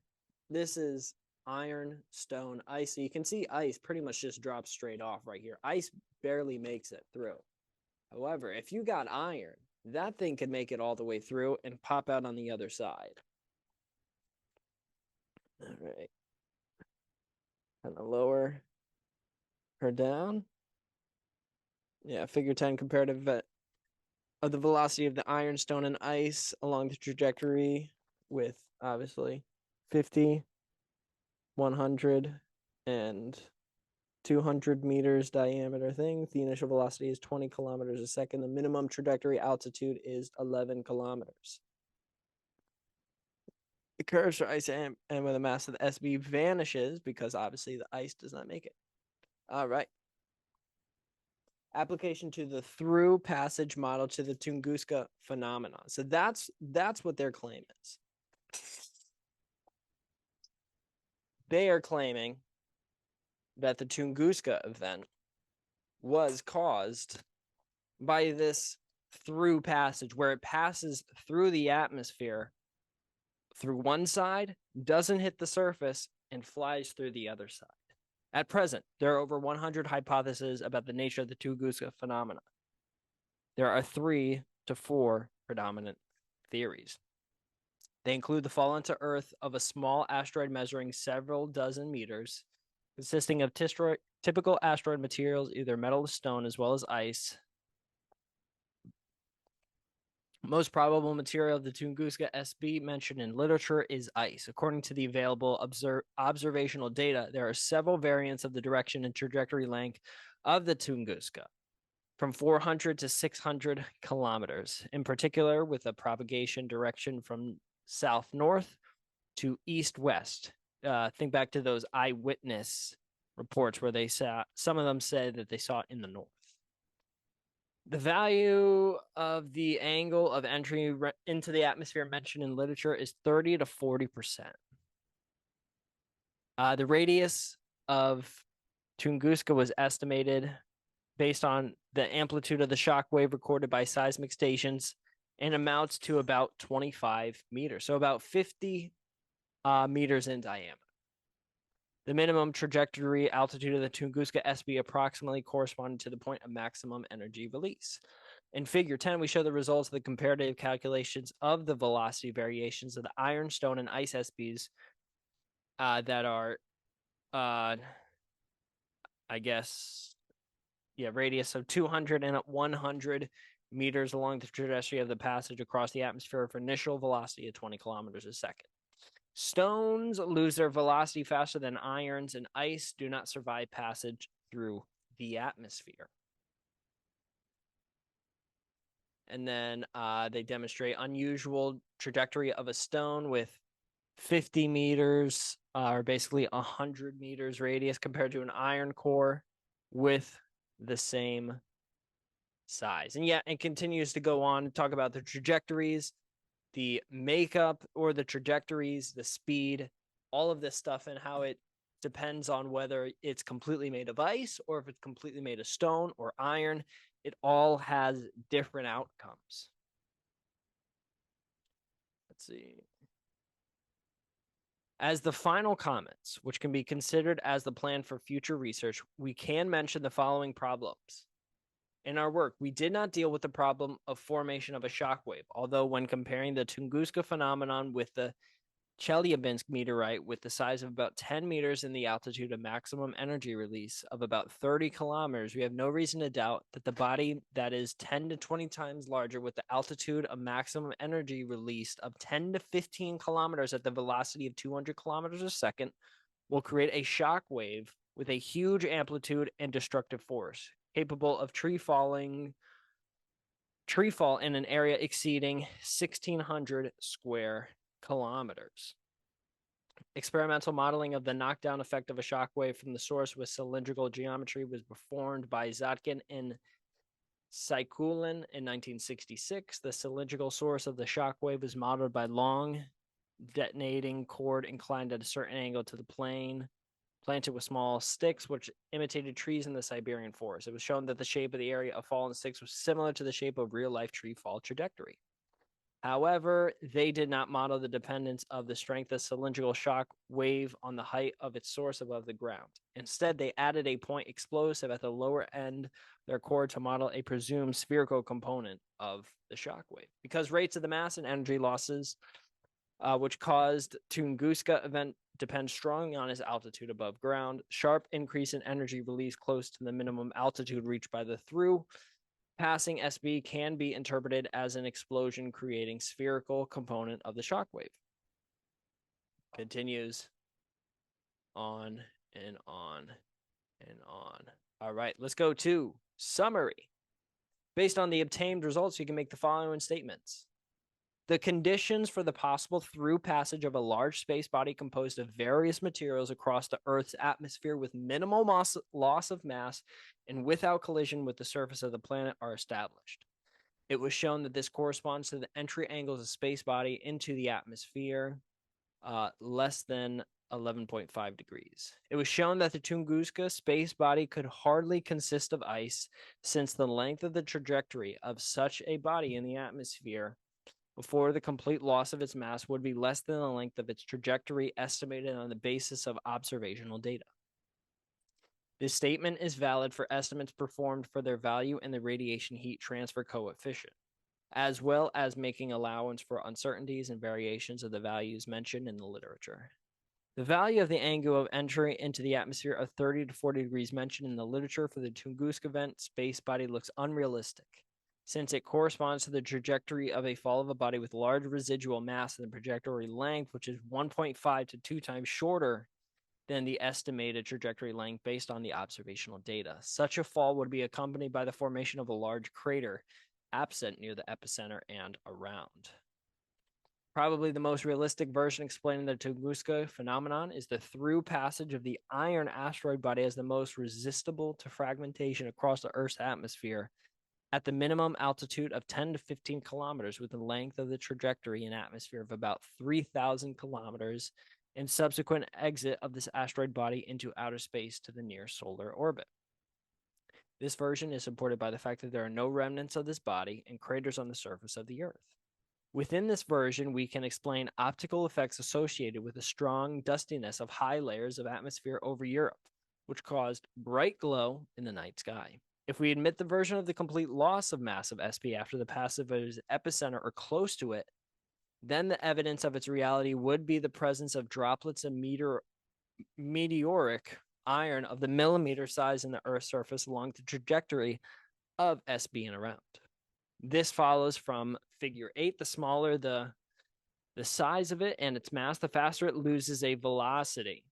This is iron, stone, ice. So you can see ice pretty much just drops straight off right here. Ice barely makes it through. However, if you got iron, that thing could make it all the way through and pop out on the other side. All right. Kind of lower her down. Yeah, figure 10 comparative of the velocity of the iron, stone, and ice along the trajectory with obviously 50, 100, and 200 meters diameter thing. The initial velocity is 20 kilometers a second. The minimum trajectory altitude is 11 kilometers. The curves for ice and with a mass of the SB vanishes because obviously the ice does not make it. All right. Application to the through passage model to the Tunguska phenomenon. So that's what their claim is. They are claiming that the Tunguska event was caused by this through passage, where it passes through the atmosphere through one side, doesn't hit the surface, and flies through the other side. At present, there are over 100 hypotheses about the nature of the Tunguska phenomena. There are 3 to 4 predominant theories. They include the fall into Earth of a small asteroid measuring several dozen meters, consisting of typical asteroid materials, either metal or stone, as well as ice. Most probable material of the Tunguska SB mentioned in literature is ice. According to the available observational data, there are several variants of the direction and trajectory length of the Tunguska, from 400 to 600 kilometers, in particular with a propagation direction from south-north to east-west. Think back to those eyewitness reports where they saw, some of them said that they saw it in the north. The value of the angle of entry into the atmosphere mentioned in literature is 30 to 40%. The radius of Tunguska was estimated based on the amplitude of the shock wave recorded by seismic stations and amounts to about 25 meters, so about 50 meters in diameter. The minimum trajectory altitude of the Tunguska SB approximately corresponded to the point of maximum energy release. In figure 10, we show the results of the comparative calculations of the velocity variations of the iron, stone, and ice SBs that are, radius of 200 and 100 meters along the trajectory of the passage across the atmosphere for initial velocity of 20 kilometers a second. Stones lose their velocity faster than irons, and ice do not survive passage through the atmosphere. And then they demonstrate unusual trajectory of a stone with 50 meters or basically 100 meters radius compared to an iron core with the same size. And yeah, it continues to go on to talk about the trajectories, the makeup or the trajectories, the speed, all of this stuff, and how it depends on whether it's completely made of ice or if it's completely made of stone or iron. It all has different outcomes. Let's see. As the final comments, which can be considered as the plan for future research, we can mention the following problems. In our work, we did not deal with the problem of formation of a shockwave, although when comparing the Tunguska phenomenon with the Chelyabinsk meteorite with the size of about 10 meters and the altitude of maximum energy release of about 30 kilometers, we have no reason to doubt that the body that is 10 to 20 times larger with the altitude of maximum energy released of 10 to 15 kilometers at the velocity of 200 kilometers a second will create a shock wave with a huge amplitude and destructive force, capable of tree fall in an area exceeding 1,600 square kilometers. Experimental modeling of the knockdown effect of a shockwave from the source with cylindrical geometry was performed by Zatkin and Seikulin in 1966. The cylindrical source of the shockwave was modeled by long detonating cord inclined at a certain angle to the plane, planted with small sticks which imitated trees in the Siberian forest. It was shown that the shape of the area of fallen sticks was similar to the shape of real-life tree fall trajectory. However, they did not model the dependence of the strength of cylindrical shock wave on the height of its source above the ground. Instead, they added a point explosive at the lower end of their core to model a presumed spherical component of the shock wave. Because rates of the mass and energy losses, which caused Tunguska Event, depend strongly on its altitude above ground, sharp increase in energy release close to the minimum altitude reached by the through passing SB can be interpreted as an explosion creating spherical component of the shockwave. Continues on and on and on. All right, let's go to summary. Based on the obtained results, you can make the following statements. The conditions for the possible through passage of a large space body composed of various materials across the Earth's atmosphere with minimal loss of mass and without collision with the surface of the planet are established. It was shown that this corresponds to the entry angles of space body into the atmosphere, less than 11.5 degrees. It was shown that the Tunguska space body could hardly consist of ice, since the length of the trajectory of such a body in the atmosphere before the complete loss of its mass would be less than the length of its trajectory estimated on the basis of observational data. This statement is valid for estimates performed for their value in the radiation heat transfer coefficient, as well as making allowance for uncertainties and variations of the values mentioned in the literature. The value of the angle of entry into the atmosphere of 30 to 40 degrees mentioned in the literature for the Tunguska Event space body looks unrealistic, since it corresponds to the trajectory of a fall of a body with large residual mass and the trajectory length, which is 1.5 to 2 times shorter than the estimated trajectory length based on the observational data. Such a fall would be accompanied by the formation of a large crater absent near the epicenter and around. Probably the most realistic version explaining the Tunguska phenomenon is the through passage of the iron asteroid body as the most resistible to fragmentation across the Earth's atmosphere at the minimum altitude of 10 to 15 kilometers with the length of the trajectory in atmosphere of about 3,000 kilometers and subsequent exit of this asteroid body into outer space to the near solar orbit. This version is supported by the fact that there are no remnants of this body and craters on the surface of the Earth. Within this version, we can explain optical effects associated with the strong dustiness of high layers of atmosphere over Europe, which caused bright glow in the night sky. If we admit the version of the complete loss of mass of SP after the passage of its epicenter or close to it, then the evidence of its reality would be the presence of droplets of meteoric iron of the millimeter size in the Earth's surface along the trajectory of SB and around. This follows from figure 8. The smaller the size of it and its mass, the faster it loses a velocity.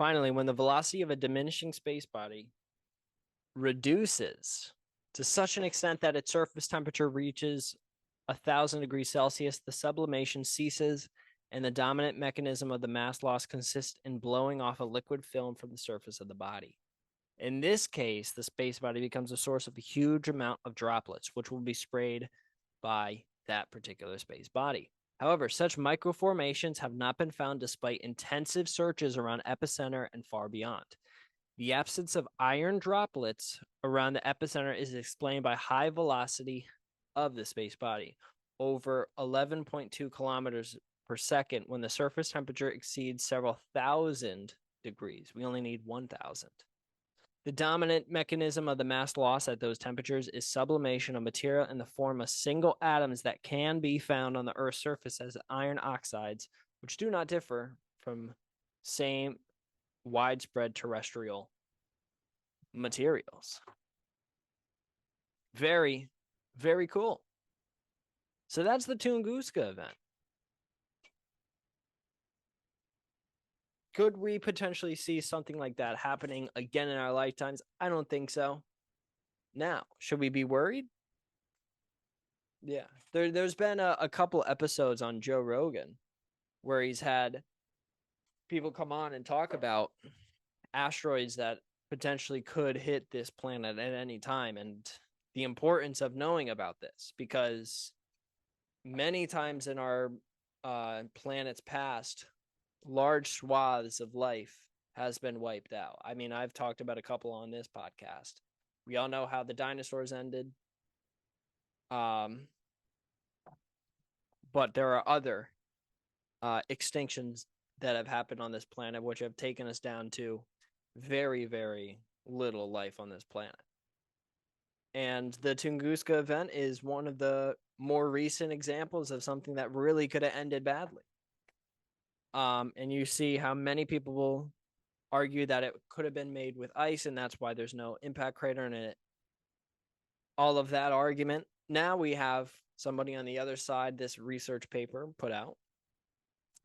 Finally, when the velocity of a diminishing space body reduces to such an extent that its surface temperature reaches 1,000 degrees Celsius, the sublimation ceases, and the dominant mechanism of the mass loss consists in blowing off a liquid film from the surface of the body. In this case, the space body becomes a source of a huge amount of droplets, which will be sprayed by that particular space body. However, such microformations have not been found despite intensive searches around epicenter and far beyond. The absence of iron droplets around the epicenter is explained by high velocity of the space body, over 11.2 kilometers per second, when the surface temperature exceeds several thousand degrees. We only need 1,000. The dominant mechanism of the mass loss at those temperatures is sublimation of material in the form of single atoms that can be found on the Earth's surface as iron oxides, which do not differ from same widespread terrestrial materials. Very, very cool. So that's the Tunguska event. Could we potentially see something like that happening again in our lifetimes? I don't think so. Now, should we be worried? Yeah. There's been a couple episodes on Joe Rogan where he's had people come on and talk about asteroids that potentially could hit this planet at any time, and the importance of knowing about this, because many times in our planet's past, large swaths of life has been wiped out. I mean, I've talked about a couple on this podcast. We all know how the dinosaurs ended. But there are other extinctions that have happened on this planet, which have taken us down to very, very little life on this planet. And the Tunguska event is one of the more recent examples of something that really could have ended badly. And you see how many people will argue that it could have been made with ice, and that's why there's no impact crater in it. All of that argument. Now we have somebody on the other side, this research paper put out,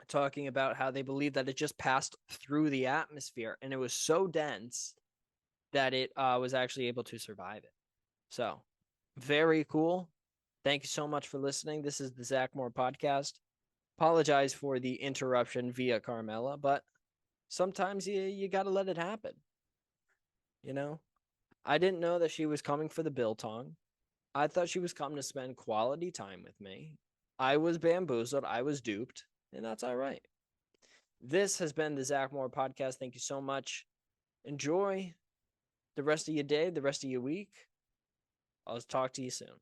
talking about how they believe that it just passed through the atmosphere, and it was so dense that it was actually able to survive it. So, very cool. Thank you so much for listening. This is the Zach Moore Podcast. Apologize for the interruption via Carmela, but sometimes you got to let it happen. You know, I didn't know that she was coming for the biltong. I thought she was coming to spend quality time with me. I was bamboozled. I was duped, and that's all right. This has been the Zach Moore Podcast. Thank you so much. Enjoy the rest of your day, the rest of your week. I'll talk to you soon.